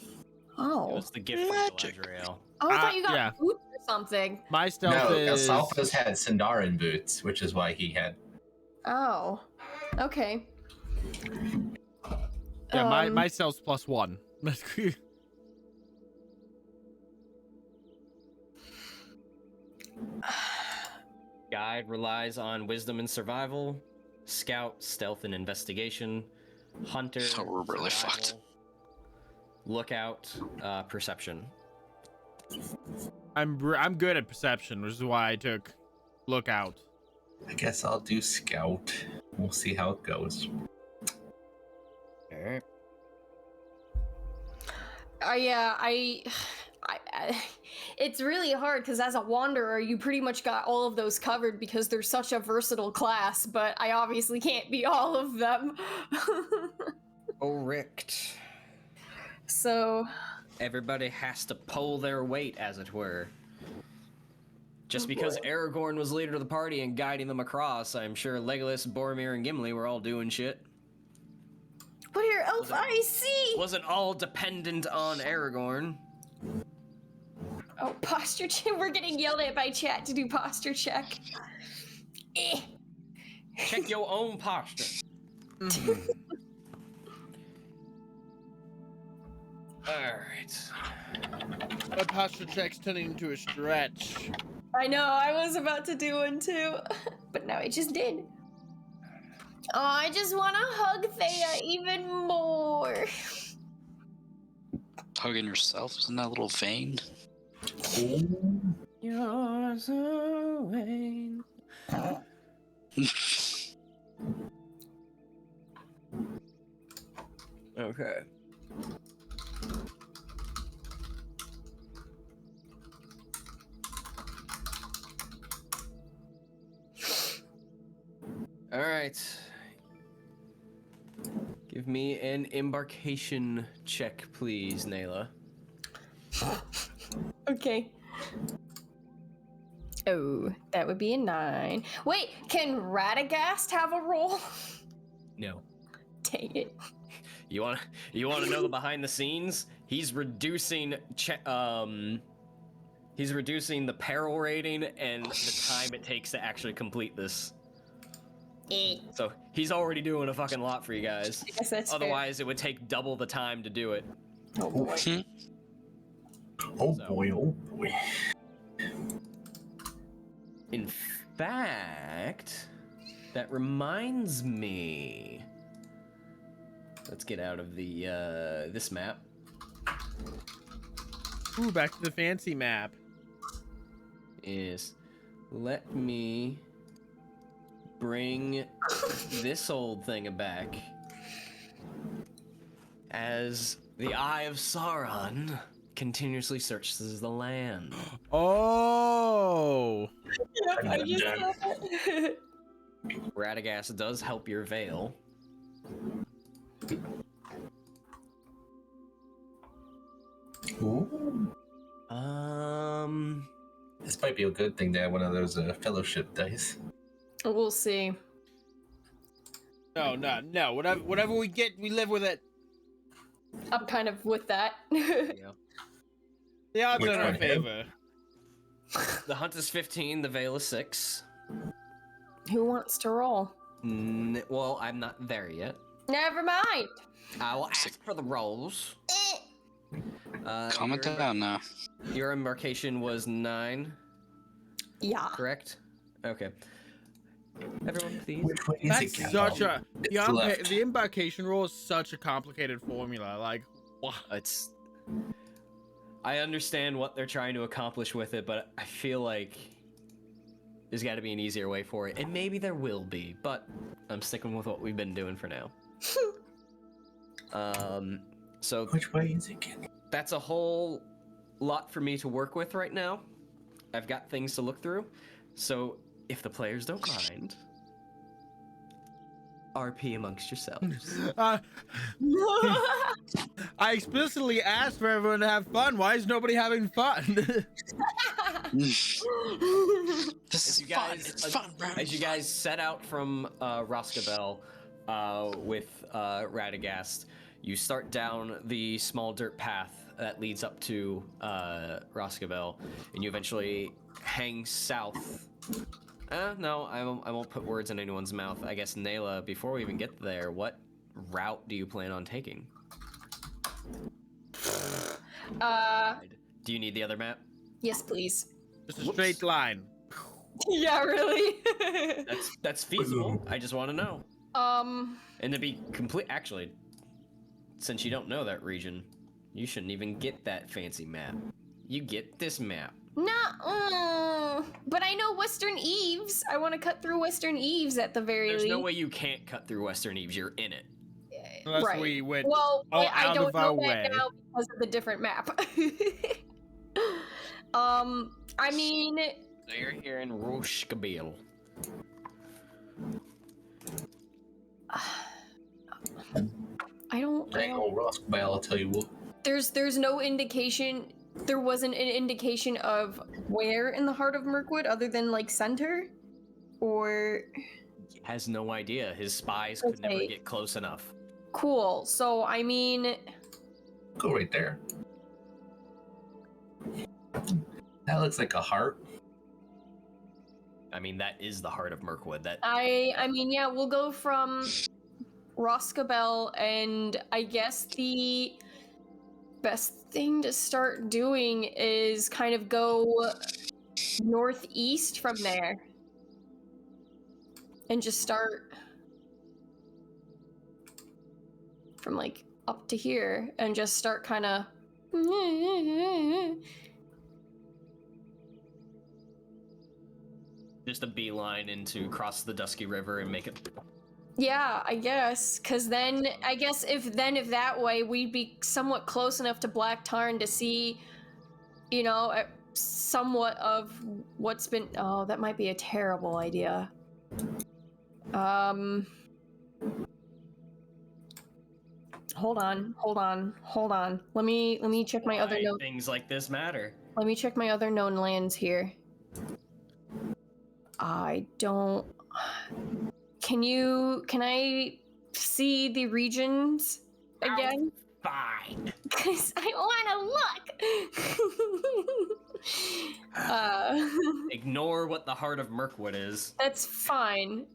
Oh, What's the gift Magic. from Galadriel? oh, I thought you got yeah. boots or something. My stealth No, is... Alsalthus had Sindarin boots, which is why he had. Oh, okay. Yeah, Um, my stealth's +1. Guide relies on wisdom and survival. Scout, stealth and investigation. Hunter, So we're really survival. fucked. Lookout, perception. I'm good at perception, which is why I took lookout. I guess I'll do scout. We'll see how it goes. Alright. It's really hard because as a wanderer, you pretty much got all of those covered because they're such a versatile class. But I obviously can't be all of them. Correct. So, Everybody has to pull their weight, as it were. Just Oh, because boy. Aragorn was leader of the party and guiding them across, I'm sure Legolas, Boromir, and Gimli were all doing shit. what are your elf eyes see? Wasn't all dependent on Aragorn. Oh, posture check. We're getting yelled at by chat to do posture check. Eh. Check your own posture. Alright. My posture check's turning into a stretch. I know, I was about to do one too, but now I just did. Oh, I just want to hug Thea even more. Hugging yourself in that little vein. Yours away. Okay. All right. Give me an embarkation check, please, Nela. Okay. Oh, that would be a 9. Wait, can Radagast have a roll? No. Dang it. You want to know the behind the scenes? He's reducing he's reducing the peril rating and the time it takes to actually complete this. So he's already doing a fucking lot for you guys. I guess that's Otherwise, it would take double the time to do it. fair. Oh boy. Oh So- boy, oh boy. In fact, that reminds me. Let's get out of the this map. Ooh, back to the fancy map. Is let me bring this old thing back. As the Eye of Sauron continuously searches the land. Oh. I just saw that. Radagast does help your veil. Ooh. This might be a good thing to have one of those fellowship dice. We'll see. No. Whatever we get, we live with it. I'm kind of with that. Yeah. The odds Which are in our one, him? favor. The hunt is 15, the veil is 6. Who wants to roll? Well, I'm not there yet. Never mind. I will ask for the rolls. Calm it your- down now. Your embarkation was 9, Yeah. correct? Okay. Everyone, please. Which way is That's it? such a It's left. the embarkation rule is such a complicated formula. Like, what? It's. I understand what they're trying to accomplish with it, but I feel like there's got to be an easier way for it, and maybe there will be. But I'm sticking with what we've been doing for now. So Which way is it? that's a whole lot for me to work with right now. I've got things to look through. So if the players don't mind, RP amongst yourselves. I explicitly asked for everyone to have fun. Why is nobody having fun? This As is you fun. guys, It's fun, bro. as you guys set out from Roskabel with Radagast, you start down the small dirt path that leads up to Roskabel, and you eventually hang south. No, I won't put words in anyone's mouth. I guess, Nela, before we even get there, what route do you plan on taking? Do you need the other map? Yes, please. Just a straight line. Yeah, really. That's feasible. I just want to know. And to be actually, since you don't know that region, you shouldn't even get that fancy map. You get this map. No, but I know Western Eves. I want to cut through Western Eves at the very There's least. no way you can't cut through Western Eves. You're in it. Unless Right. we went Well, I out don't of our know that way. now because of the different map. I mean, So you're here in Roskabel. I don't. Dang old Roskabel, I'll tell you what. There's no indication. There wasn't an indication of where in the Heart of Mirkwood, other than like center, or He has no idea. His spies could never Okay. get close enough. cool. So I mean, Go right there. That looks like a heart. I mean, that is the Heart of Mirkwood. That I mean, yeah, we'll go from Roskabel, and I guess the best thing to start doing is kind of go northeast from there, and just start from like up to here, and just start kind of. just a beeline into cross the Dusky River and make it. Yeah, I guess, because then I guess if that way we'd be somewhat close enough to Black Tarn to see, you know, somewhat of what's been. Oh, that might be a terrible idea. Hold on. Let me check my other Why note. things like this matter. Let me check my other known lands here. I don't. Can I see the regions again? Fine. Because I want to look. Ignore what the Heart of Mirkwood is. That's fine.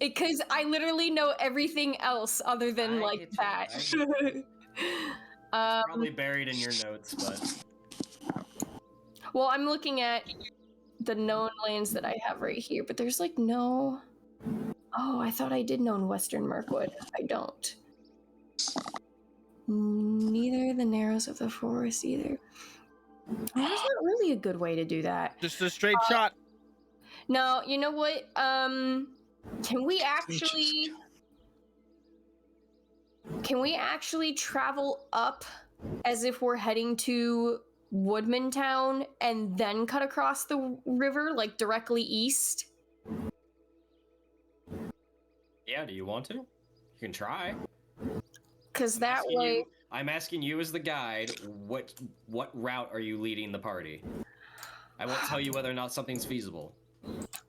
Because I literally know everything else other than I like get you, that. It's probably buried in your notes, but Well, I'm looking at the known lands that I have right here, but there's like no. Oh, I thought I did know Western Mirkwood. I don't. Neither the narrows of the forest either. There's not really a good way to do that. Just a straight shot. No, you know what? Can we actually travel up as if we're heading to Woodman Town and then cut across the river, like directly east? Yeah, do you want to? You can try. Because that way... I'm asking you as the guide, what route are you leading the party? I won't tell you whether or not something's feasible.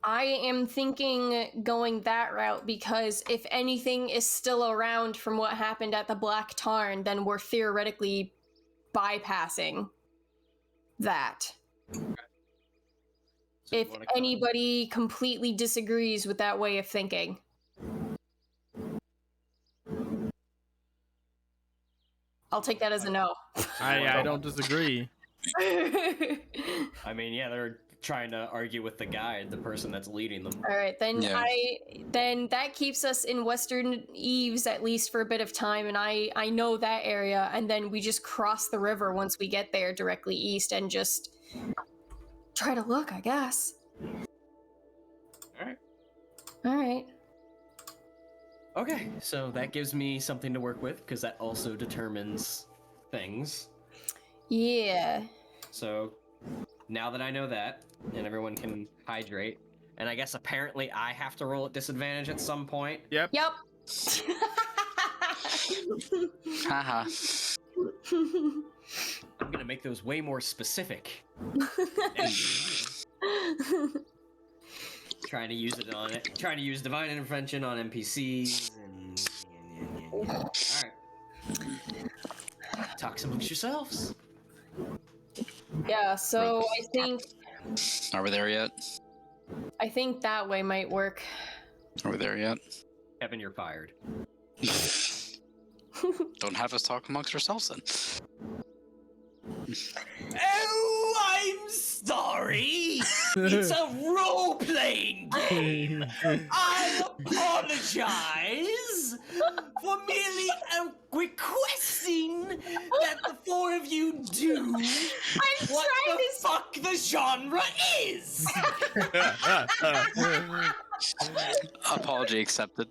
I am thinking going that route because if anything is still around from what happened at the Black Tarn, then we're theoretically bypassing that. So If anybody completely disagrees with that way of thinking. I'll take that as a no. I don't disagree. I mean, yeah, they're trying to argue with the guide, the person that's leading them. All right, then Yeah. then that keeps us in Western Eves at least for a bit of time, and I know that area, and then we just cross the river once we get there directly east and just try to look, I guess. All right. All right. Okay, so that gives me something to work with because that also determines things. Yeah. So now that I know that, and everyone can hydrate, and I guess apparently I have to roll at disadvantage at some point. Yep. Yep. Haha. I'm gonna make those way more specific. Trying to use divine intervention on NPCs and all right. Talk amongst yourselves. Yeah, so Are we there yet? I think that way might work. Are we there yet? Kevin, you're fired. Don't have us talk amongst ourselves then. Oh, I'm sorry. It's a role-playing game. I apologize for merely requesting that the four of you do what the fuck the genre is. Apology accepted.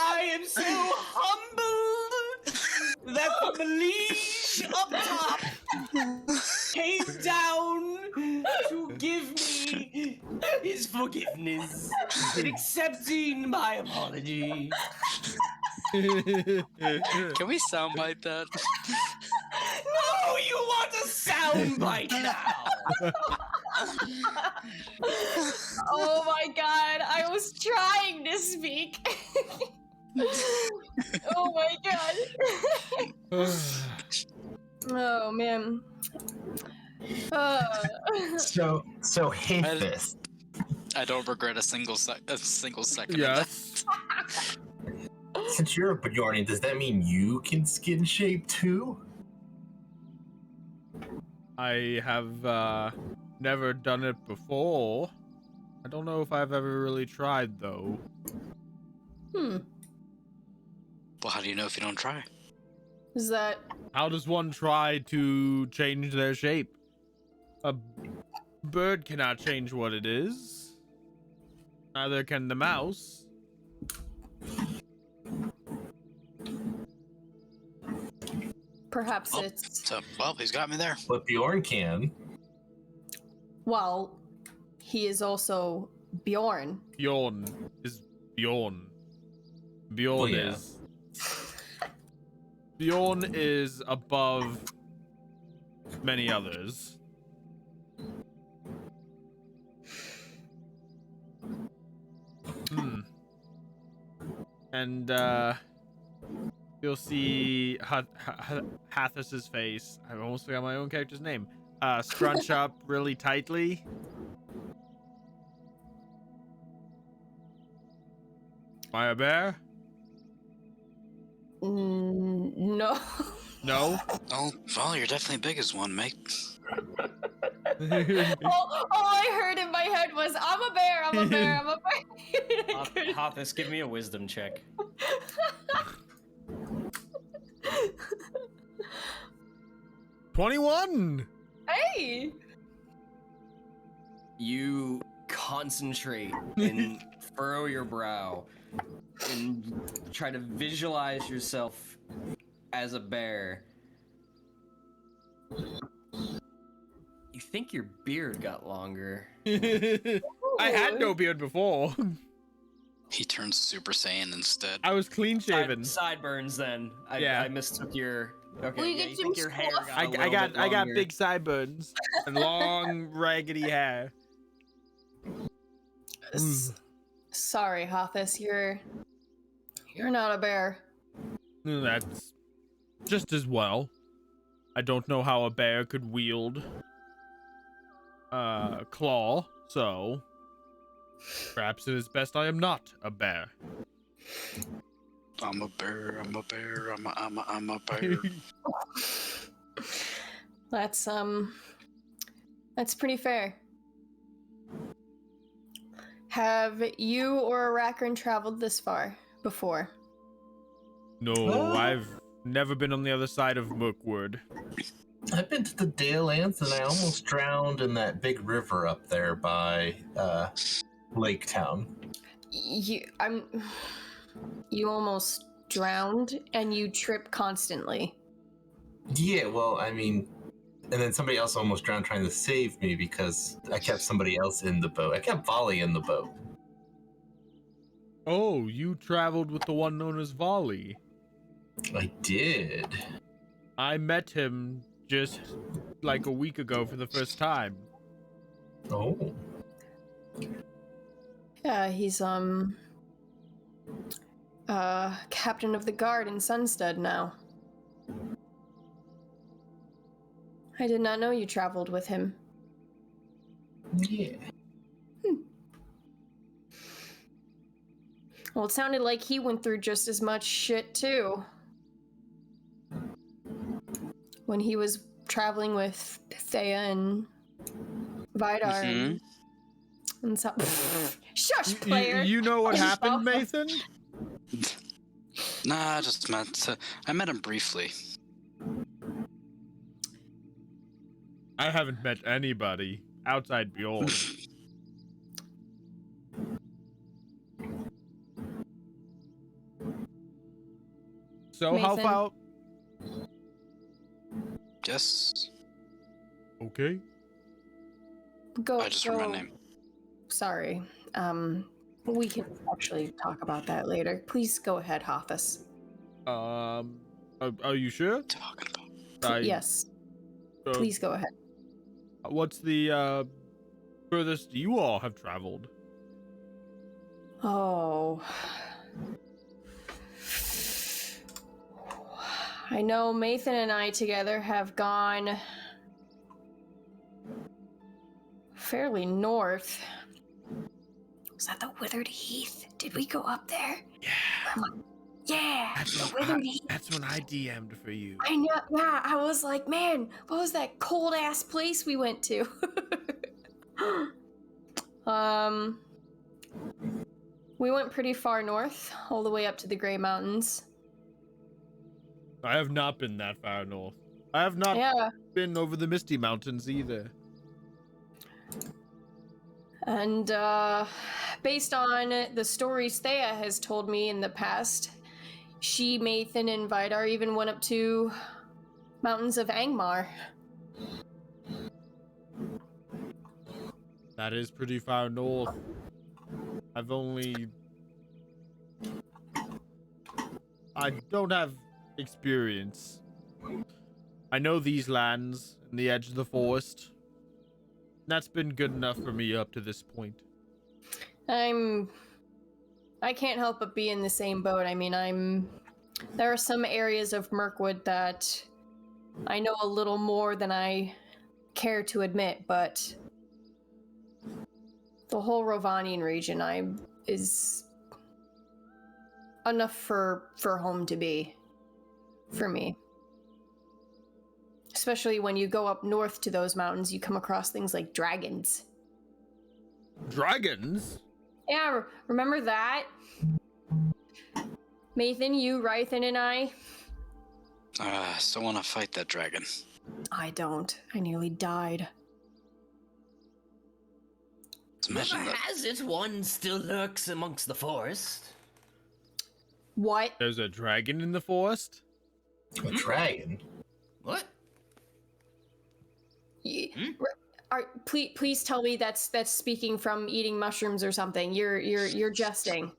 I am so humbled that the liege up top came down to give me his forgiveness in accepting my apology. Can we soundbite that? No, you want a soundbite now? Oh my god, I was trying to speak. Oh my god. Oh man. So Hathus. I don't regret a single second. Yes. Since you're a Bjornian, does that mean you can skin shape too? I have never done it before. I don't know if I've ever really tried though. Well, how do you know if you don't try? Is that How does one try to change their shape? A bird cannot change what it is. Neither can the mouse. perhaps Oh, it's So, well, he's got me there. But Bjorn can. well, he is also Bjorn. Bjorn is Bjorn. Bjorn Well, yeah. is. Bjorn is above many others. And you'll see Hathus's face. I almost forgot my own character's name. Scrunch up really tightly. Am I a bear? No. No. Oh, well, you're definitely big as one, mate. all I heard in my head was, I'm a bear, I'm a bear, I'm a bear. Hathus, give me a wisdom check. 21. Hey! You concentrate and furrow your brow and try to visualize yourself as a bear, you think your beard got longer. I had no beard before. He turns Super Saiyan instead. I was clean shaven. Sideburns then. I mistook your... Okay, Will you yeah, get you some think your hair stuff? got a little bit I got longer. big sideburns and long raggedy hair. Sorry, Hathus, you're not a bear. That's just as well. I don't know how a bear could wield claw, so perhaps it is best I am not a bear. I'm a bear, I'm a bear, I'm a bear. That's pretty fair. Have you or Arachran traveled this far before? No, I've never been on the other side of Mirkwood. I've been to the Dalelands and I almost drowned in that big river up there by Lake Town. You almost drowned and you trip constantly. Yeah, well, I mean, and then somebody else almost drowned trying to save me because I kept somebody else in the boat. I kept Volley in the boat. Oh, you traveled with the one known as Volley. I did. I met him just like a week ago for the first time. Oh. Yeah, he's captain of the guard in Sunstead now. I did not know you traveled with him. Yeah. Well, it sounded like he went through just as much shit too. When he was traveling with Thea and Vidar and so shush, player. You know what happened, Maethon? Nah, I met him briefly. I haven't met anybody outside Bjorn. So how Maethon. far? Yes, Okay. Go. I just heard my name. Sorry. We can actually talk about that later. Please go ahead, Hathus. Are you sure? Talking about. Yes. Please go ahead. What's the furthest you all have traveled? Oh. I know Maethon and I together have gone fairly north. Was that the Withered Heath? Did we go up there? Yeah. Yeah, the Withered Heath. That's when I DM'd for you. I know, yeah, I was like, man, what was that cold ass place we went to? We went pretty far north, all the way up to the Grey Mountains. I have not been that far north. I have not been over the Misty Mountains either. And based on the stories Thea has told me in the past, she, Maethon, and Vidar even went up to mountains of Angmar. That is pretty far north. I don't have experience. I know these lands and the edge of the forest. That's been good enough for me up to this point. I can't help but be in the same boat. I mean, there are some areas of Mirkwood that I know a little more than I care to admit, but the whole Rovanian region is enough for home to be for me. Especially when you go up north to those mountains, you come across things like dragons. Dragons? Yeah, remember that? Maethon, you, Rythan, and I? I still want to fight that dragon. I don't. I nearly died. Let's mention Rumor that. has it one still lurks amongst the forest. What? There's a dragon in the forest? A dragon? What? Please tell me that's speaking from eating mushrooms or something. You're jesting.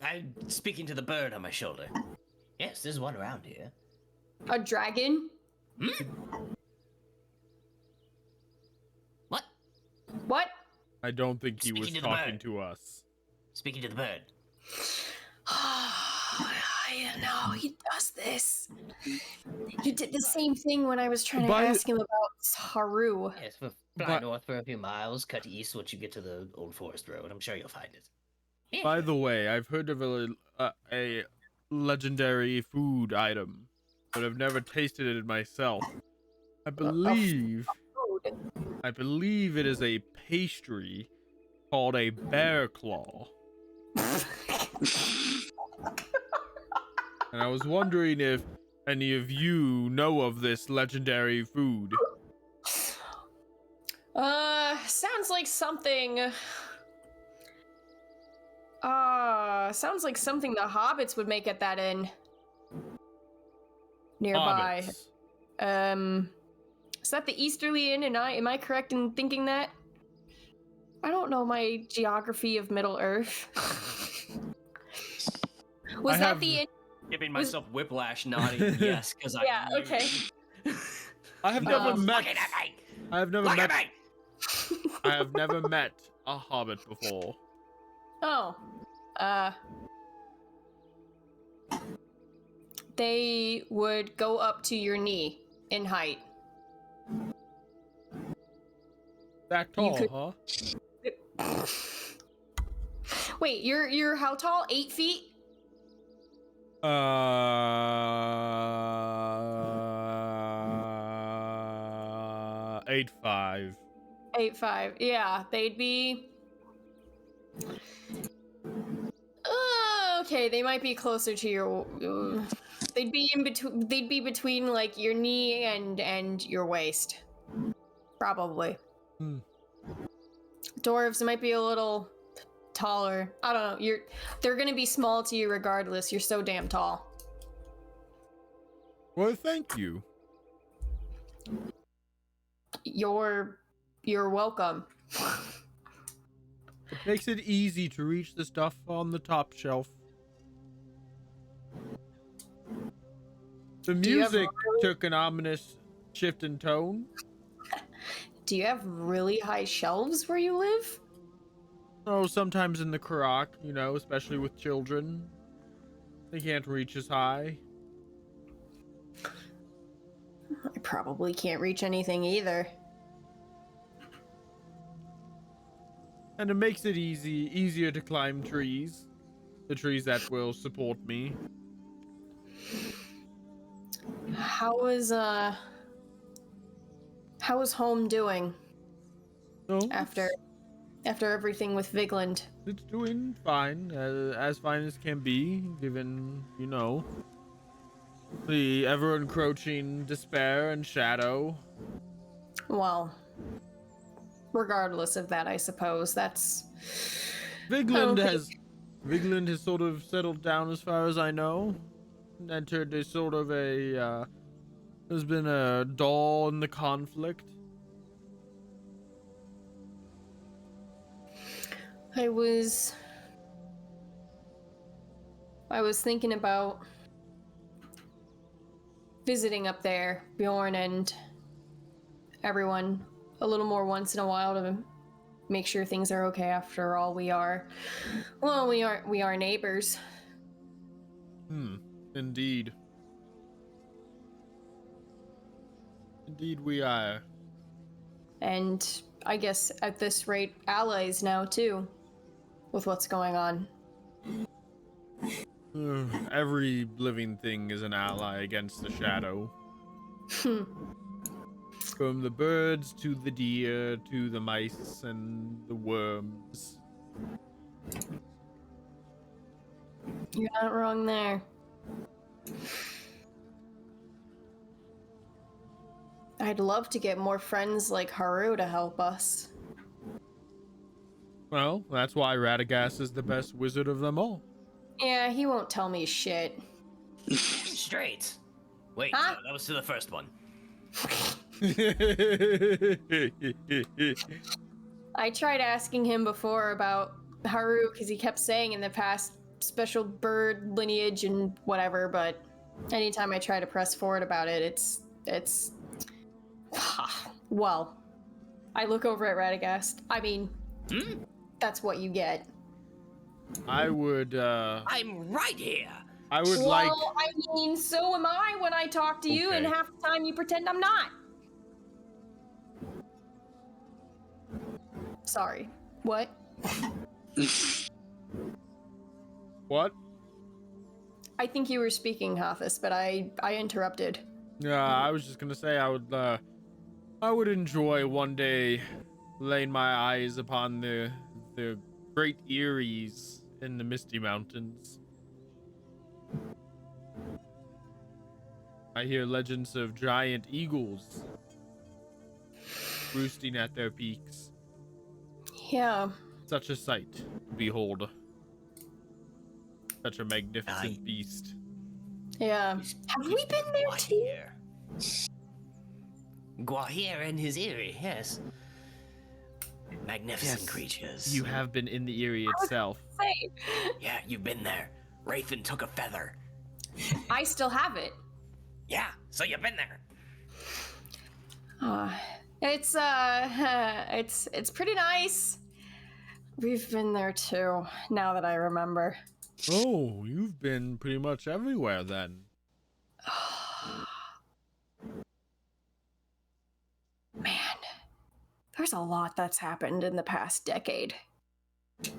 I'm speaking to the bird on my shoulder. Yes, there's one around here. A dragon? What? What? I don't think he was Speaking to the talking bird. to us. Speaking to the bird. I know he does this. You did the same thing when I was trying to By- ask him about Haru. Yes, fly north for a few miles, cut east once you get to the old forest road. I'm sure you'll find it. Yeah. By the way, I've heard of a legendary food item, but I've never tasted it myself. I believe it is a pastry called a bear claw. And I was wondering if any of you know of this legendary food. Sounds like something. Sounds like something the hobbits would make at that inn. Nearby. Hobbits. Is that the Easterly Inn? And am I correct in thinking that? I don't know my geography of Middle Earth. Was that the inn? Giving myself whiplash, nodding yes, because I. Yeah. knew. Okay. I have never met. Look at me! I have never Look met. at me! I have never met a hobbit before. Oh. They would go up to your knee in height. That tall, could- huh? Wait, you're how tall? 8 feet? 8'5". 8'5". Yeah, they'd be. Okay, they might be closer to your. They'd be in between. They'd be between like your knee and your waist, probably. Dwarves might be a little taller. I don't know. They're gonna be small to you regardless. You're so damn tall. Well, thank you. You're welcome. It makes it easy to reach the stuff on the top shelf. The Do you have music took an ominous shift in tone. Do you have really high shelves where you live? Oh, sometimes in the Karak, you know, especially with children. They can't reach as high. I probably can't reach anything either. And it makes it easier to climb trees. The trees that will support me. How is home doing Oh, after everything with Vigland? it's doing fine, as fine as can be, given, you know, the ever-encroaching despair and shadow. Well, regardless of that, I suppose that's. Vigland Okay. Vigland has sort of settled down as far as I know. Entered a sort of a, there's been a dull in the conflict. I was thinking about visiting up there, Bjorn and everyone, a little more once in a while to make sure things are okay. After all, we are neighbors. Indeed. Indeed we are. And I guess at this rate, allies now too, with what's going on. Every living thing is an ally against the shadow. From the birds to the deer to the mice and the worms. You're not wrong there. I'd love to get more friends like Haru to help us. Well, that's why Radagast is the best wizard of them all. Yeah, he won't tell me shit. Straight. Wait, Huh? no, that was to the first one. I tried asking him before about Haru because he kept saying in the past special bird lineage and whatever, but anytime I try to press forward about it, it's well, I look over at Radagast. I mean, that's what you get. I would I'm right here. I would Well, like I mean, so am I when I talk to you, and Okay. half the time you pretend I'm not. Sorry. What? what? I think you were speaking, Hathus, but I interrupted. Yeah, I was just gonna say I would enjoy one day laying my eyes upon the great Eries in the Misty Mountains. I hear legends of giant eagles roosting at their peaks. Yeah. Such a sight to behold. Such a magnificent beast. Yeah. Have we been there too? Guahir and his Eerie, yes. Magnificent creatures. You have been in the Eerie itself. Say, Yeah, you've been there. Wraithen took a feather. I still have it. Yeah, so you've been there. It's pretty nice. We've been there too, now that I remember. Oh, you've been pretty much everywhere then. Man, there's a lot that's happened in the past decade. A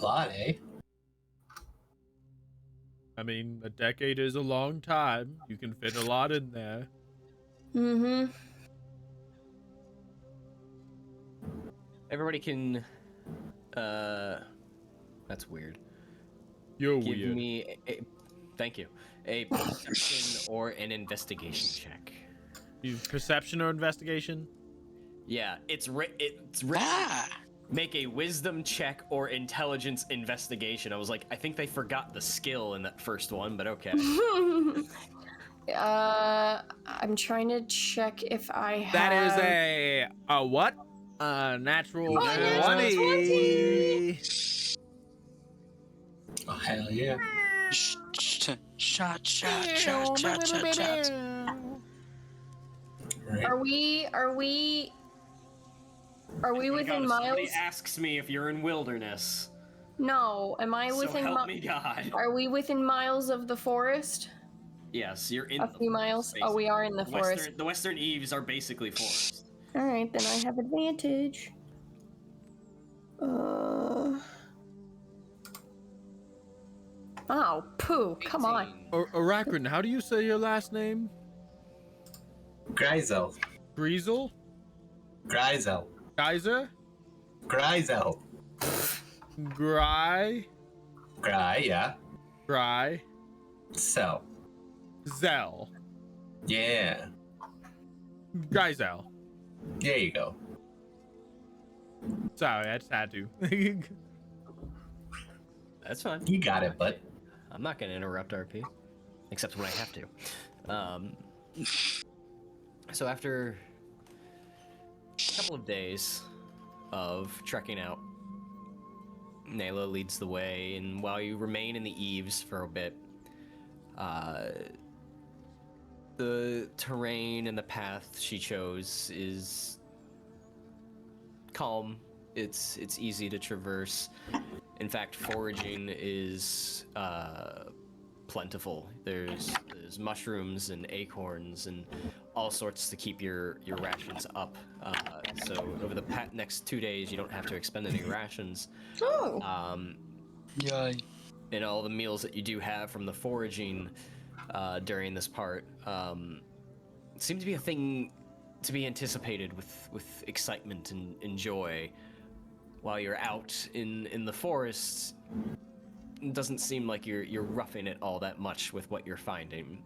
lot, eh? I mean, a decade is a long time. You can fit a lot in there. Mm-hmm. Everybody can. That's weird. You're Give weird. me thank you. A perception or an investigation check. You perception or investigation? Yeah, it's written. Make a wisdom check or intelligence investigation. I was like, I think they forgot the skill in that first one, but okay. I'm trying to check if I have... That is a what? Natural Oh, natural 20! Oh, hell yeah. Shot. Right. Are we within miles? Somebody asks me if you're in wilderness. No, am I So within help me God. Are we within miles of the forest? Yes, you're in A the few miles? forest, Oh, we are in the forest. The western eaves are basically forest. Alright, then I have advantage. Oh, poo, come on. Arachran, how do you say your last name? Gryzel. Greasel? Gryzel. Geyser? Gryzel. Gry? Gry, yeah. Gry? So. Zell. Yeah. Gryzel. There you go. Sorry, I just had to. That's fine. You got it, bud. I'm not gonna interrupt RP, except when I have to. So after a couple of days of trekking out, Nela leads the way, and while you remain in the eaves for a bit, the terrain and the path she chose is calm. It's easy to traverse. In fact, foraging is plentiful. There's mushrooms and acorns and all sorts to keep your rations up. So over the next 2 days, you don't have to expend any rations. Oh. Yay. And all the meals that you do have from the foraging during this part seem to be a thing to be anticipated with excitement and joy. While you're out in the forests, it doesn't seem like you're roughing it all that much with what you're finding.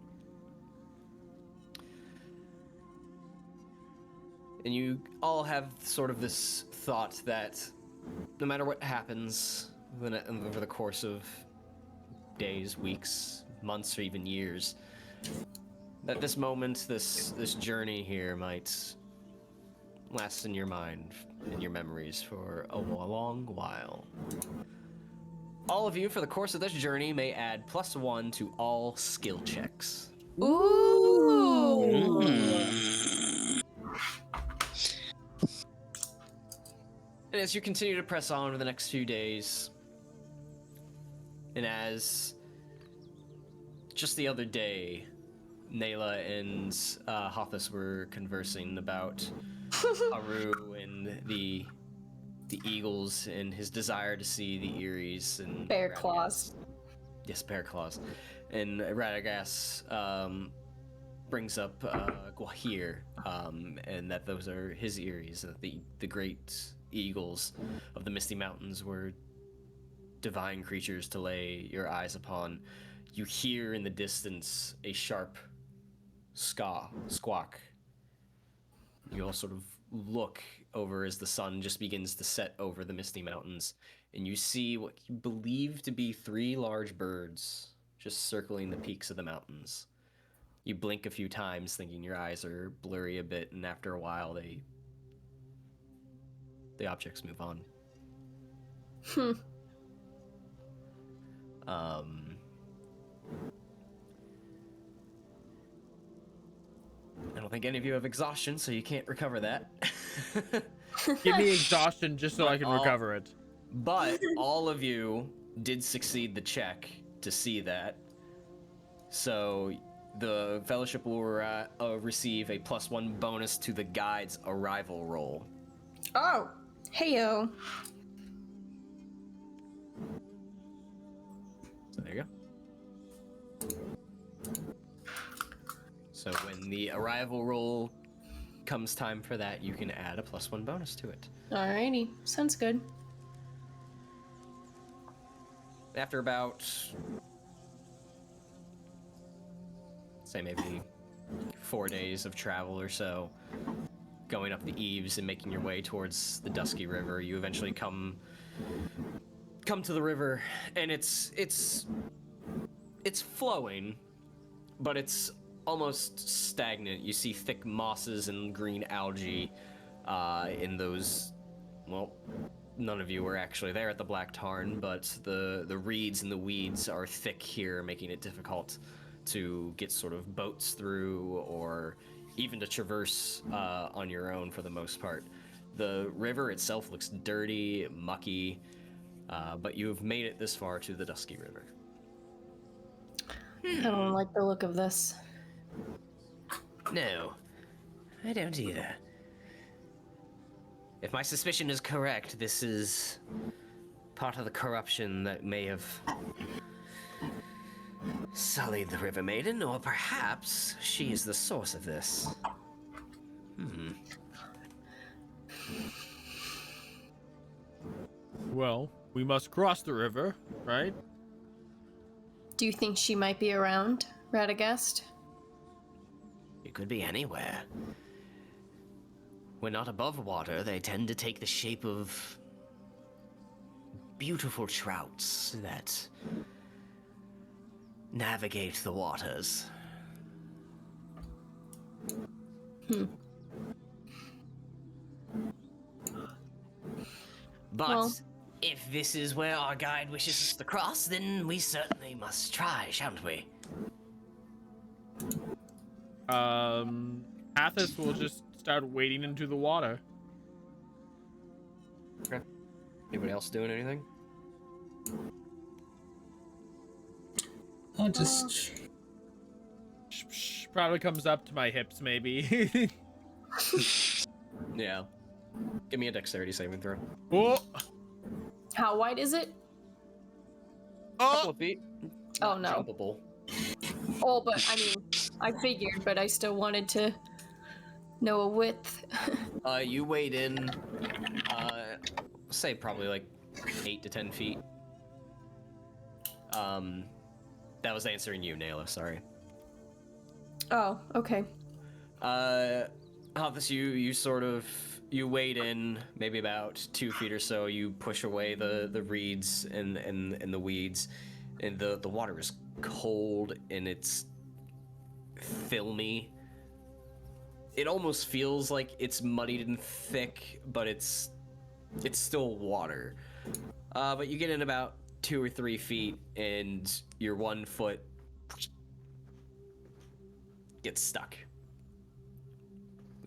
And you all have sort of this thought that no matter what happens over the course of days, weeks, months, or even years. That this moment, this journey here might last in your mind, in your memories for a long while. All of you, for the course of this journey, may add +1 to all skill checks. Ooh. And as you continue to press on over the next few days, and as just the other day, Nela and Hathus were conversing about Haru and the eagles and his desire to see the Eries and Bear Radagast. claws. Yes, bear claws. And Radagast brings up Gwahir, and that those are his Eries, that the great eagles of the Misty Mountains were divine creatures to lay your eyes upon. You hear in the distance a sharp squawk. You all sort of look over as the sun just begins to set over the Misty Mountains, and you see what you believe to be 3 large birds just circling the peaks of the mountains. You blink a few times thinking your eyes are blurry a bit, and after a while the objects move on. I don't think any of you have exhaustion, so you can't recover that. Give me exhaustion just so I can recover it. But all of you did succeed the check to see that. So the Fellowship will receive a +1 bonus to the guide's arrival roll. Oh, heyo. So there you go. So when the arrival roll comes time for that, you can add a +1 bonus to it. Alrighty, sounds good. After about, say maybe 4 days of travel or so, going up the eaves and making your way towards the Dusky River, you eventually come to the river, and it's flowing, but it's almost stagnant. You see thick mosses and green algae in those, well, none of you were actually there at the Black Tarn, but the reeds and the weeds are thick here, making it difficult to get sort of boats through or even to traverse on your own for the most part. The river itself looks dirty, mucky, but you've made it this far to the Dusky River. I don't like the look of this. No, I don't either. If my suspicion is correct, this is part of the corruption that may have sullied the River Maiden, or perhaps she is the source of this. Well, we must cross the river, right? Do you think she might be around, Radagast? It could be anywhere. When not above water, they tend to take the shape of beautiful trouts that navigate the waters. But Well- if this is where our guide wishes us to cross, then we certainly must try, shan't we? Hathus will just start wading into the water. Okay. Anybody else doing anything? I just Probably comes up to my hips, maybe. Yeah. Give me a dexterity saving throw. Oh! How wide is it? Couple of feet. Oh, Not no. Jumpable. Oh, but I mean, I figured, but I still wanted to know a width. You wade in, say probably like 8 to 10 feet. That was answering you, Nela, sorry. Oh, okay. Hathus, you wade in maybe about 2 feet or so. You push away the reeds and the weeds. and the water is cold and it's filmy. It almost feels like it's muddied and thick, but it's still water. But you get in about 2 or 3 feet, and your 1 foot gets stuck.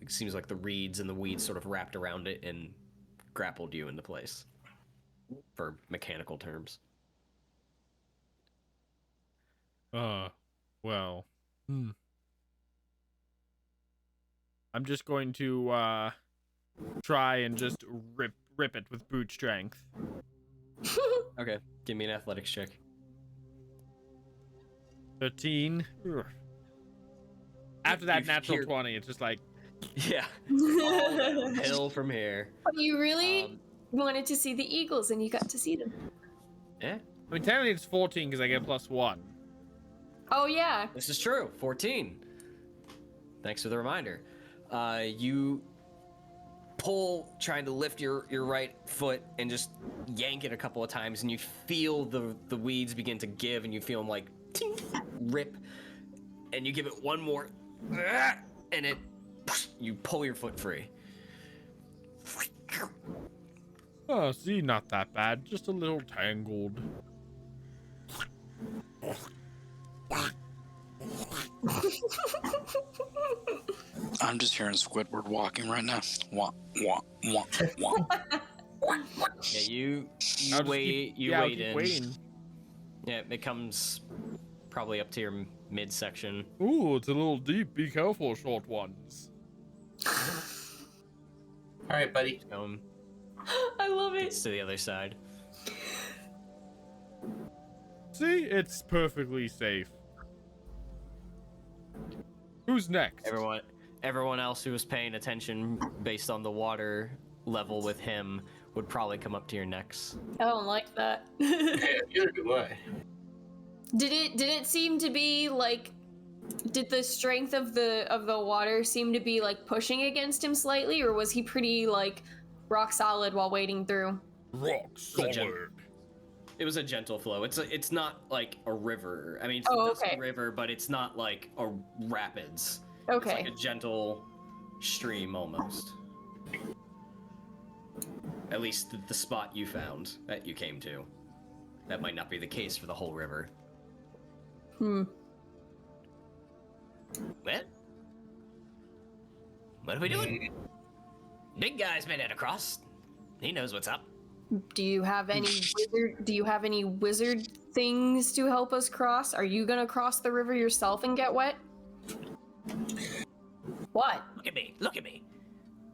It seems like the reeds and the weeds sort of wrapped around it and grappled you into place, for mechanical terms. Well. I'm just going to try and just rip it with brute strength. Okay, give me an athletics check. 13. Ugh. After that You natural hear- 20, it's just like, Yeah, all downhill from here. But you really wanted to see the eagles, and you got to see them. Yeah, I mean, technically it's 14 because I get +1. Oh yeah. this is true. 14. Thanks for the reminder. You pull, trying to lift your right foot and just yank it a couple of times, and you feel the weeds begin to give, and you feel them like ting, rip, and you give it one more, and you pull your foot free. Oh, see, not that bad. Just a little tangled. I'm just hearing Squidward walking right now. Wah, wah, wah, wah. Yeah, you I'll just wait. keep- I'll Wait keep in. waiting. Yeah, it comes probably up to your midsection. Ooh, it's a little deep. Be careful, short ones. All right, buddy. I love it. Gets to the other side. See, it's perfectly safe. Who's next? Everyone else who was paying attention based on the water level with him would probably come up to your necks. I don't like that. Yeah, neither do I. Did it seem to be like? Did the strength of the water seem to be like pushing against him slightly, or was he pretty like rock solid while wading through? Rock solid. It was a gentle flow. It's not like a river. I mean, Oh, it's okay. a river, but it's not like a rapids. Okay. It's like a gentle stream almost. At least the spot you found that you came to. That might not be the case for the whole river. Hmm. What are we doing? Big guy's made it across. He knows what's up. Do you have any wizard things to help us cross? Are you gonna cross the river yourself and get wet? What? Look at me. Look at me.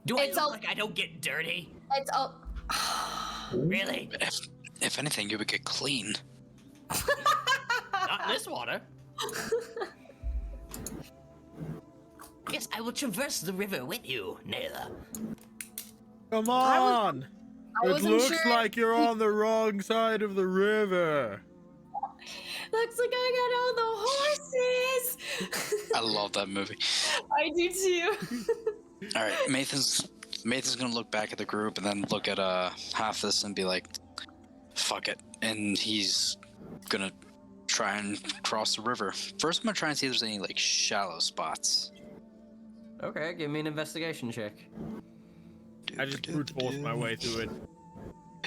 Do I It's look all- like I don't get dirty? It's all. Really? If anything, you would get clean. Not in this water. Yes, I will traverse the river with you, Nela. Come on! I It wasn't looks sure- like you're on the wrong side of the river. Looks like I got all the horses. I love that movie. I do too. All right, Maethon's gonna look back at the group and then look at Hathus and be like, "Fuck it," and he's gonna try and cross the river. First, I'm gonna try and see if there's any like shallow spots. Okay, give me an investigation check. I just brute force my way through it.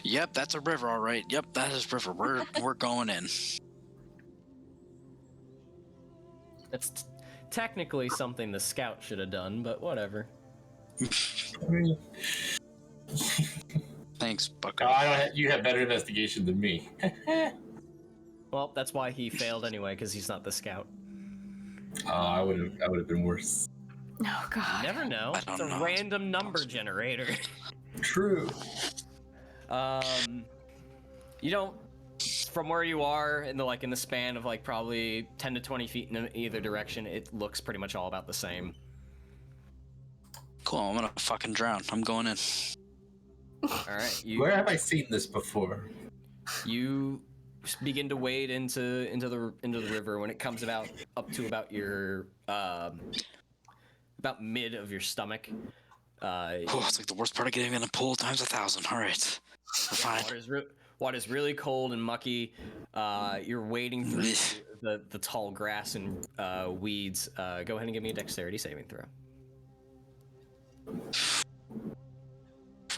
Yep, that's a river, all right. Yep, that is river. We're going in. That's technically something the scout should have done, but whatever. Thanks, Bucko. You have better investigation than me. Well, that's why he failed anyway, because he's not the scout. I would have been worse. Oh God. You never know. I It's don't a know. random number generator. True. You don't. From where you are in the span of like probably 10 to 20 feet in either direction, it looks pretty much all about the same. Cool, I'm gonna fucking drown. I'm going in. All right, Where have I seen this before? you begin to wade into the river when it comes up to about your about mid of your stomach. Oh, it's like the worst part of getting in a pool times 1,000. All right, we're fine. Water's really cold and mucky. You're wading through the tall grass and weeds. Go ahead and give me a dexterity saving throw.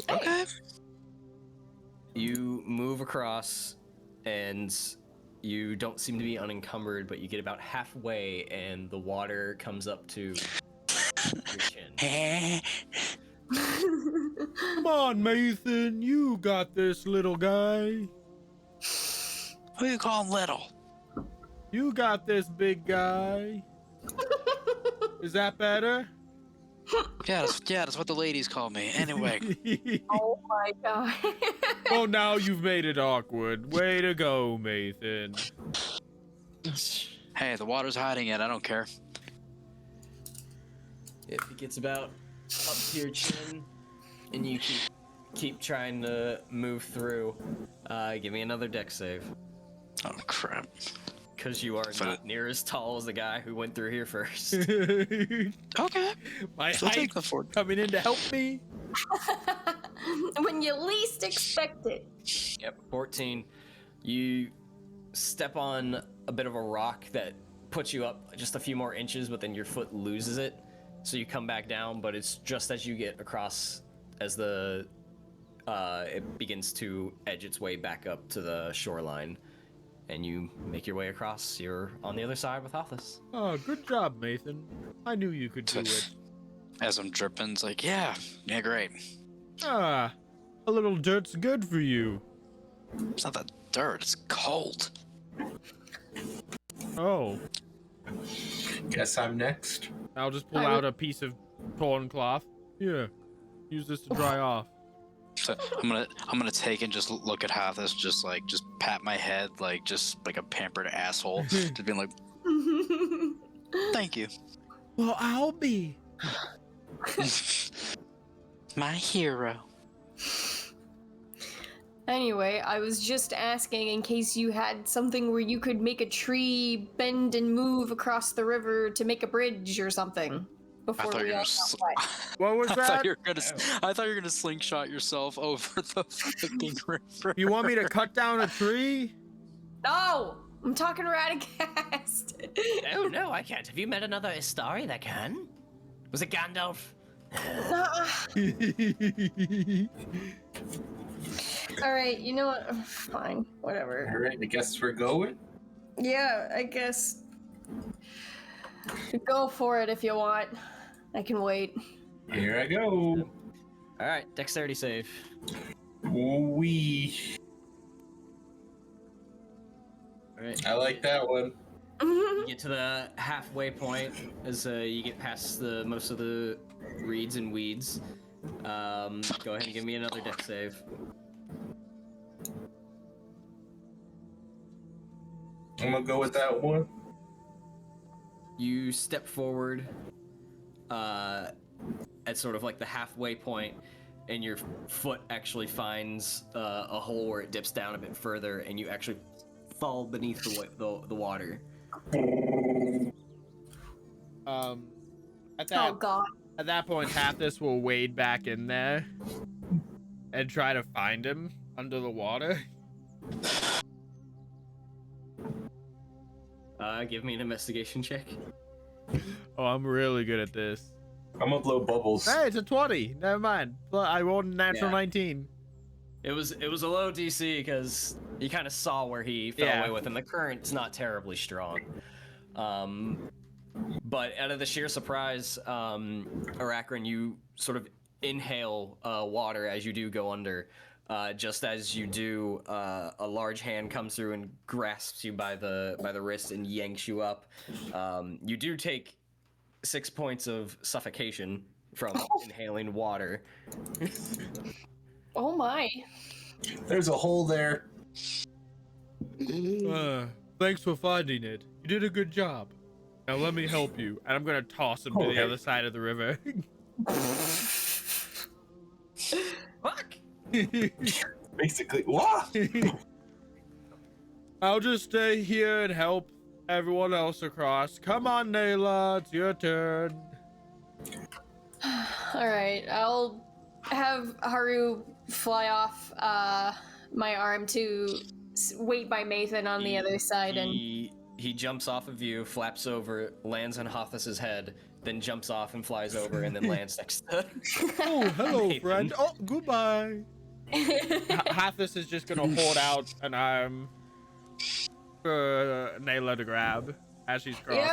Okay. You move across, and you don't seem to be unencumbered, but you get about halfway, and the water comes up to your chin. Come on, Maethon, you got this, little guy. Who you call little? You got this, big guy. Is that better? Yeah, that's what the ladies call me. Anyway. Oh my god. Oh, now you've made it awkward. Way to go, Maethon. Hey, the water's hiding it. I don't care. It gets about up to your chin, and you keep trying to move through. Give me another dex save. Oh crap. Because you are not near as tall as the guy who went through here first. Okay. My Still height take the fort. coming in to help me. When you least expect it. Yep, 14. You step on a bit of a rock that puts you up just a few more inches, but then your foot loses it. So you come back down, but it's just as you get across as it begins to edge its way back up to the shoreline. And you make your way across. You're on the other side with Hathus. Oh, good job, Maethon. I knew you could do it. As I'm dripping, it's like, yeah, great. Ah, a little dirt's good for you. It's not that dirt, it's cold. Oh, Guess I'm next. I'll just pull out a piece of torn cloth. Here, use this to dry off. So I'm gonna take and just look at Hathus, just pat my head, just like a pampered asshole, just being like, thank you. Well, I'll be. My hero. Anyway, I was just asking in case you had something where you could make a tree bend and move across the river to make a bridge or something. Before we all got wet. What was I that? thought you were gonna slingshot yourself over the fucking river. You want me to cut down a tree? No! I'm talking Radagast. Oh no, I can't. Have you met another Istari that can? Was it Gandalf? Alright, you know what? Fine, whatever. All right, I guess we're going. Yeah, I guess. Go for it if you want. I can wait. Here I go. All right, dexterity save. Wee. All right. I like that one. You get to the halfway point as you get past most of the reeds and weeds. Go ahead and give me another dex save. I'm gonna go with that one. You step forward at sort of like the halfway point, and your foot actually finds a hole where it dips down a bit further, and you actually fall beneath the water. At Oh god. that point, Hathus will wade back in there and try to find him under the water. Give me an investigation check. Oh, I'm really good at this. I'm gonna blow bubbles. Hey, it's a 20. Never mind. I rolled a natural 19. It was a low DC because you kind of saw where he fell away with, and the current's not terribly strong. But out of the sheer surprise, Arachran, you sort of inhale water as you do go under. Just as you do, a large hand comes through and grasps you by the wrist and yanks you up. You do take 6 points of suffocation from inhaling water. Oh my. There's a hole there. Thanks for finding it. You did a good job. Now let me help you. And I'm gonna toss him to the other side of the river. Fuck! Basically, what? I'll just stay here and help everyone else across. Come on, Nela, it's your turn. Alright, I'll have Haru fly off my arm to wait by Maethon on the other side, and he jumps off of you, flaps over, lands on Hathus's head, then jumps off and flies over, and then lands next to. Oh, hello, Maethon. friend. Oh, goodbye. Hathus is just gonna hold out an arm for Nela to grab as she's crossing.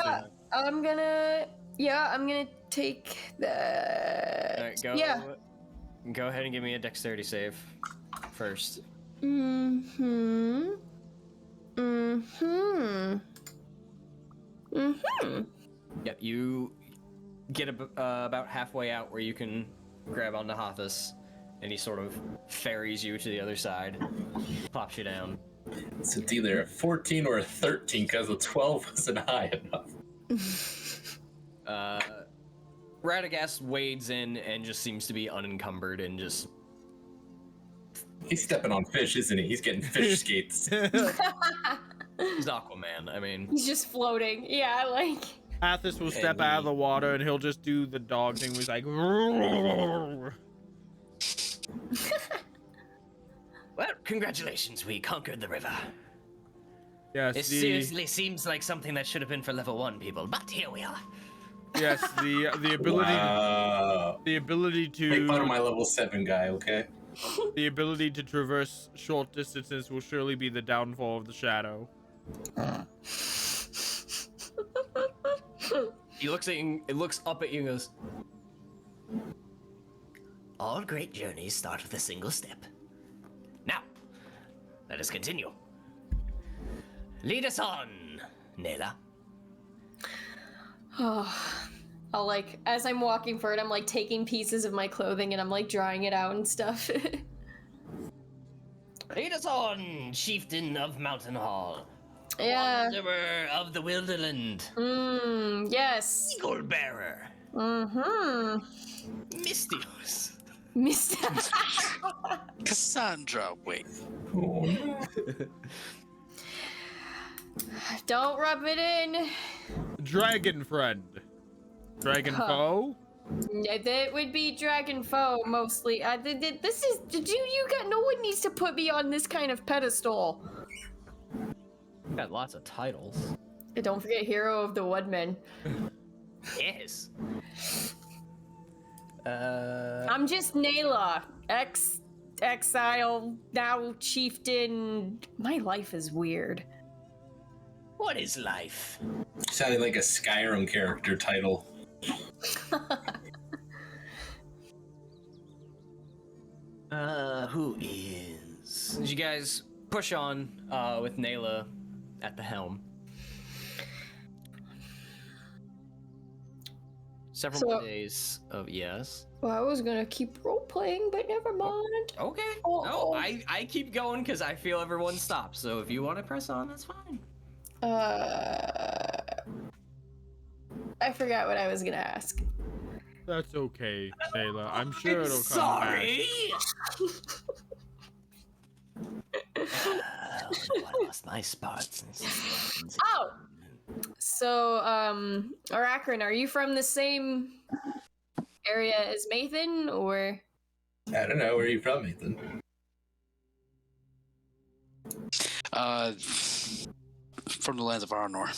Yeah, I'm gonna take the. All right, go. Yeah. Go ahead and give me a dexterity save first. Mm-hmm. Yep, you get about halfway out where you can grab onto Hathus, and he sort of ferries you to the other side, pops you down. So it's either a 14 or a 13 because a 12 wasn't high enough. Radagast wades in and just seems to be unencumbered and just... He's stepping on fish, isn't he? He's getting fish skates. He's Aquaman, I mean... He's just floating. Yeah, like... Hathus will step out of the water and he'll just do the dog thing where he's like... Well, congratulations, we conquered the river. Yes, This seriously seems like something that should have been for level 1 people, but here we are. Yes, the ability the ability Make fun of to my level 7 guy, okay? the ability to traverse short distances will surely be the downfall of the shadow. He looks at you, it looks up at you and goes, All great journeys start with a single step. Now, let us continue. Lead us on, Nela. Oh, I'll like, as I'm walking for it, I'm like taking pieces of my clothing and I'm like drying it out and stuff. Lead us on, Chieftain of Mountain Hall. Yeah. Wanderer of the Wilderland. Yes. Eagle Bearer. Mm-hmm. Mystios. Misty. Cassandra, wait. Oh, no. Don't rub it in. Dragon friend. Dragon foe? Yeah, that would be dragon foe mostly. This is you got no one needs to put me on this kind of pedestal. got lots of titles. And don't forget Hero of the Woodmen. Yes. I'm just Nela, exile, now chieftain. My life is weird. What is life? Sounded like a Skyrim character title. Who is? As you guys push on with Nela at the helm. Several more days of yes. Well, I was gonna keep role playing, but never mind. Okay. Oh, No, oh. I keep going because I feel everyone stops. So if you want to press on, that's fine. I forgot what I was gonna ask. That's okay, Nela. I'm sure it'll come Sorry. What was my spots? Oh! So, Arachran, are you from the same area as Maethon, or? I don't know. Where are you from, Ethan? From the lands of Arnor.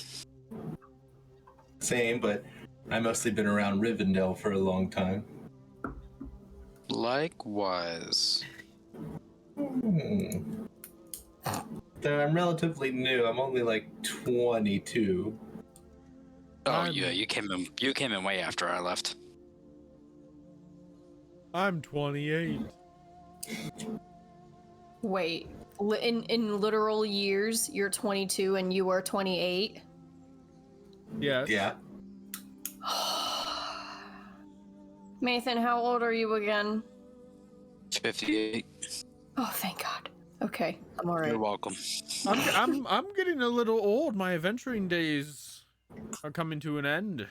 Same, but I mostly been around Rivendell for a long time. Likewise. Though I'm relatively new. I'm only like 22. Oh yeah, you came in way after I left. I'm 28. Wait, in literal years, you're 22 and you are 28? Yes. Yeah. Maethon, how old are you again? 58. Oh, thank God. Okay, I'm alright. You're welcome. I'm getting a little old. My adventuring days are coming to an end.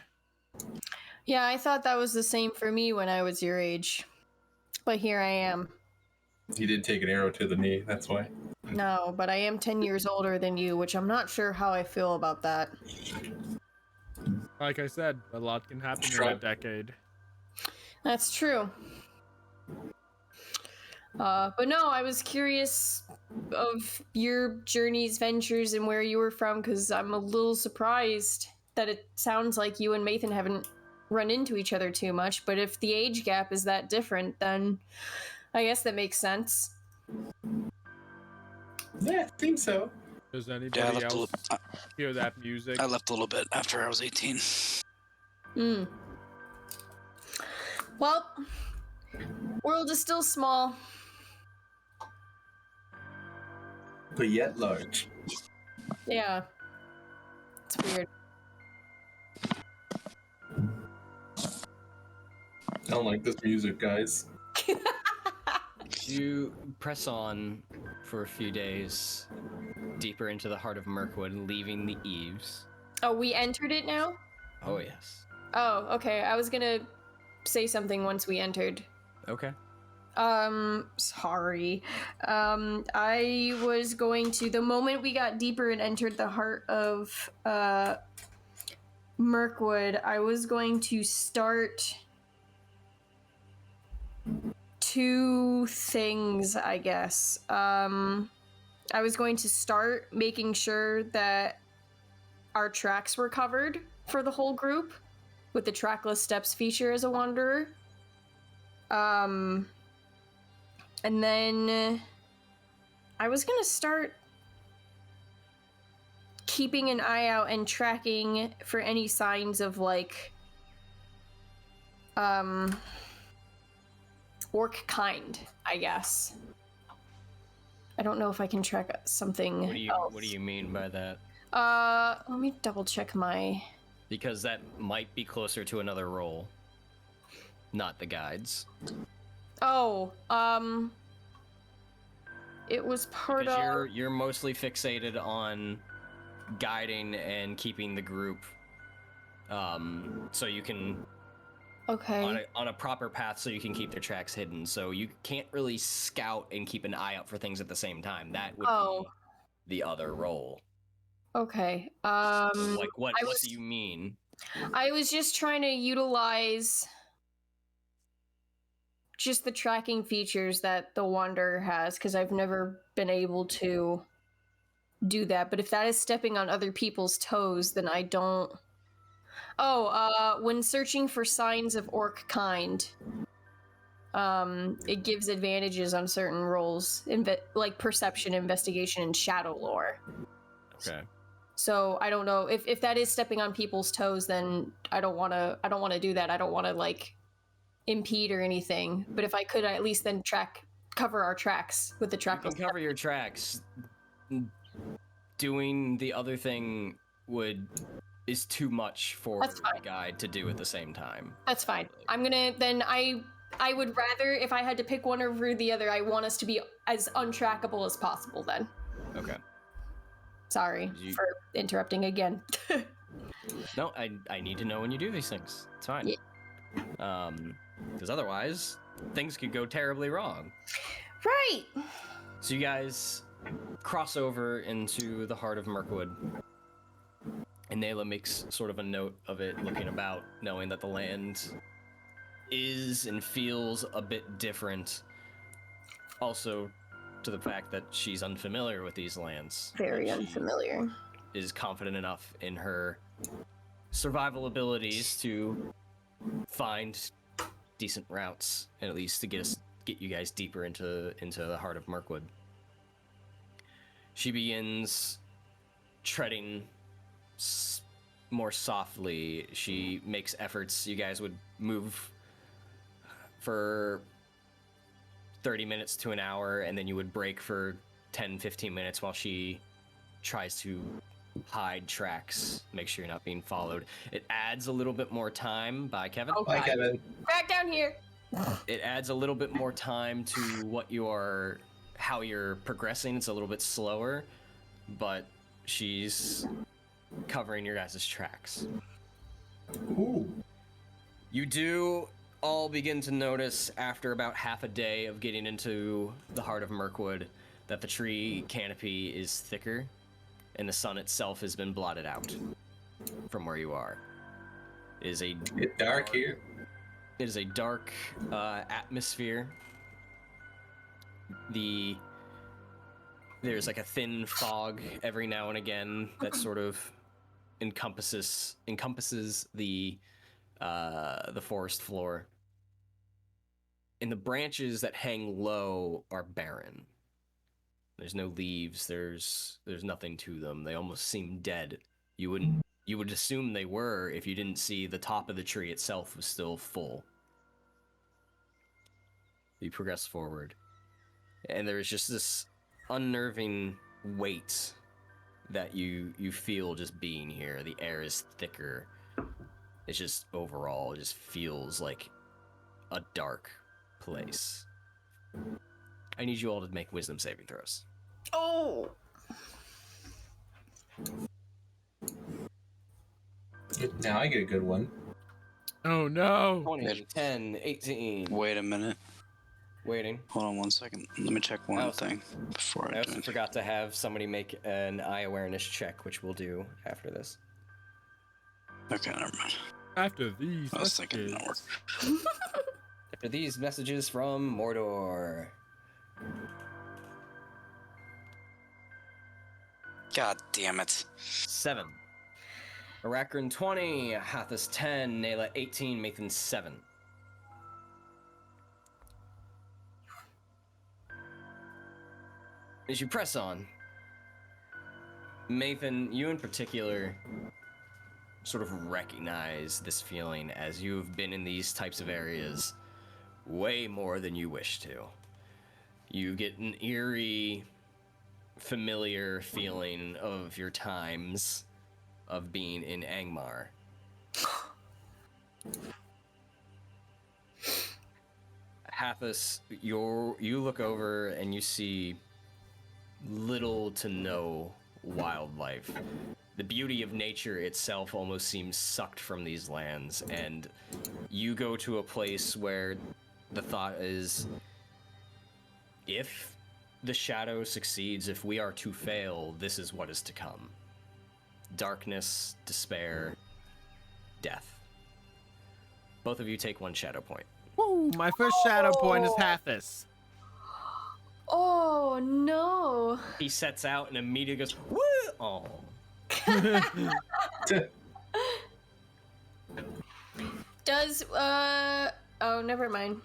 Yeah, I thought that was the same for me when I was your age. But here I am. You did take an arrow to the knee. That's why. No, but I am 10 years older than you, which I'm not sure how I feel about that. Like I said, a lot can happen in a decade. That's true. But no, I was curious of your journeys, ventures, and where you were from, because I'm a little surprised that it sounds like you and Maethon haven't run into each other too much. But if the age gap is that different, then I guess that makes sense. Yeah, I think so. Does Yeah, anybody else hear that music? I left a little bit after I was 18. Hmm. Well, world is still small. But yet large. Yeah. It's weird. I don't like this music, guys. You press on for a few days, deeper into the heart of Mirkwood, leaving the eaves. Oh, we entered it now? Oh, yes. Oh, okay. I was gonna say something once we entered. Okay. Sorry. I was going to, the moment we got deeper and entered the heart of, Mirkwood, I was going to start two things, I guess. I was going to start making sure that our tracks were covered for the whole group with the trackless steps feature as a wanderer. And then I was gonna start keeping an eye out and tracking for any signs of like orc kind, I guess. I don't know if I can track something else. What do you mean by that? Let me double check my... Because that might be closer to another role, not the guides. Oh, it was part Because of... you're mostly fixated on guiding and keeping the group, so you can Okay. on a proper path, so you can keep their tracks hidden. So you can't really scout and keep an eye out for things at the same time. That would be the other role. Okay. Like what? I What was- do you mean? I was just trying to utilize just the tracking features that the Wanderer has, because I've never been able to do that. But if that is stepping on other people's toes, then I don't... Oh, when searching for signs of orc kind, it gives advantages on certain rolls, like perception, investigation, and shadow lore. Okay. So I don't know if that is stepping on people's toes. Then I don't want to do that. I don't want to like impede or anything. But if I could at least then cover our tracks with the track. You can cover your tracks. Doing the other thing is too much for the guide to do at the same time. That's fine. I'm gonna then I would rather, if I had to pick one over the other, I want us to be as untrackable as possible then. Okay. Sorry for interrupting again. No, I need to know when you do these things. It's fine. Yeah. Because otherwise, things could go terribly wrong. Right. So you guys cross over into the heart of Mirkwood. And Nela makes sort of a note of it, looking about, knowing that the land is and feels a bit different. Also, to the fact that she's unfamiliar with these lands. Very unfamiliar. Is confident enough in her survival abilities to find decent routes, and at least to get you guys deeper into the heart of Mirkwood. She begins treading more softly. She makes efforts. You guys would move for 30 minutes to an hour, and then you would break for 10-15 minutes while she tries to hide tracks, make sure you're not being followed. It adds a little bit more time. Bye, Kevin. Bye, Kevin. Back down here. It adds a little bit more time to how you're progressing. It's a little bit slower, but she's covering your guys' tracks. Ooh. You do all begin to notice after about half a day of getting into the heart of Mirkwood that the tree canopy is thicker and the sun itself has been blotted out from where you are. It is It's dark here. It is a dark atmosphere. The There's like a thin fog every now and again that sort of encompasses the forest floor. And the branches that hang low are barren. There's no leaves. There's nothing to them. They almost seem dead. You would assume they were if you didn't see the top of the tree itself was still full. You progress forward, and there's just this unnerving weight that you feel just being here. The air is thicker. It's just overall, it just feels like a dark place. I need you all to make wisdom saving throws. Oh! Now I get a good one. Oh no! 20, 10, 18. Wait a minute. Waiting. Hold on 1 second. Let me check one thing before I I do also anything. forgot to have somebody make an eye awareness check, which we'll do after this. Okay, never mind. After these I was thinking it messages. didn't work. After these messages from Mordor. God damn it. 7. Arachran 20, Hathus 10, Nela 18, Maethon 7. As you press on, Maethon, you in particular sort of recognize this feeling as you've been in these types of areas way more than you wish to. You get an eerie, familiar feeling of your times of being in Angmar. Hathus, you look over and you see little to no wildlife. The beauty of nature itself almost seems sucked from these lands, and you go to a place where the thought is, if the shadow succeeds, if we are to fail, this is what is to come. Darkness, despair, death. Both of you take 1 shadow point. Woo! My first shadow point is Hathus. Oh no! He sets out and immediately goes, woo! Oh. Does oh, never mind.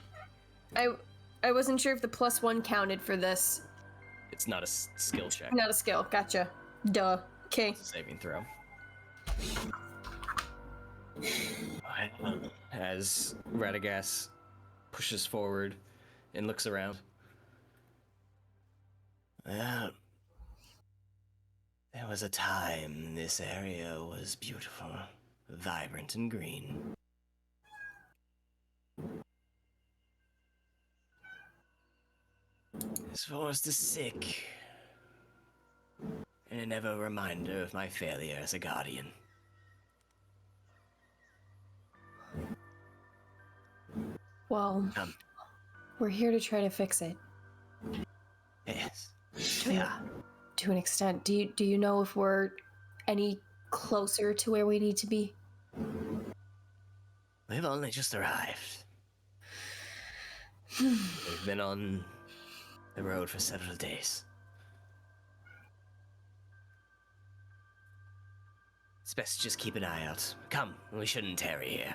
I wasn't sure if the +1 counted for this. It's not a skill check. Not a skill. Gotcha. Duh. Okay. It's a saving throw. As Radagast pushes forward and looks around. Well, there was a time this area was beautiful, vibrant and green. This forest is sick, and an ever reminder of my failure as a guardian. Well, we're here to try to fix it. Yes, we are. To an extent. Do you know if we're any closer to where we need to be? We've only just arrived. We've been on the road for several days. It's best to just keep an eye out. Come, we shouldn't tarry here.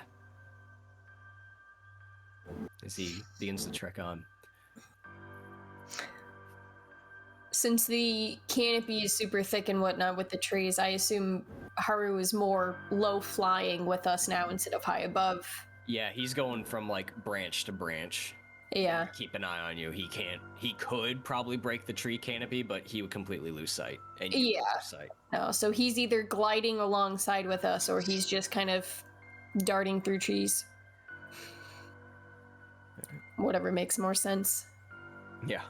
As he begins to trek on. Since the canopy is super thick and whatnot with the trees, I assume Haru is more low flying with us now instead of high above. Yeah, he's going from like branch to branch. Yeah. Keep an eye on you. He could probably break the tree canopy, but he would completely lose sight. And you would lose sight. No, so he's either gliding alongside with us or he's just kind of darting through trees. Whatever makes more sense. Yeah.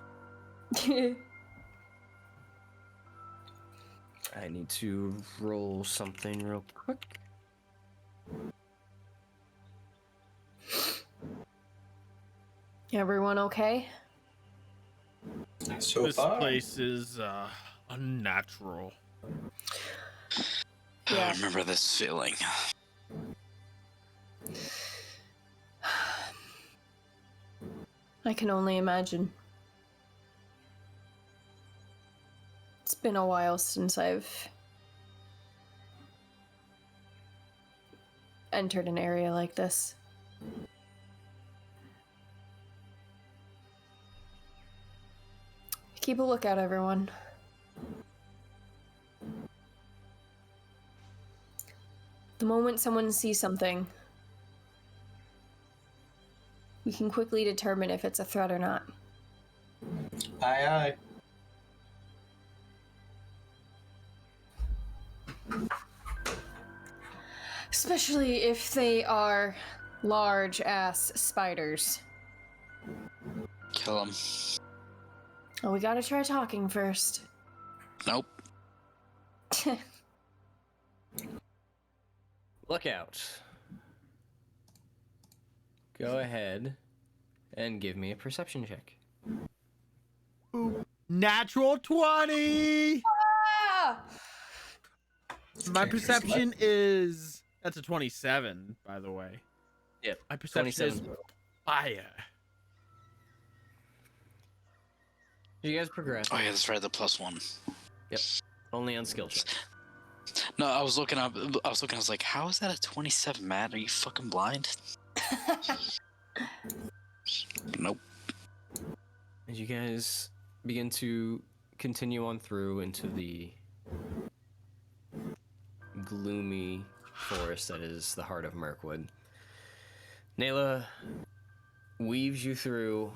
I need to roll something real quick. Everyone okay? So This far, place is unnatural. I remember this feeling. I can only imagine. been a while since I've entered an area like this. Keep a lookout, everyone. The moment someone sees something, we can quickly determine if it's a threat or not. Aye, aye. Especially if they are large-ass spiders. Kill him. Oh, we gotta try talking first. Nope. Look out. Go ahead and give me a perception check. Natural 20! Ah! My perception is... That's a 27, by the way. Yep. My perception is 27. fire. You guys progress. Oh yeah, that's right. The +1. Yep. Only on skill check. No, I was looking. I was like, how is that a 27, Matt? Are you fucking blind? Nope. As you guys begin to continue on through into the gloomy forest that is the Heart of Mirkwood, Nela weaves you through,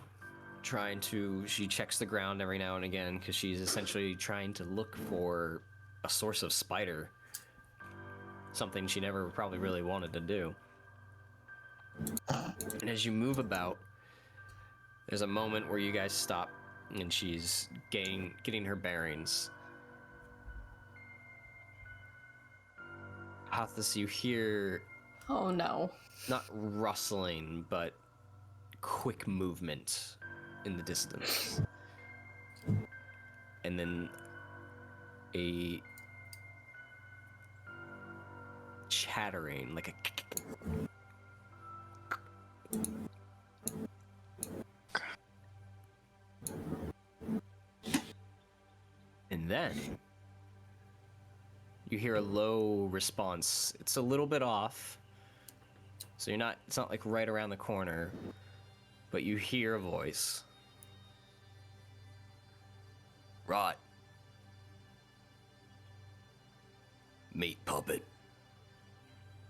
she checks the ground every now and again because she's essentially trying to look for a source of spider, something she never probably really wanted to do. And as you move about, there's a moment where you guys stop and she's getting her bearings. Hathus, you hear Oh no. not rustling, but quick movement in the distance. And then a chattering, like a... And then you hear a low response. It's a little bit off, so it's not like right around the corner, but you hear a voice. Right. Meat puppet.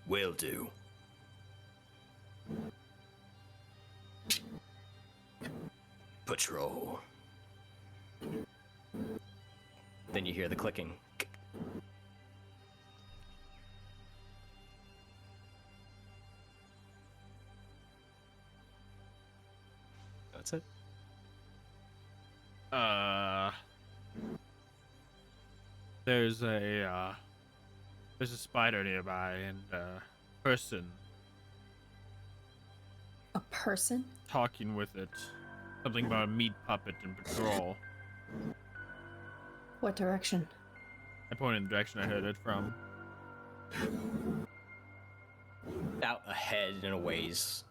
Will do. Patrol. Then you hear the clicking. That's it. There's a spider nearby and a person A person? talking with it. Something about a meat puppet and patrol. What direction? I pointed in the direction I heard it from. Out ahead and a ways.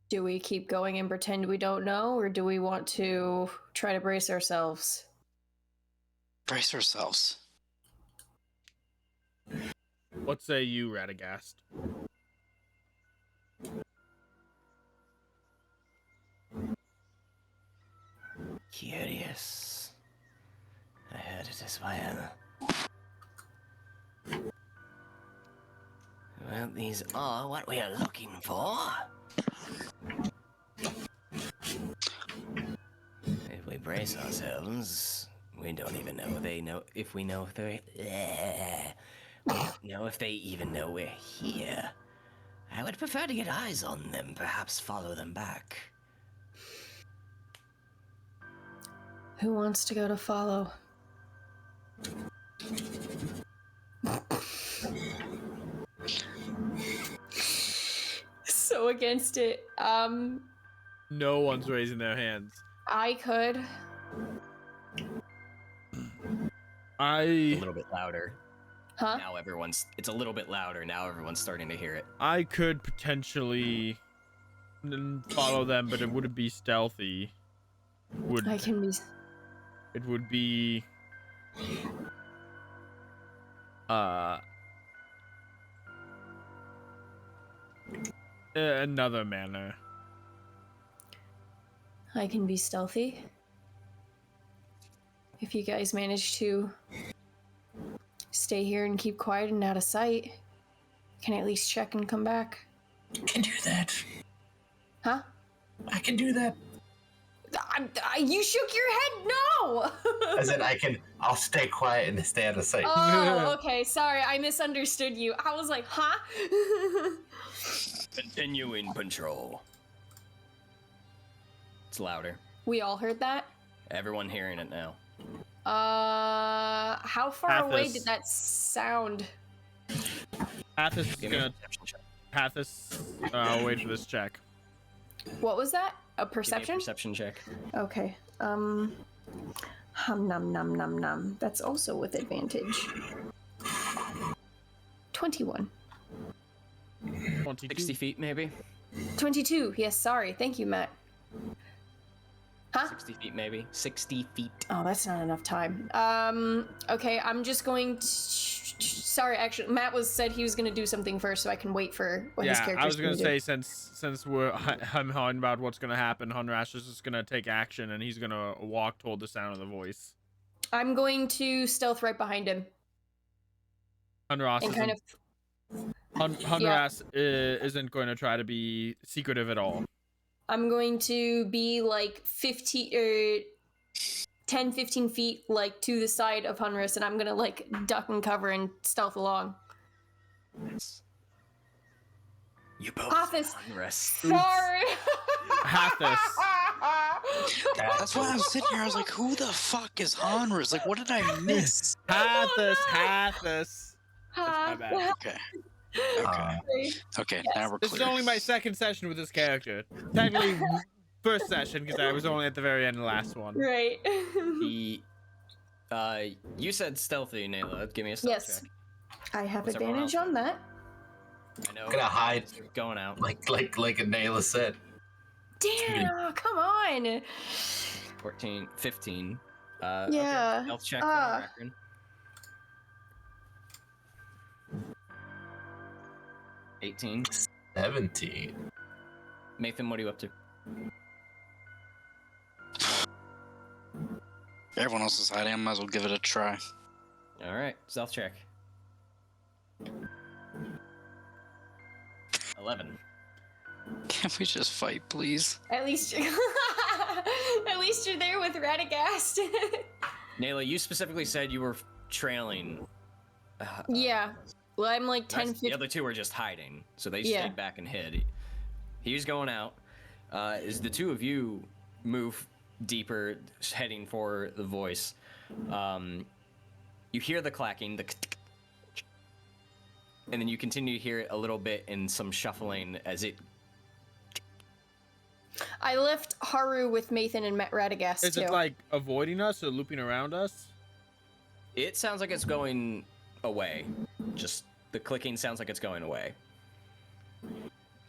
Do we keep going and pretend we don't know, or do we want to try to brace ourselves? Brace ourselves. What say you, Radagast? Curious. I heard it as well. Well, these are what we are looking for. If we brace ourselves, we don't even know if we know if they're... We don't know if they even know we're here. I would prefer to get eyes on them, perhaps follow them back. Who wants to go to follow? So against it. No one's raising their hands. I could. A little bit louder. Huh? Now it's a little bit louder. Now everyone's starting to hear it. I could potentially and follow them, but it wouldn't be stealthy. I can be. It would be another manner. I can be stealthy. If you guys manage to stay here and keep quiet and out of sight, can at least check and come back. I can do that. Huh? I can do that. You shook your head. No. I said I'll stay quiet and stay out of sight. Oh, okay. Sorry, I misunderstood you. I was like, huh? Continuing patrol. It's louder. We all heard that. Everyone hearing it now. How far away Hathus. did that sound? Hathus is Give me a gonna. perception check. Hathus, I'll wait for this check. What was that? A Give me a perception? perception check. Okay. Hum num num num num. That's also with advantage. 21. 22. 60 feet, maybe? 22. Yes, sorry. Thank you, Matt. Huh? 60 feet, maybe? 60 feet. Oh, that's not enough time. Okay, I'm just going to... Sorry, actually, Matt said he was going to do something first, so I can wait for what his Yeah, character's I was gonna do. say since I'm on about what's gonna happen, Hunrash is just gonna take action and he's gonna walk toward the sound of the voice. I'm going to stealth right behind him Hunrash and kind of... Hunrash isn't going to try to be secretive at all. I'm going to be like 10, 15 feet like to the side of Hunrus, and I'm gonna like duck and cover and stealth along. You both Hathus. unrest. Sorry. Hathus. That's why I was sitting here. I was like, "Who the fuck is Honors? Like, what did I miss?" Hathus. That's my bad. Okay. Okay. Now we're This is clear. only my second session with this character. Technically, first session because I was only at the very end of the last one. Right. You said stealthy, Nela. Give me a stealth Yes. check. I have What's everyone advantage else on that. I know. I'm gonna hide. Going out. Like Nela said. Damn, come on. 14, 15. Yeah. Okay. Stealth check from Arachran. $18. 17. Maethon, what are you up to? Everyone else is hiding. I might as well give it a try. All right, stealth check. 11. Can we just fight, please? At least you're there with Radagast. Nela, you specifically said you were trailing. Yeah. Well, I'm like 10, The 15. other two were just hiding, so they Yeah. stayed back and hid. He's going out. As the two of you move deeper, heading for the voice, you hear the clacking, and then you continue to hear it a little bit in some shuffling as it. I left Haru with Maethon and Radagast Is too. it like avoiding us or looping around us? It sounds like it's going away. Just the clicking sounds like it's going away.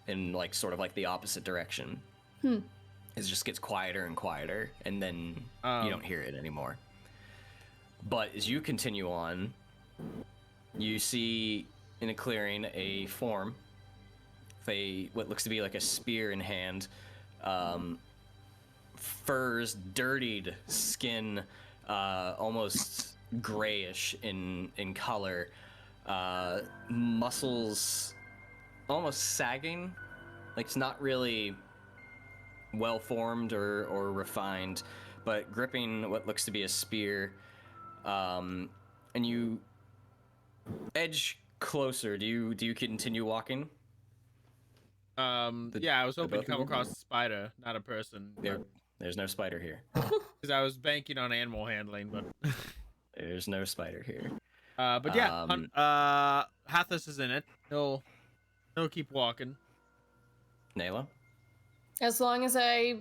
In like sort of like the opposite direction. It just gets quieter and quieter, and then you don't hear it anymore. But as you continue on, you see in a clearing a form with what looks to be like a spear in hand, furs, dirtied skin, almost grayish in color, muscles almost sagging, like it's not really well formed or refined, but gripping what looks to be a spear, and you edge closer. Do you continue walking? Yeah, I was hoping to both of come you? across a spider, not a person. There's no spider here. Because I was banking on animal handling, but There's no spider here. but yeah, Hathus is in it. He'll keep walking. Nela? As long as I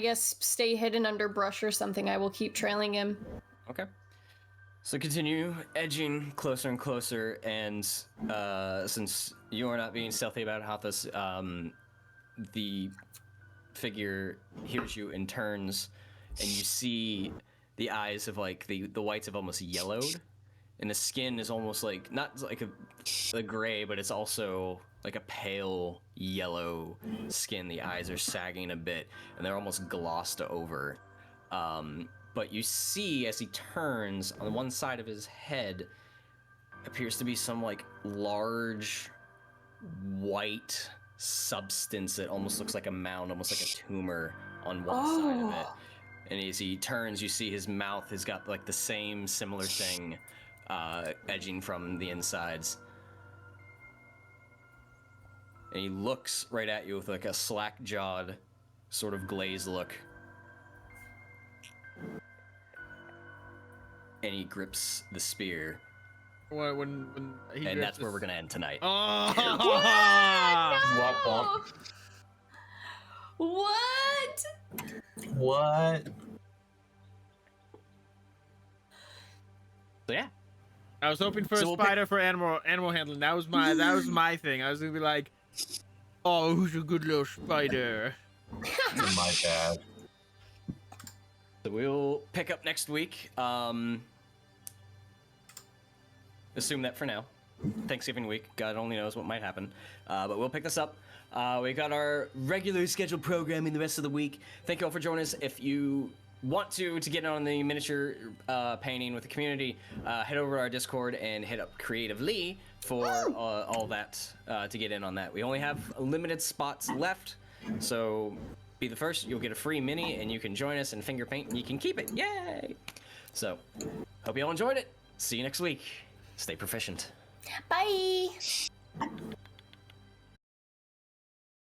guess, stay hidden under brush or something, I will keep trailing him. Okay. So continue edging closer and closer, and since you are not being stealthy about Hathus, the figure hears you and turns, and you see the eyes of like the whites have almost yellowed, and the skin is almost like not like a gray, but it's also like a pale yellow skin. The eyes are sagging a bit, and they're almost glossed over. But you see as he turns, on one side of his head appears to be some like large white substance that almost looks like a mound, almost like a tumor on one side of it. And as he turns, you see his mouth has got like the same similar thing edging from the insides. And he looks right at you with like a slack-jawed, sort of glazed look. And he grips the spear. When he And grips that's where we're gonna end tonight. Oh! What? What? So yeah. I was hoping for So a we'll spider for animal handling. That was my thing. I was gonna be like, oh, who's a good little spider? My bad. So we'll pick up next week. Assume that for now. Thanksgiving week. God only knows what might happen. But we'll pick this up. We got our regular scheduled programming the rest of the week. Thank you all for joining us. If you want to get on the miniature painting with the community, head over to our Discord and hit up Creatively for all that to get in on that. We only have limited spots left, so be the first. You'll get a free mini, and you can join us and finger paint, and you can keep it. Yay! So, hope you all enjoyed it. See you next week. Stay proficient. Bye.